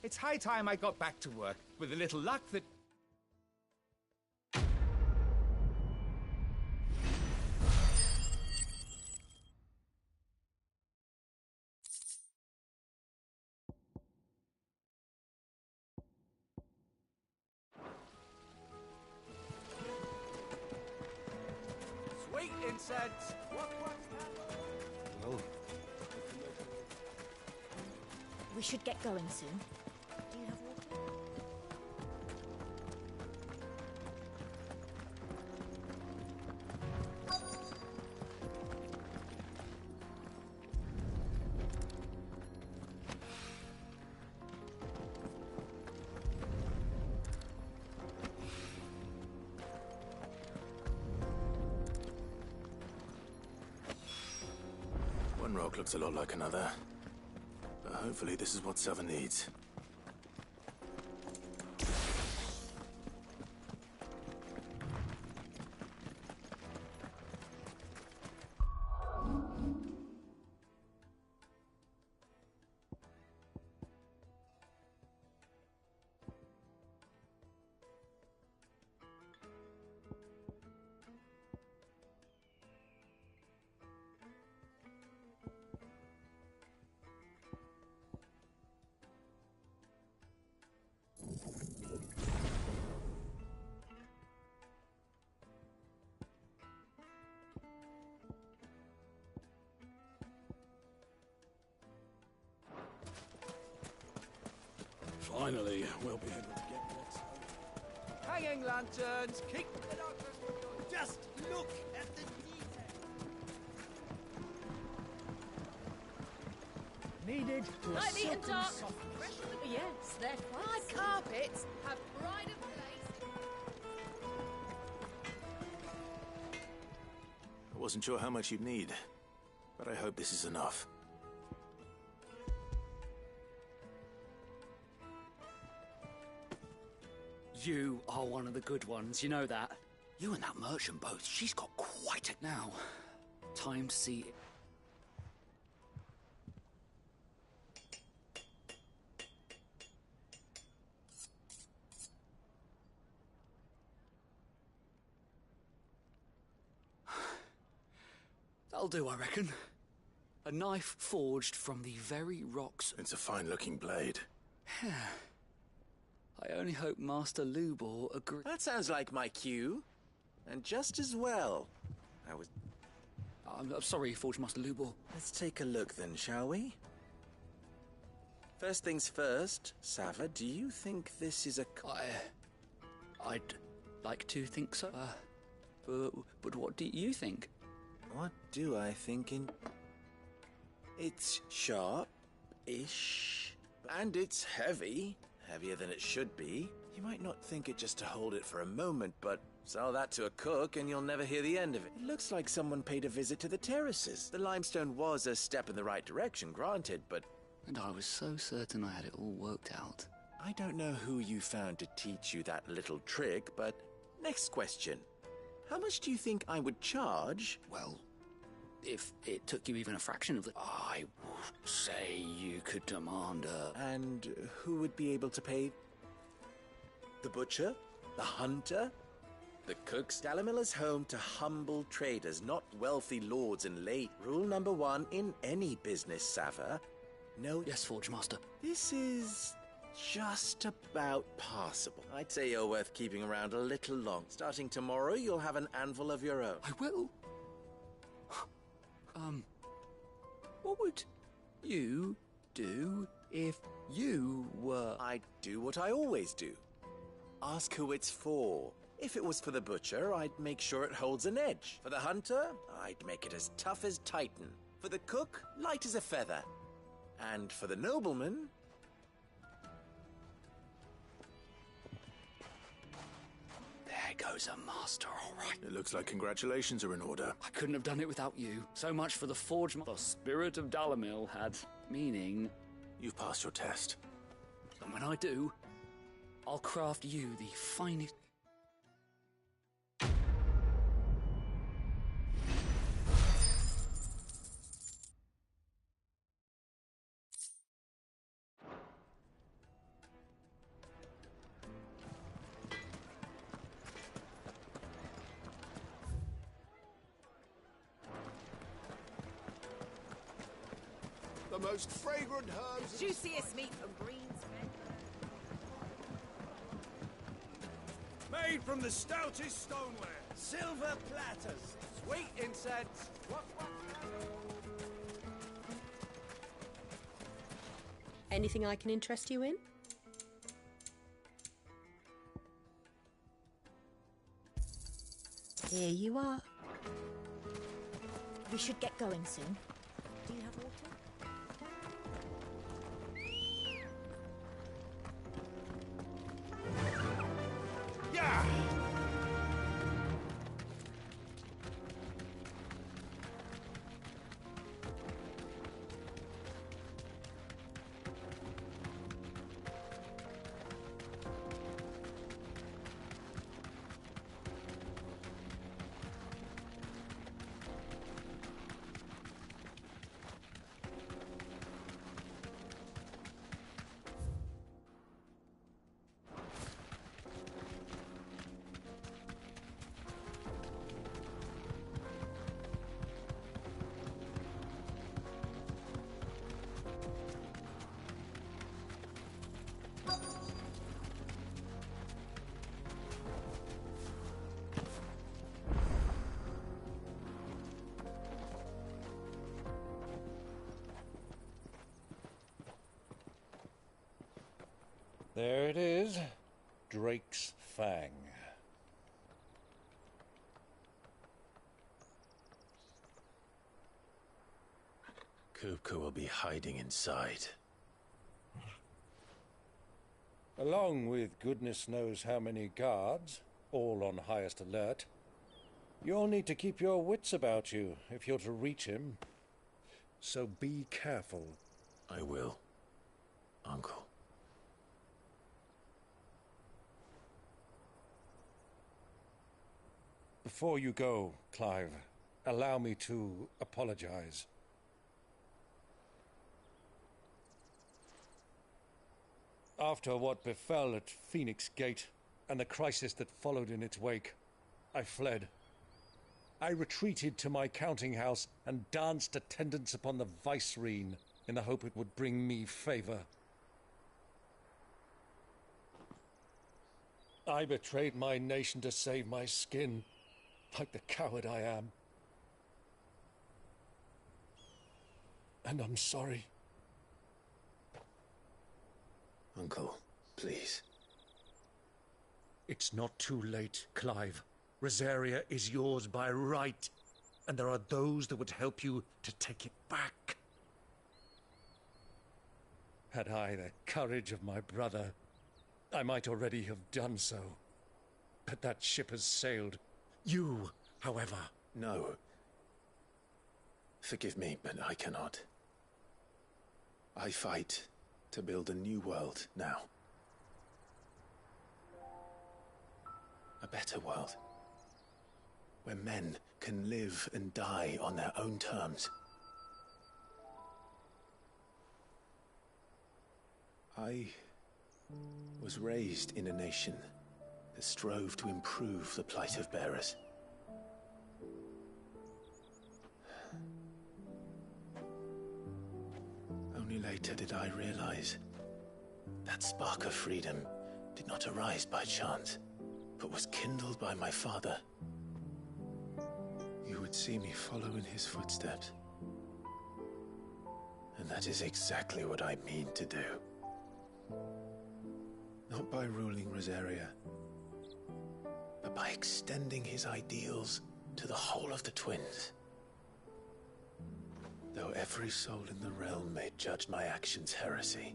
Q: It's high time I got back to work. With a little luck that...
V: Incense! What's that?
Q: Oh.
L: We should get going soon. Do you have water?
B: One rock looks a lot like another. But hopefully this is what Southern needs.
C: Finally, we'll be able to get Rex home.
M: Hanging lanterns, keep the doctors. Just look at the detail. Needed to a
H: Lightly and
M: certain
H: dark.
M: softness.
H: Yes, their hard carpets have pride of place.
B: I wasn't sure how much you'd need, but I hope this is enough.
K: You are one of the good ones, you know that. You and that merchant both, she's got quite a... Now, time to see... That'll do, I reckon. A knife forged from the very rocks...
B: It's a fine-looking blade.
K: I only hope Master Lubor agrees.
F: That sounds like my cue. And just as well.
K: I'm sorry, Forge Master Lubor.
F: Let's take a look then, shall we? First things first, Sava, do you think this is a...
K: I'd like to think so. But what do you think?
F: What do I think in... It's sharp-ish. And it's heavy. Heavier than it should be. You might not think it just to hold it for a moment, but sell that to a cook and you'll never hear the end of it. It looks like someone paid a visit to the terraces. The limestone was a step in the right direction, granted, but...
K: And I was so certain I had it all worked out.
F: I don't know who you found to teach you that little trick, but... Next question. How much do you think I would charge?
K: Well, if it took you even a fraction of the... I would say you could demand a...
F: And who would be able to pay? The butcher? The hunter? The cooks? Dalamilla's home to humble traders, not wealthy lords and late. Rule number 1 in any business, Sava. No...
K: Yes, Forge Master.
F: This is... just about passable. I'd say you're worth keeping around a little long. Starting tomorrow, you'll have an anvil of your own.
K: I will? What would you do if you were...
F: I'd do what I always do. Ask who it's for. If it was for the butcher, I'd make sure it holds an edge. For the hunter, I'd make it as tough as Titan. For the cook, light as a feather. And for the nobleman...
K: There goes a master, all right.
B: It looks like congratulations are in order.
K: I couldn't have done it without you. So much for the Forge... The spirit of Dalamil had meaning...
B: You've passed your test.
K: And when I do, I'll craft you the finest...
M: The most fragrant herbs...
H: Juiciest meat from Greens.
M: Made from the stoutest stoneware. Silver platters. Sweet incense. What?
O: Anything I can interest you in? Here you are.
L: We should get going soon. Do you have water?
M: Yeah!
R: There it is. Drake's Fang.
B: Kupka will be hiding inside.
R: Along with goodness knows how many guards, all on highest alert. You'll need to keep your wits about you if you're to reach him. So be careful.
B: I will, Uncle.
R: Before you go, Clive, allow me to apologize. After what befell at Phoenix Gate and the crisis that followed in its wake, I fled. I retreated to my counting house and danced attendance upon the vicereine in the hope it would bring me favor. I betrayed my nation to save my skin, like the coward I am. And I'm sorry.
B: Uncle, please.
R: It's not too late, Clive. Rosaria is yours by right, and there are those that would help you to take it back. Had I the courage of my brother, I might already have done so. But that ship has sailed. You, however...
B: No. Forgive me, but I cannot. I fight to build a new world now. A better world. Where men can live and die on their own terms. I was raised in a nation that strove to improve the plight of bearers. Only later did I realize that spark of freedom did not arise by chance, but was kindled by my father. You would see me follow in his footsteps. And that is exactly what I mean to do. Not by ruling Rosaria, but by extending his ideals to the whole of the twins. Though every soul in the realm may judge my actions heresy,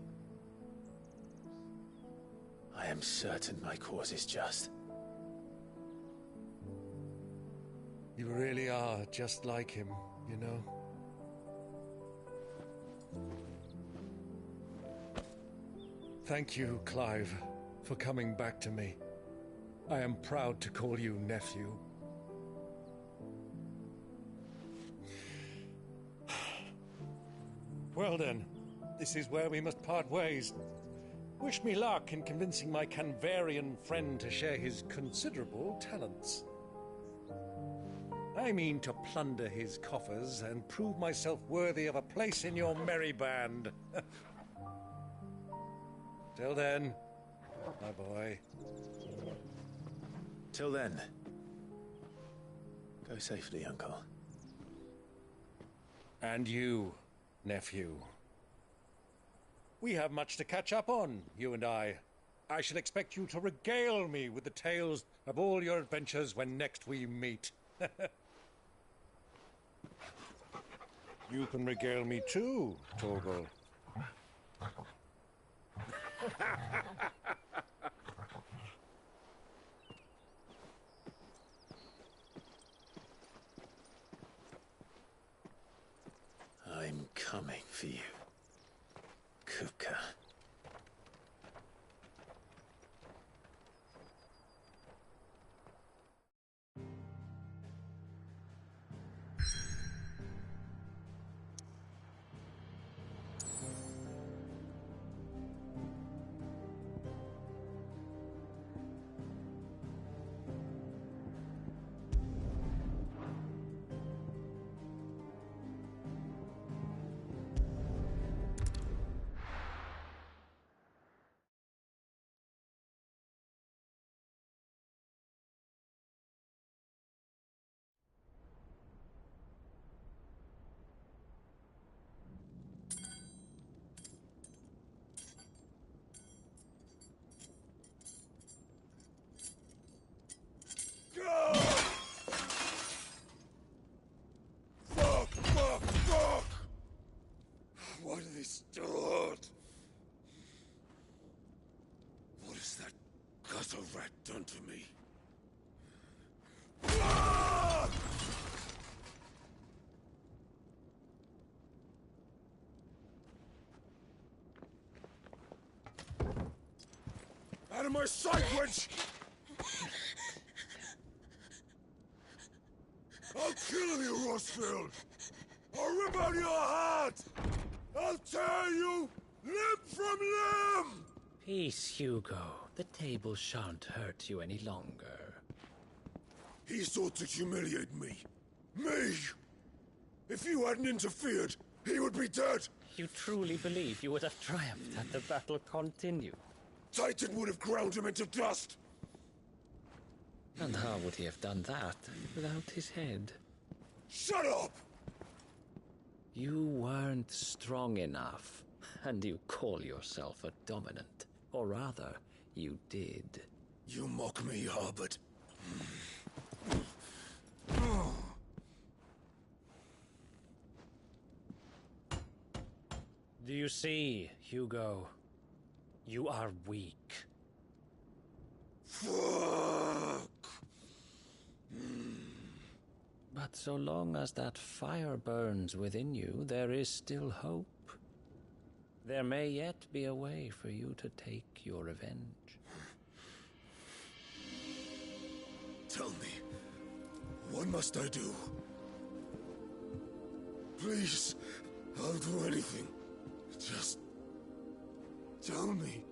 B: I am certain my cause is just.
R: You really are just like him, you know? Thank you, Clive, for coming back to me. I am proud to call you nephew. Well then, this is where we must part ways. Wish me luck in convincing my Canvarian friend to share his considerable talents. I mean to plunder his coffers and prove myself worthy of a place in your merry band. Till then, my boy.
B: Till then. Go safely, Uncle.
R: And you, nephew. We have much to catch up on, you and I. I shall expect you to regale me with the tales of all your adventures when next we meet. You can regale me too, Torgal.
B: I'm coming for you, Kupka.
C: of my sight, wench! I'll kill you, Rossfield! I'll rip out your heart! I'll tear you limb from limb!
D: Peace, Hugo. The table shan't hurt you any longer.
C: He sought to humiliate me. Me! If you hadn't interfered, he would be dead!
D: You truly believe you would have triumphed had the battle continued?
C: Titan would have ground him into dust!
D: And how would he have done that without his head?
C: Shut up!
D: You weren't strong enough, and you call yourself a dominant. Or rather, you did.
C: You mock me, Harbert.
D: Do you see, Hugo? You are weak.
C: Fuck!
D: But so long as that fire burns within you, there is still hope. There may yet be a way for you to take your revenge.
C: Tell me, what must I do? Please, I'll do anything. Just tell me.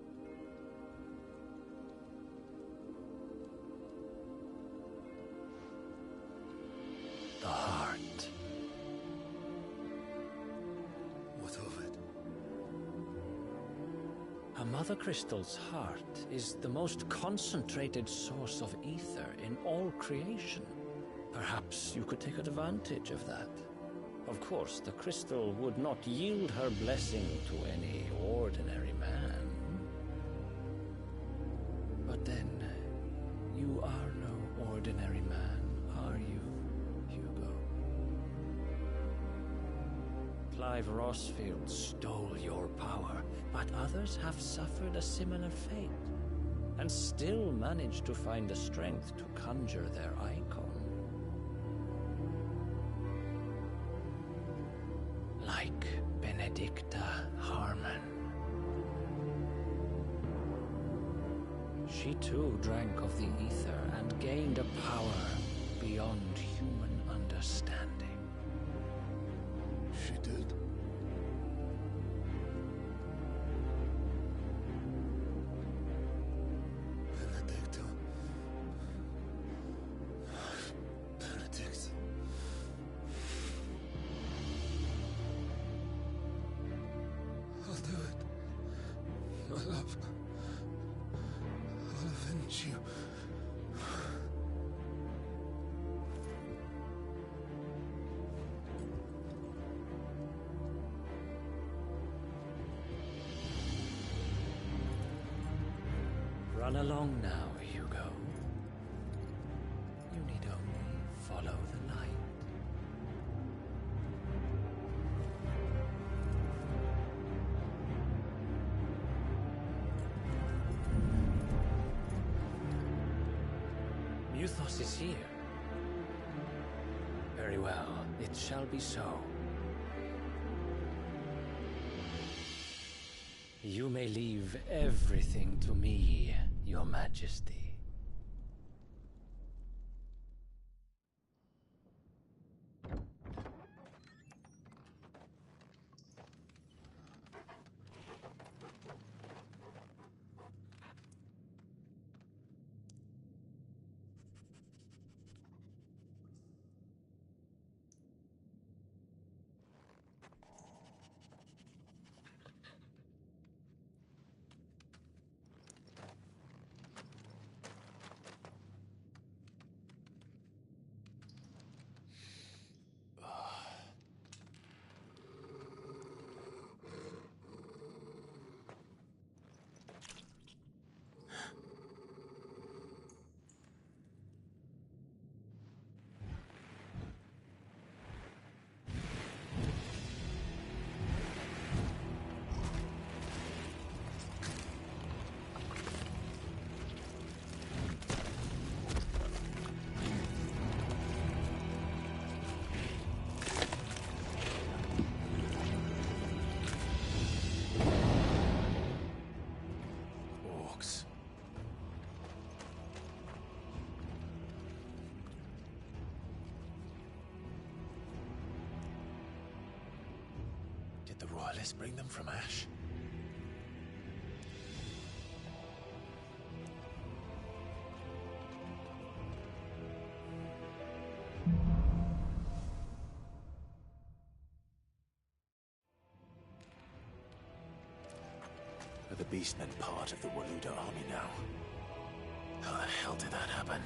D: The heart.
C: What of it?
D: A Mother Crystal's heart is the most concentrated source of ether in all creation. Perhaps you could take advantage of that. Of course, the crystal would not yield her blessing to any ordinary man. But then, you are no ordinary man, are you, Hugo? Clive Rossfield stole your power, but others have suffered a similar fate, and still managed to find the strength to conjure their icon. Like Benedicta Harmon. She too drank of the ether and gained a power beyond human understanding.
C: She did? Benedicta. Benedict. I'll do it. My love. I'll avenge you.
D: Run along now, Hugo. You need only follow the light. Muthos is here. Very well, it shall be so. You may leave everything to me, Your Majesty.
B: Did the Royalists bring them from Ash? Are the Beastmen part of the Waluda army now? How the hell did that happen?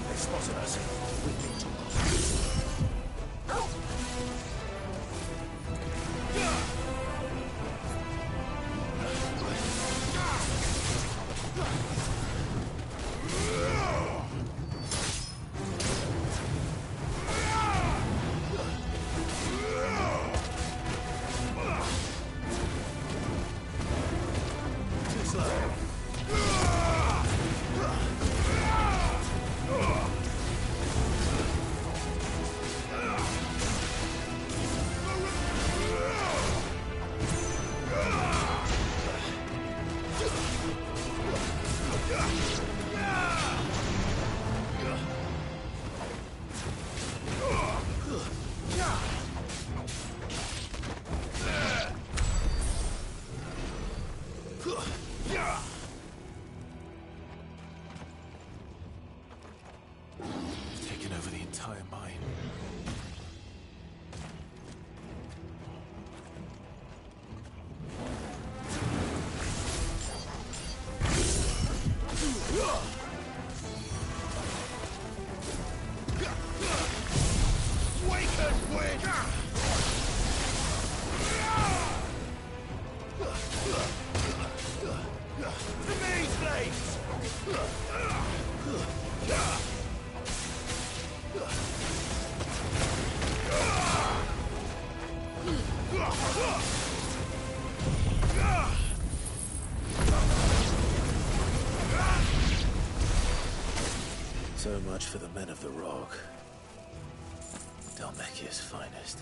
B: They spotted us. We need to taken over the entire mine. So much for the men of the Rock. Dalmekia's finest.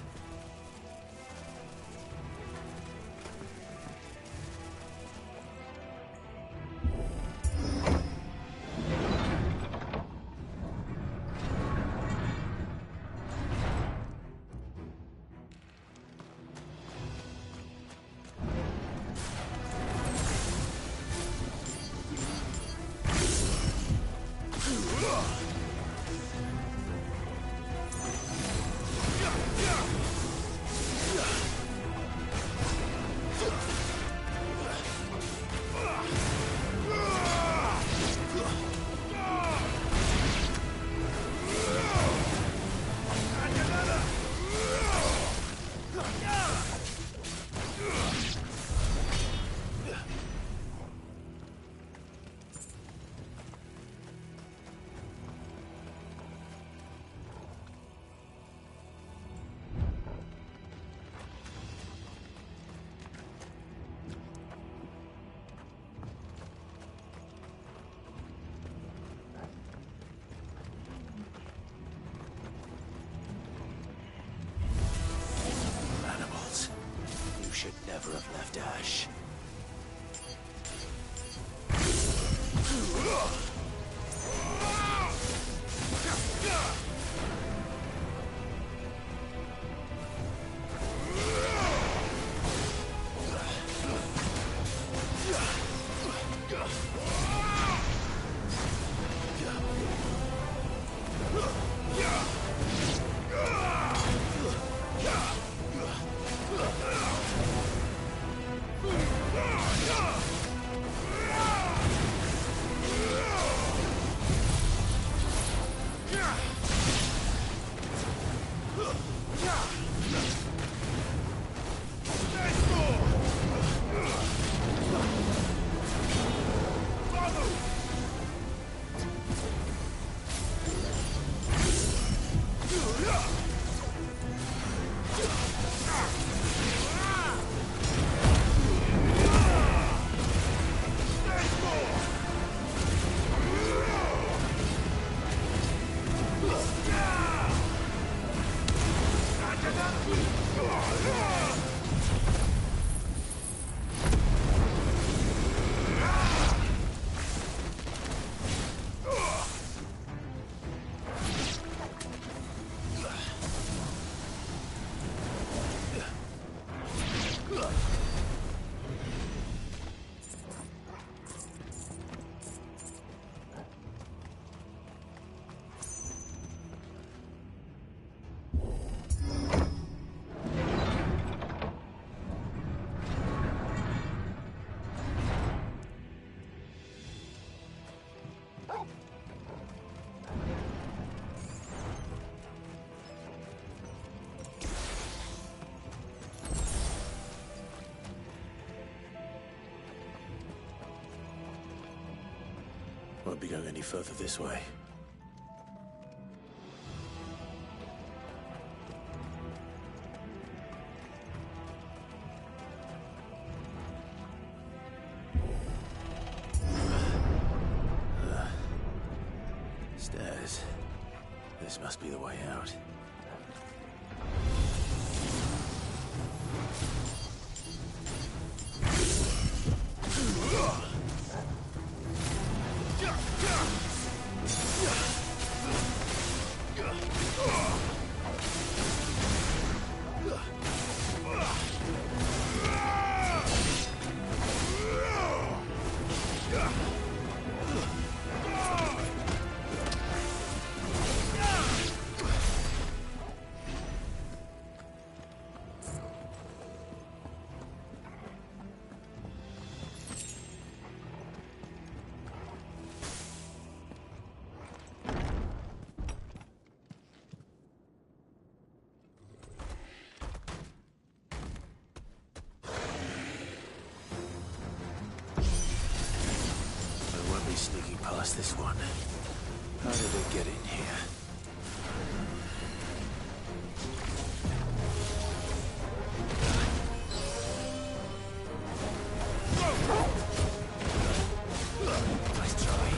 B: Should never have left Ash. Won't be going any further this way. Stairs. This must be the way out. Sneaking past this one. How did it get in here? Nice try.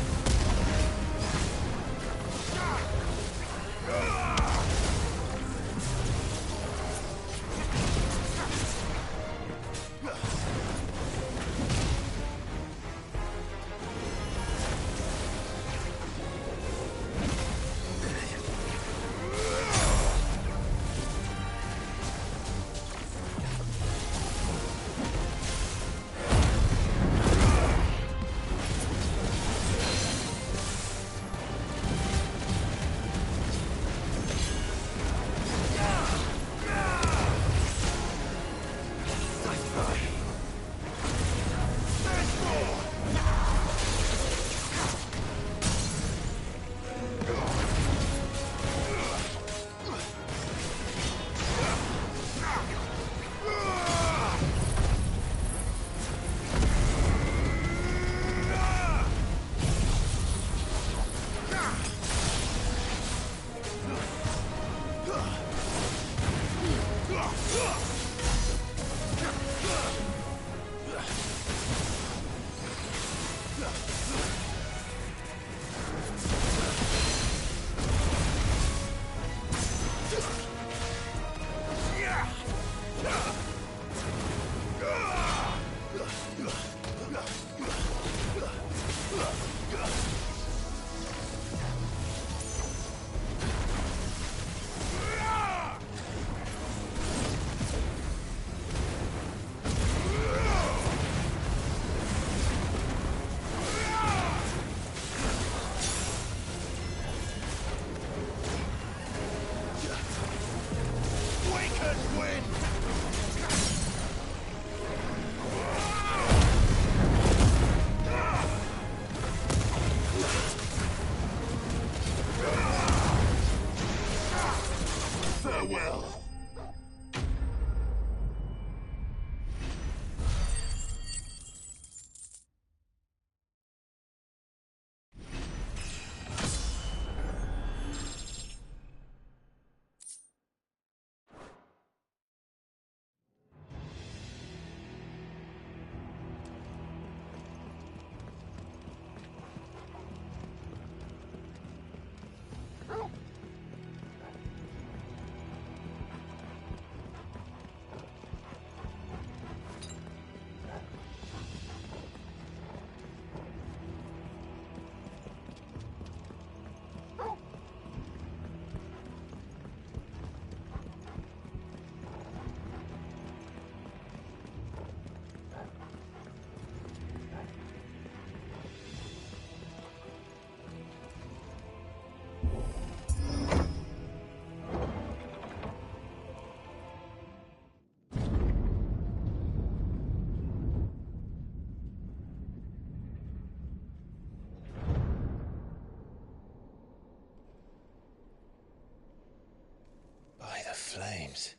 B: Flames.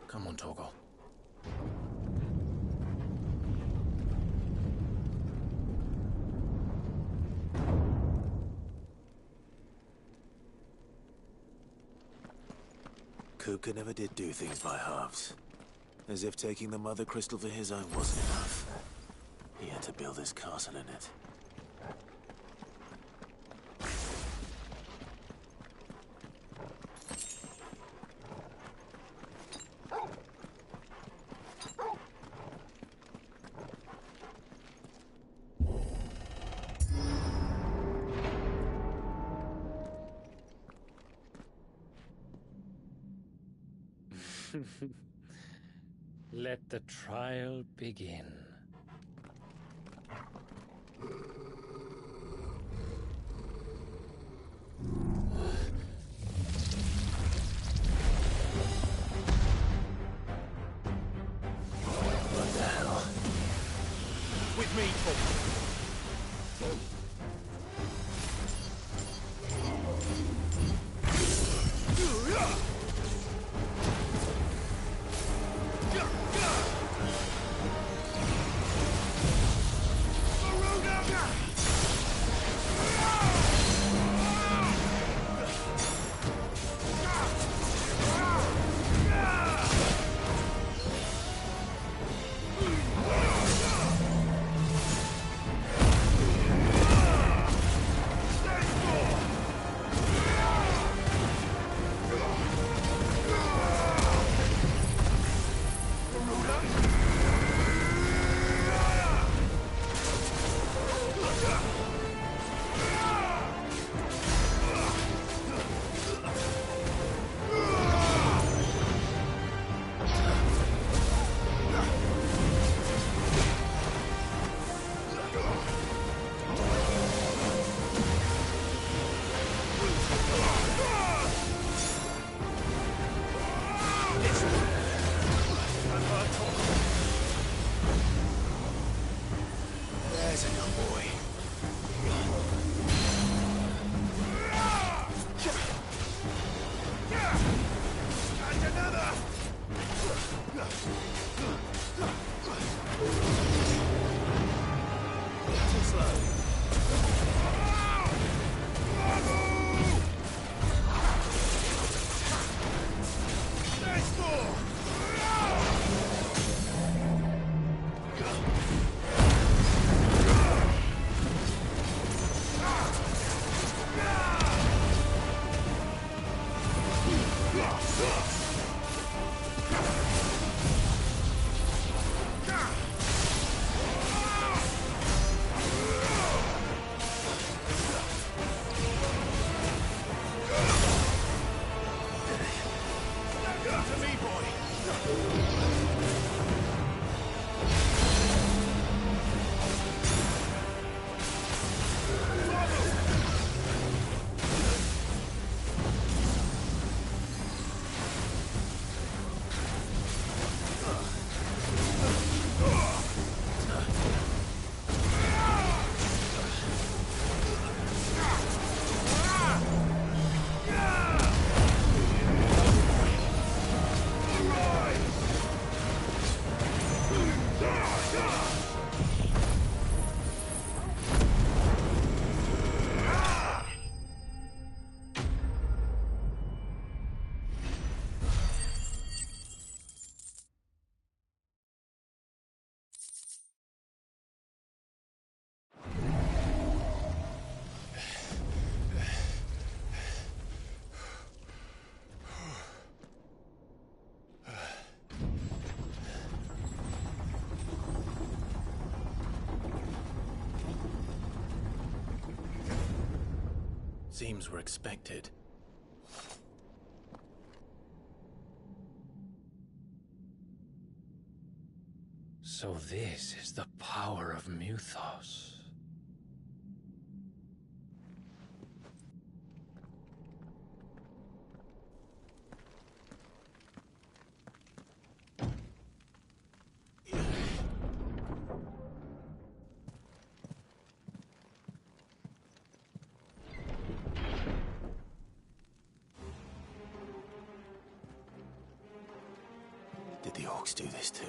B: Come on, Torgal. Kuka never did do things by halves. As if taking the Mother Crystal for his own wasn't enough. He had to build his castle in it.
D: Let the trial begin.
B: What the hell?
M: With me, Tom.
B: Seems we're expected.
D: So this is the power of Muthos.
B: Did the orcs do this too?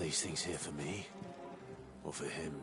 C: these things here for me? Or for him?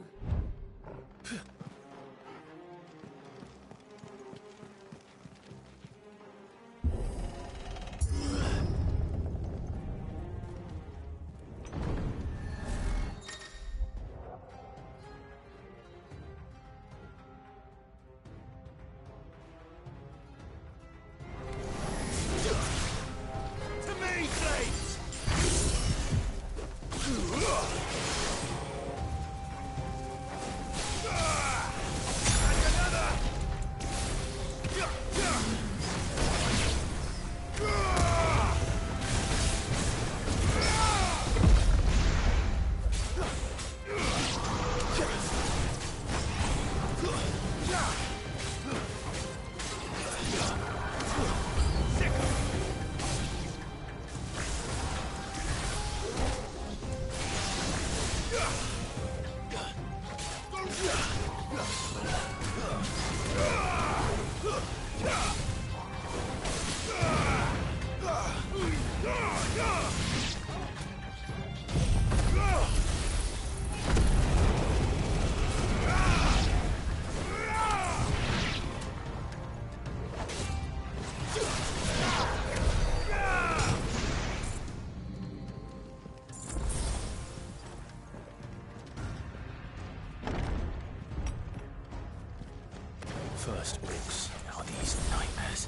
C: First orcs, now these nightmares.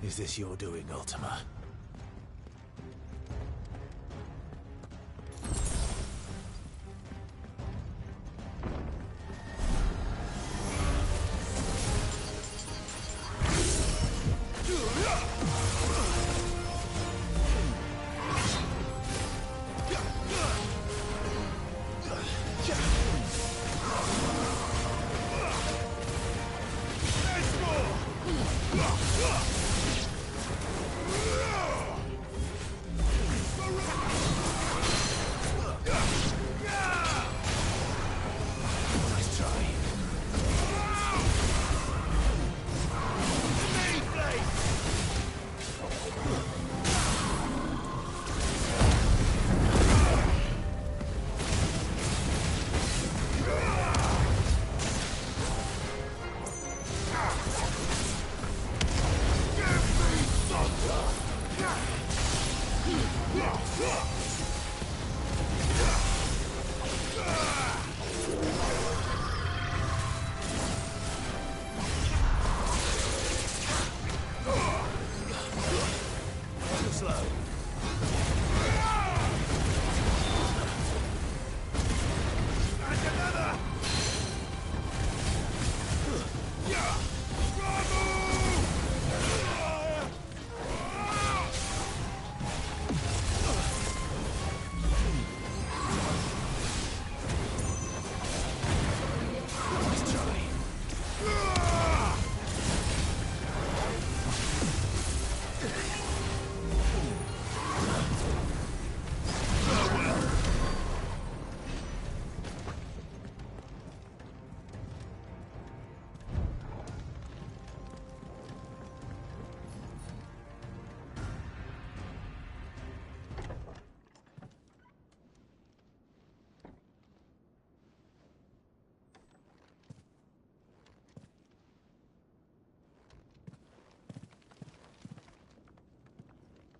C: Is this your doing, Ultima?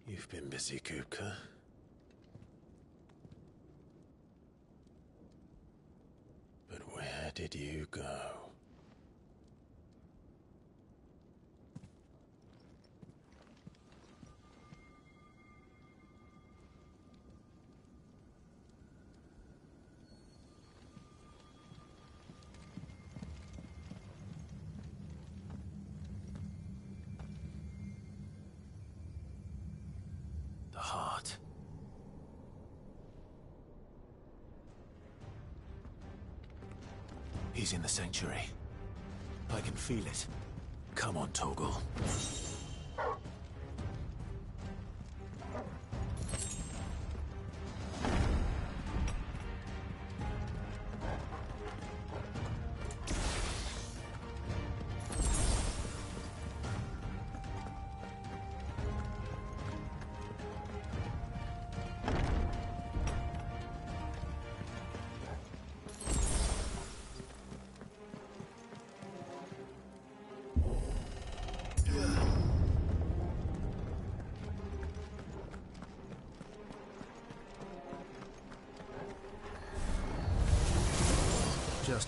C: You've been busy, Kupka. But where did you go? The heart. He's in the sanctuary. I can feel it. Come on, Torgal.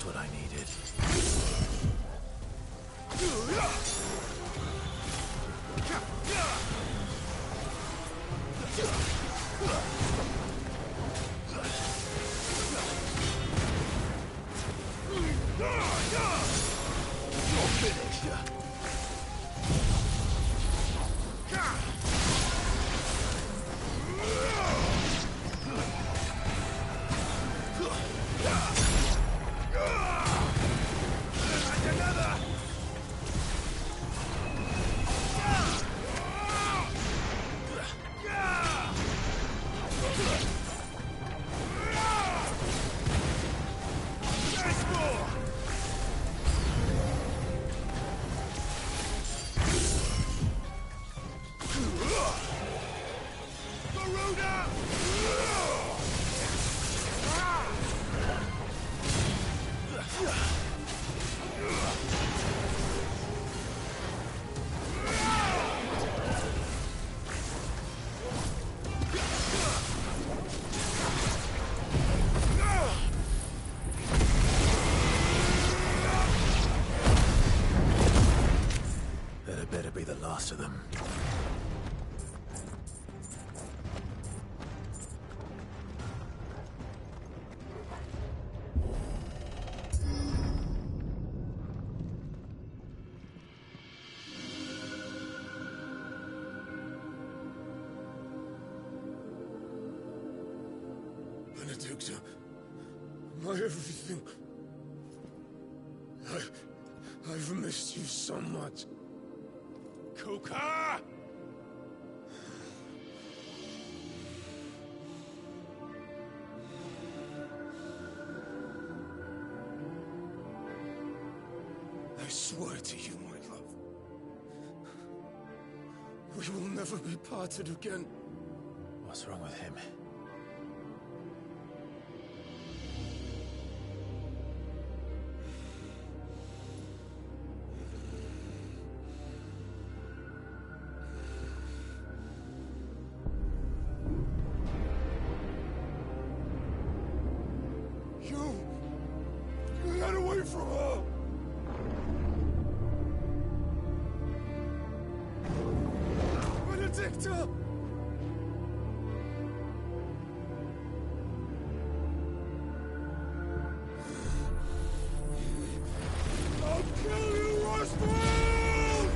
B: what I needed.
M: You're finished.
B: That better be the last of them.
M: Benedicta, my everything. I've missed you so much. Kuka! I swear to you, my love, we will never be parted again.
B: What's wrong with him?
M: You got away from her! Benedicta! I'll kill you, Roswell!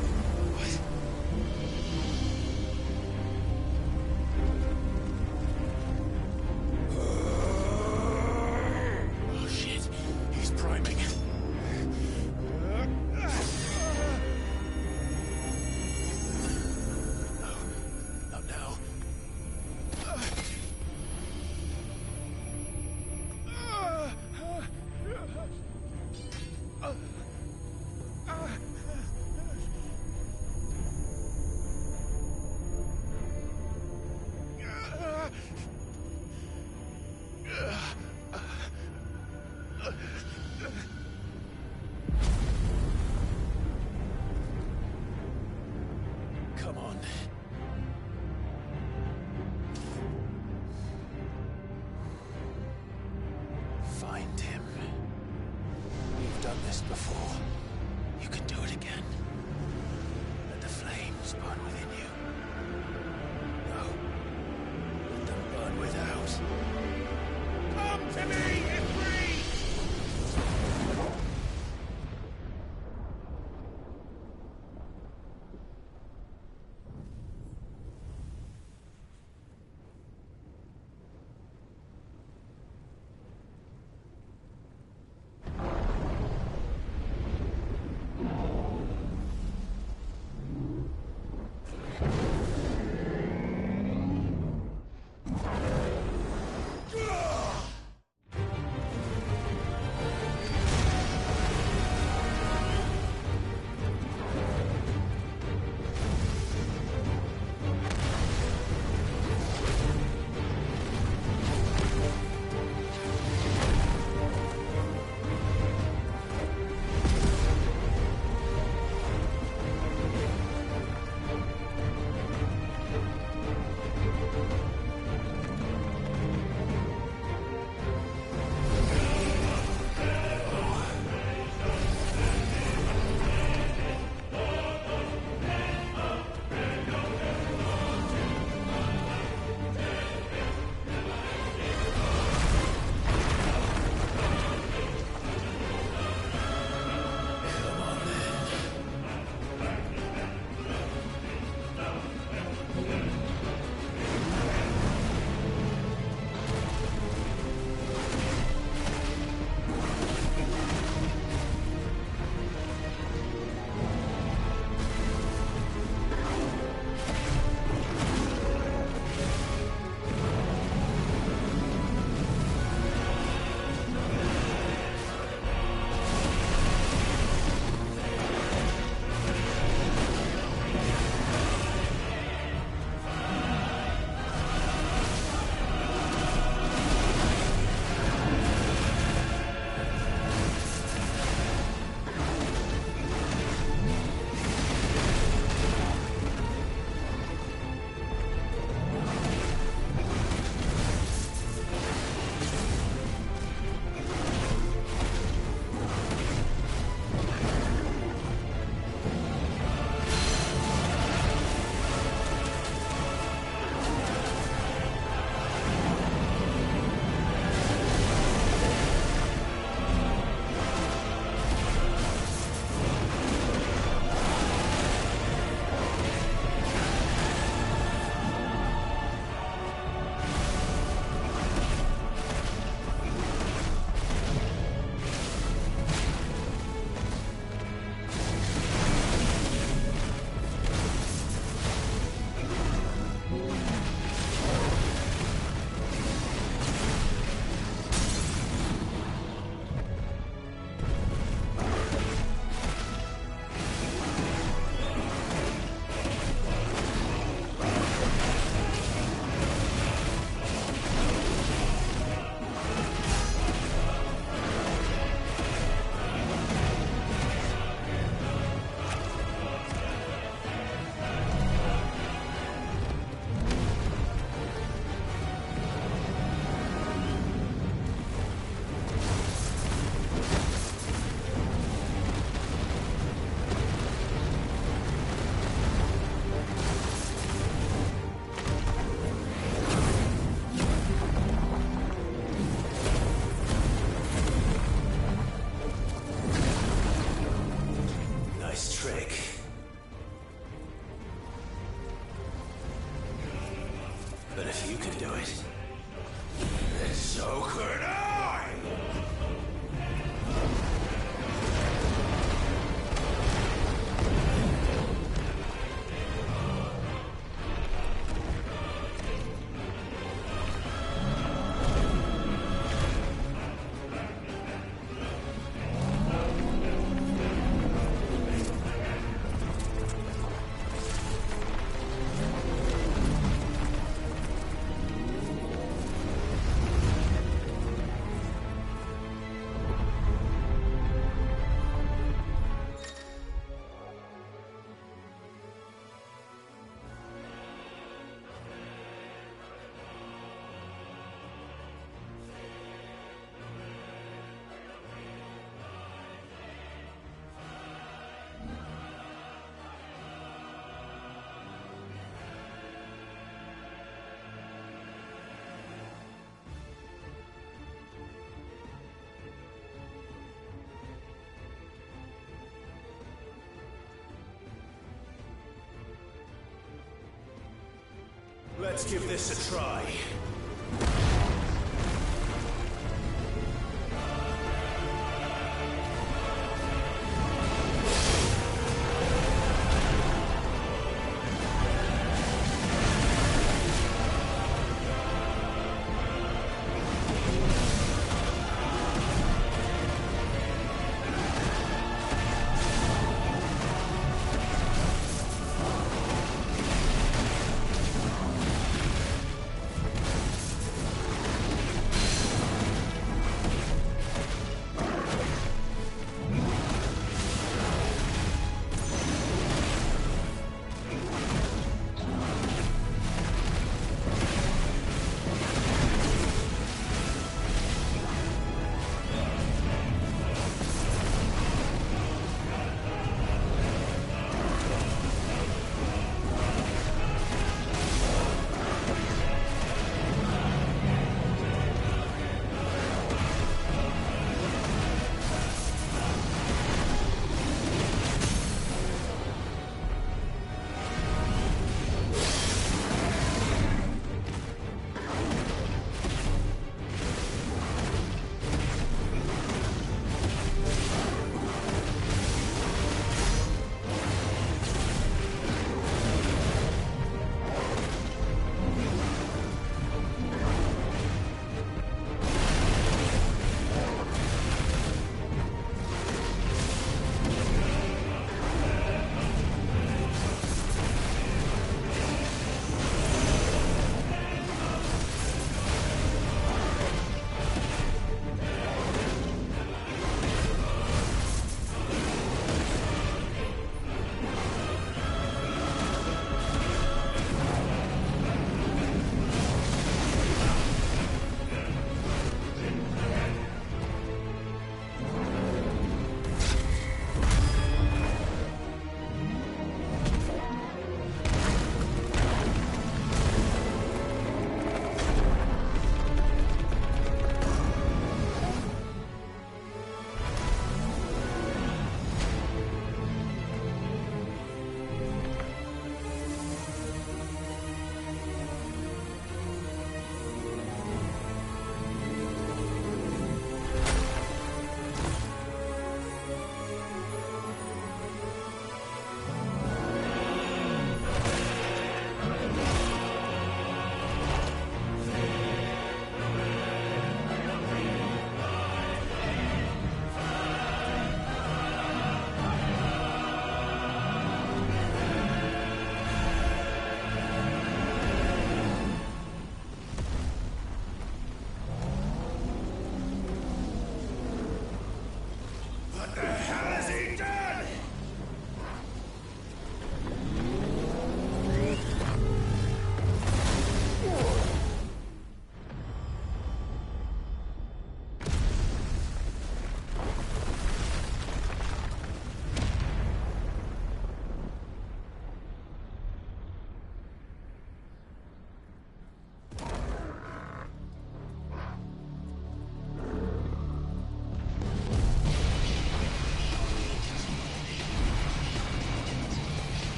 B: Oh shit, he's priming. No, trick. But if you can do it, then so could I! Let's give this a try.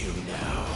B: you now.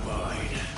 C: mine.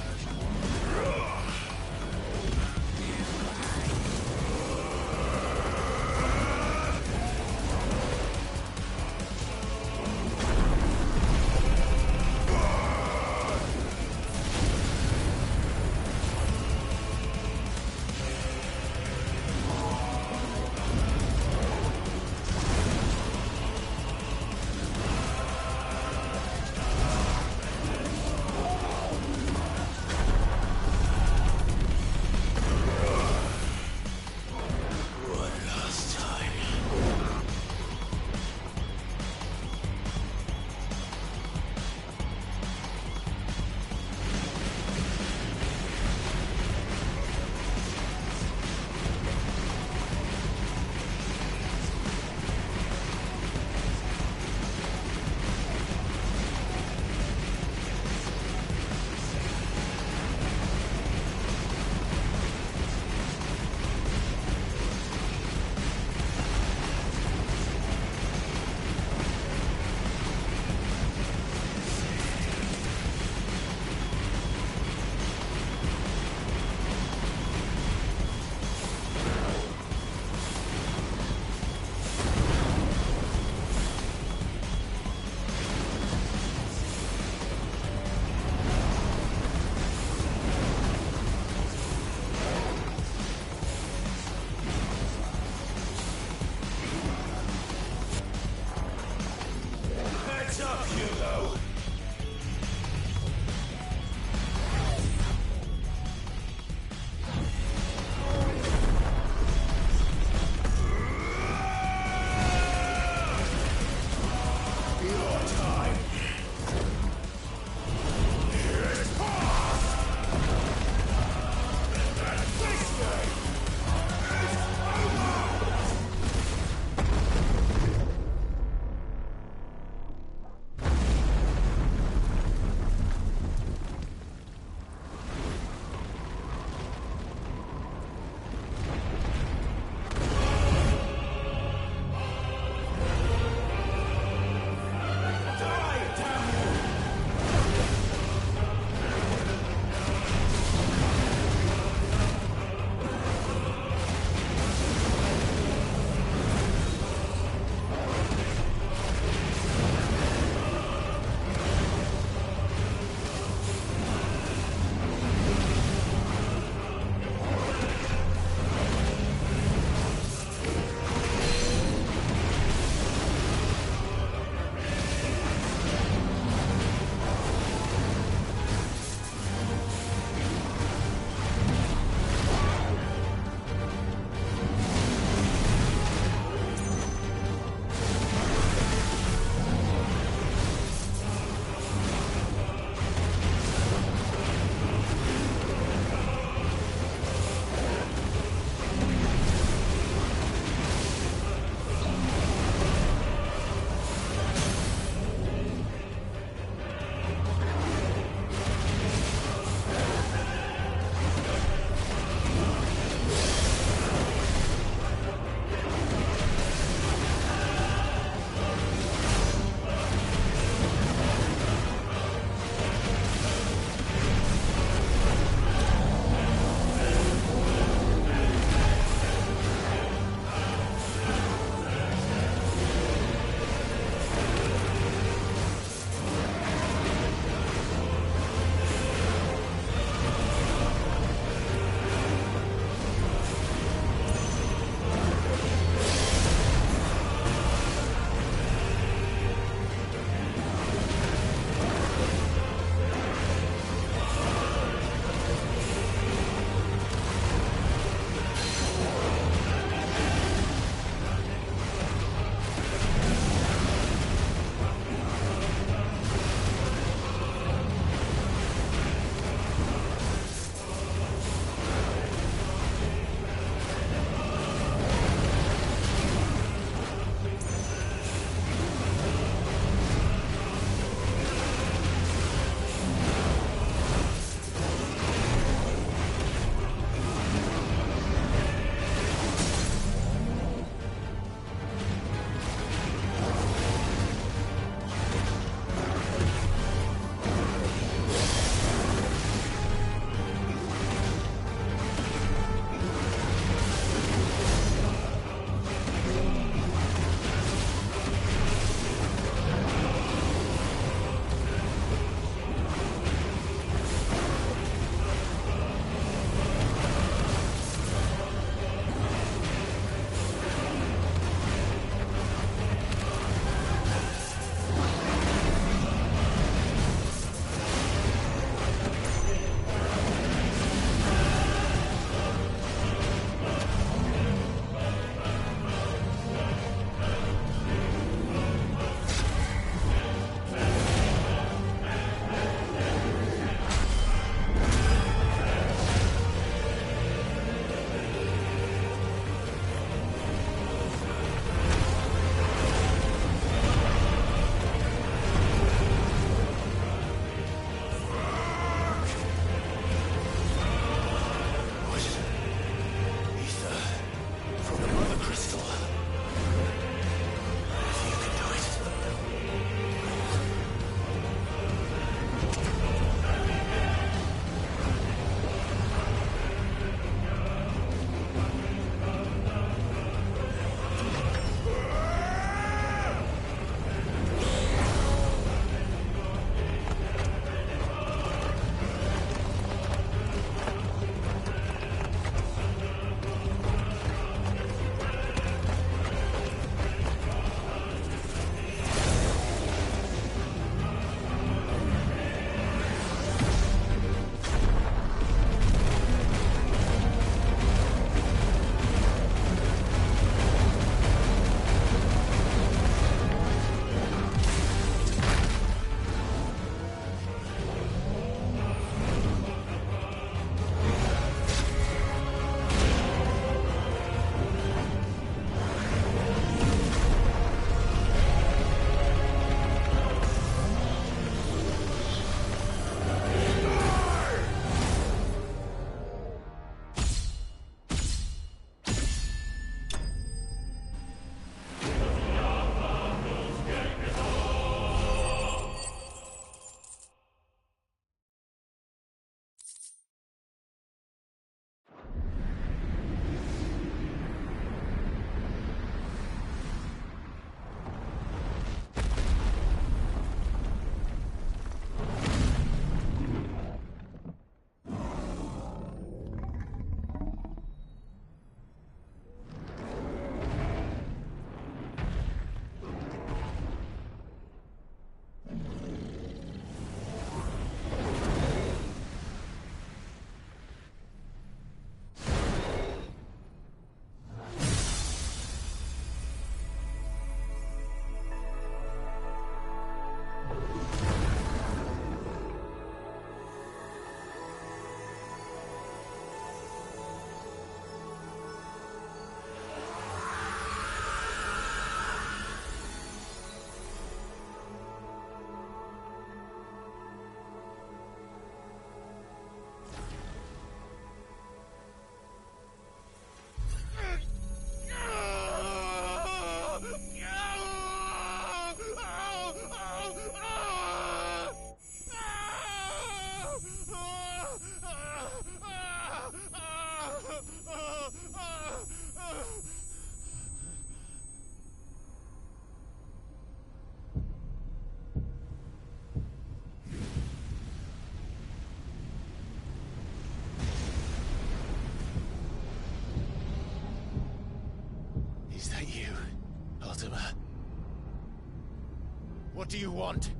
F: What do you want?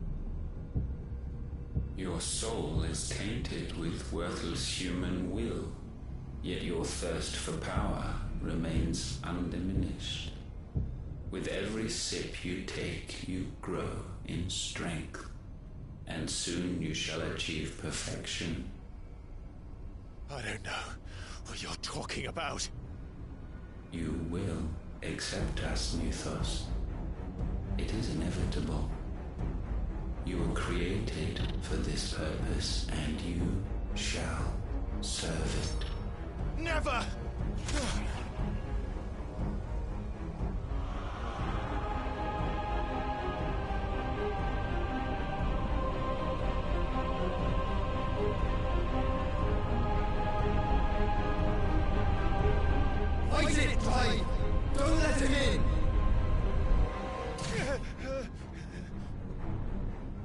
P: Your soul is tainted with worthless human will, yet your thirst for power remains undiminished. With every sip you take, you grow in strength, and soon you shall achieve perfection.
F: I don't know what you're talking about.
P: You will accept us, Mythos. It is inevitable. You were created for this purpose, and you shall serve it.
F: Never!
M: Fight it, Clive! Don't let him in!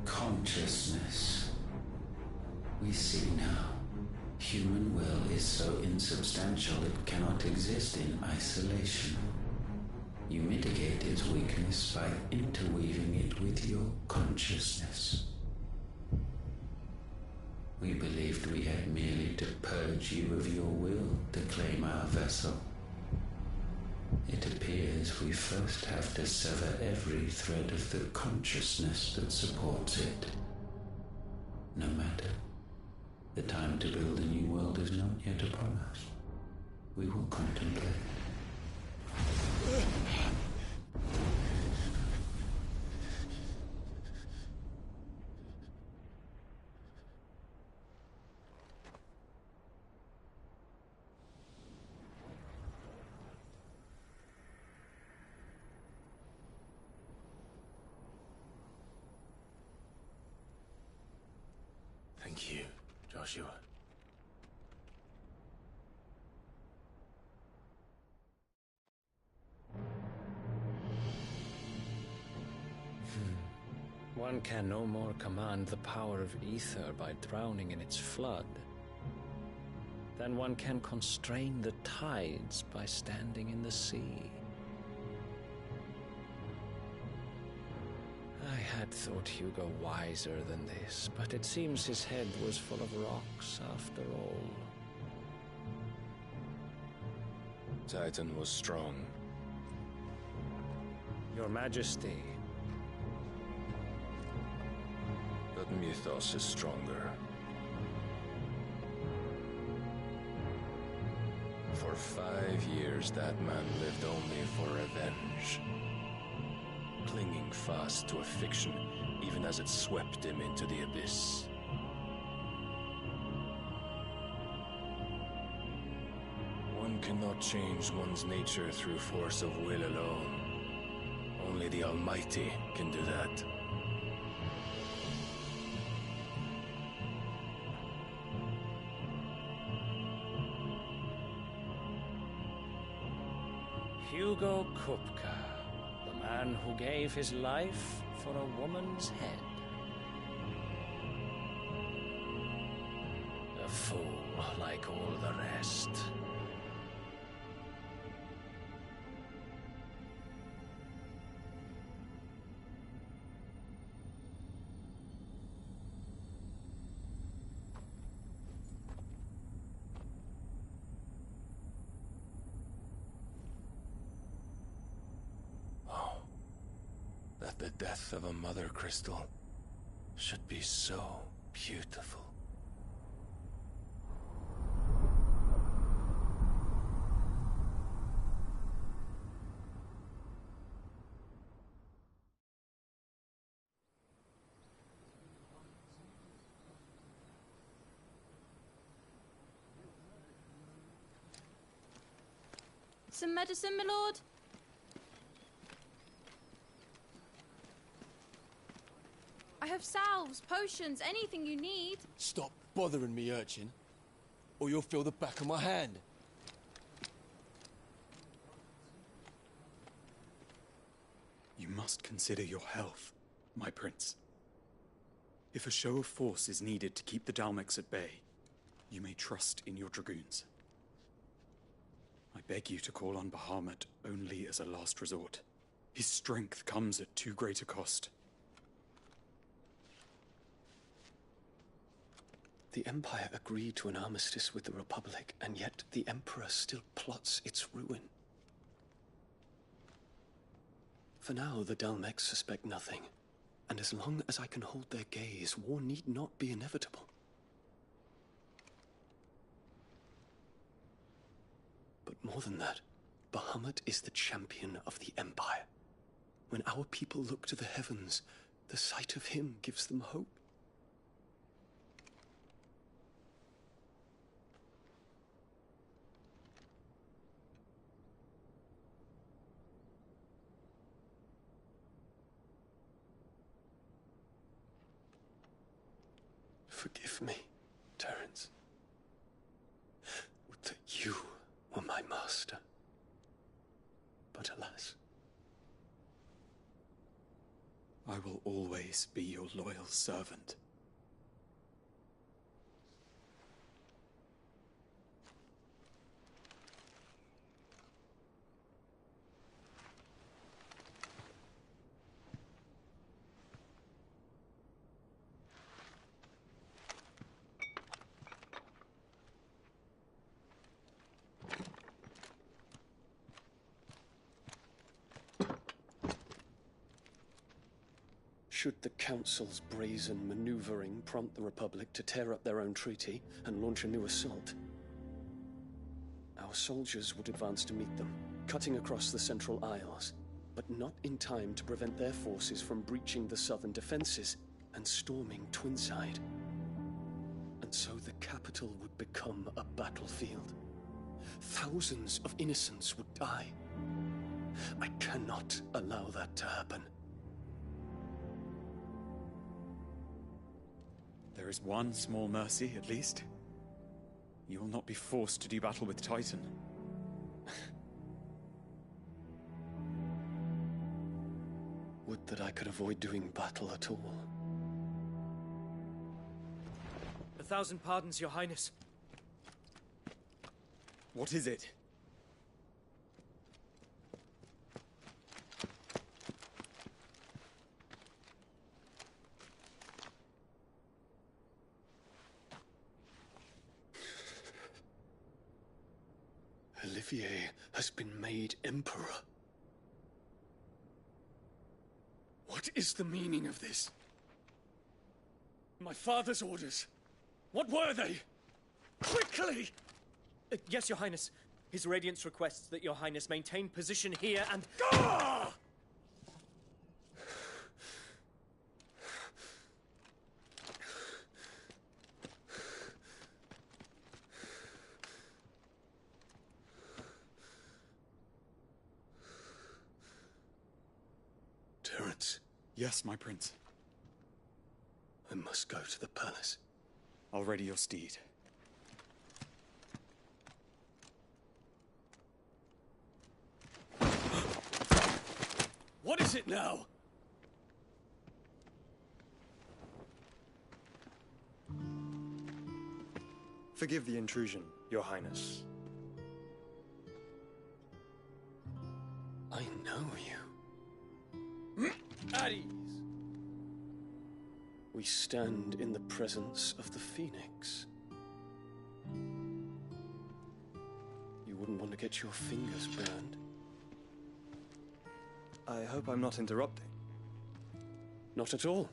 P: Consciousness. We see now. Human will is so insubstantial it cannot exist in isolation. You mitigate its weakness by interweaving it with your consciousness. We believed we had merely to purge you of your will to claim our vessel. It appears we first have to sever every thread of the consciousness that supports it. No matter. The time to build a new world is not yet upon us. We will contemplate.
B: Thank you, Joshua.
D: One can no more command the power of ether by drowning in its flood than one can constrain the tides by standing in the sea. I had thought Hugo wiser than this, but it seems his head was full of rocks after all.
S: Titan was strong.
D: Your Majesty.
S: But Mythos is stronger. For 5 years, that man lived only for revenge. Clinging fast to a fiction, even as it swept him into the abyss. One cannot change one's nature through force of will alone. Only the Almighty can do that.
D: Hugo Kupka, the man who gave his life for a woman's head. A fool like all the rest.
S: That the death of a mother crystal should be so beautiful.
U: Some medicine, my lord? I have salves, potions, anything you need.
W: Stop bothering me, urchin, or you'll feel the back of my hand.
X: You must consider your health, my prince. If a show of force is needed to keep the Dalmex at bay, you may trust in your dragoons. I beg you to call on Bahamut only as a last resort. His strength comes at too great a cost.
A: The Empire agreed to an armistice with the Republic, and yet the Emperor still plots its ruin. For now, the Dalmex suspect nothing, and as long as I can hold their gaze, war need not be inevitable. But more than that, Bahamut is the champion of the Empire. When our people look to the heavens, the sight of him gives them hope. Forgive me, Terence. Would that you were my master. But alas.
X: I will always be your loyal servant.
A: Should the Council's brazen maneuvering prompt the Republic to tear up their own treaty and launch a new assault, our soldiers would advance to meet them, cutting across the Central Isles, but not in time to prevent their forces from breaching the southern defenses and storming Twinside. And so the capital would become a battlefield. Thousands of innocents would die. I cannot allow that to happen.
X: There is one small mercy, at least. You will not be forced to do battle with Titan.
A: Would that I could avoid doing battle at all.
E: 1,000 pardons, Your Highness.
X: What is it?
A: Olivier has been made Emperor. What is the meaning of this? My father's orders. What were they? Quickly!
E: Yes, Your Highness. His Radiance requests that Your Highness maintain position here and...
A: Gah! Terence.
X: Yes, my prince.
A: I must go to the palace.
X: I'll ready your steed.
A: What is it now?
J: Forgive the intrusion, Your Highness.
A: I know you.
J: At ease.
A: We stand in the presence of the Phoenix. You wouldn't want to get your fingers burned.
J: I hope I'm not interrupting.
A: Not at all.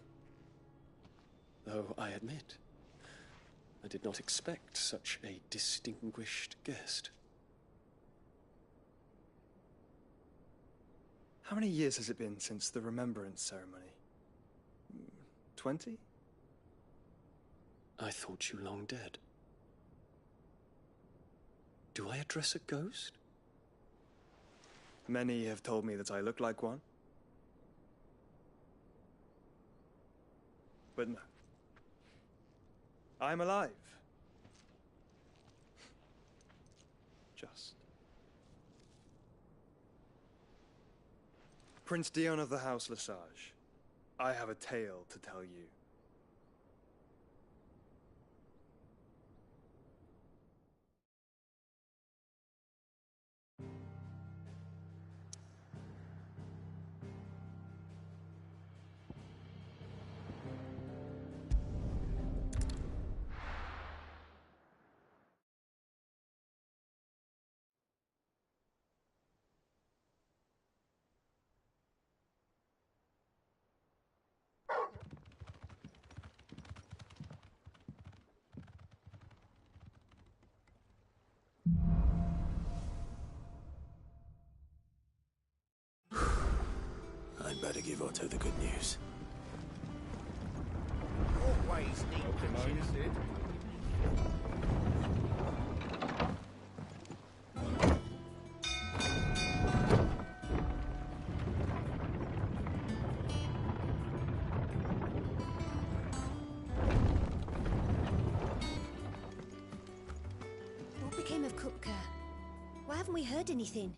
A: Though I admit, I did not expect such a distinguished guest.
J: How many years has it been since the Remembrance ceremony? 20?
A: I thought you long dead. Do I address a ghost?
J: Many have told me that I look like one. But no. I'm alive. Just. Prince Dion of the House Lesage, I have a tale to tell you.
C: better give Otto the good news.
M: Always need action.
L: What became of Kupka? Why haven't we heard anything?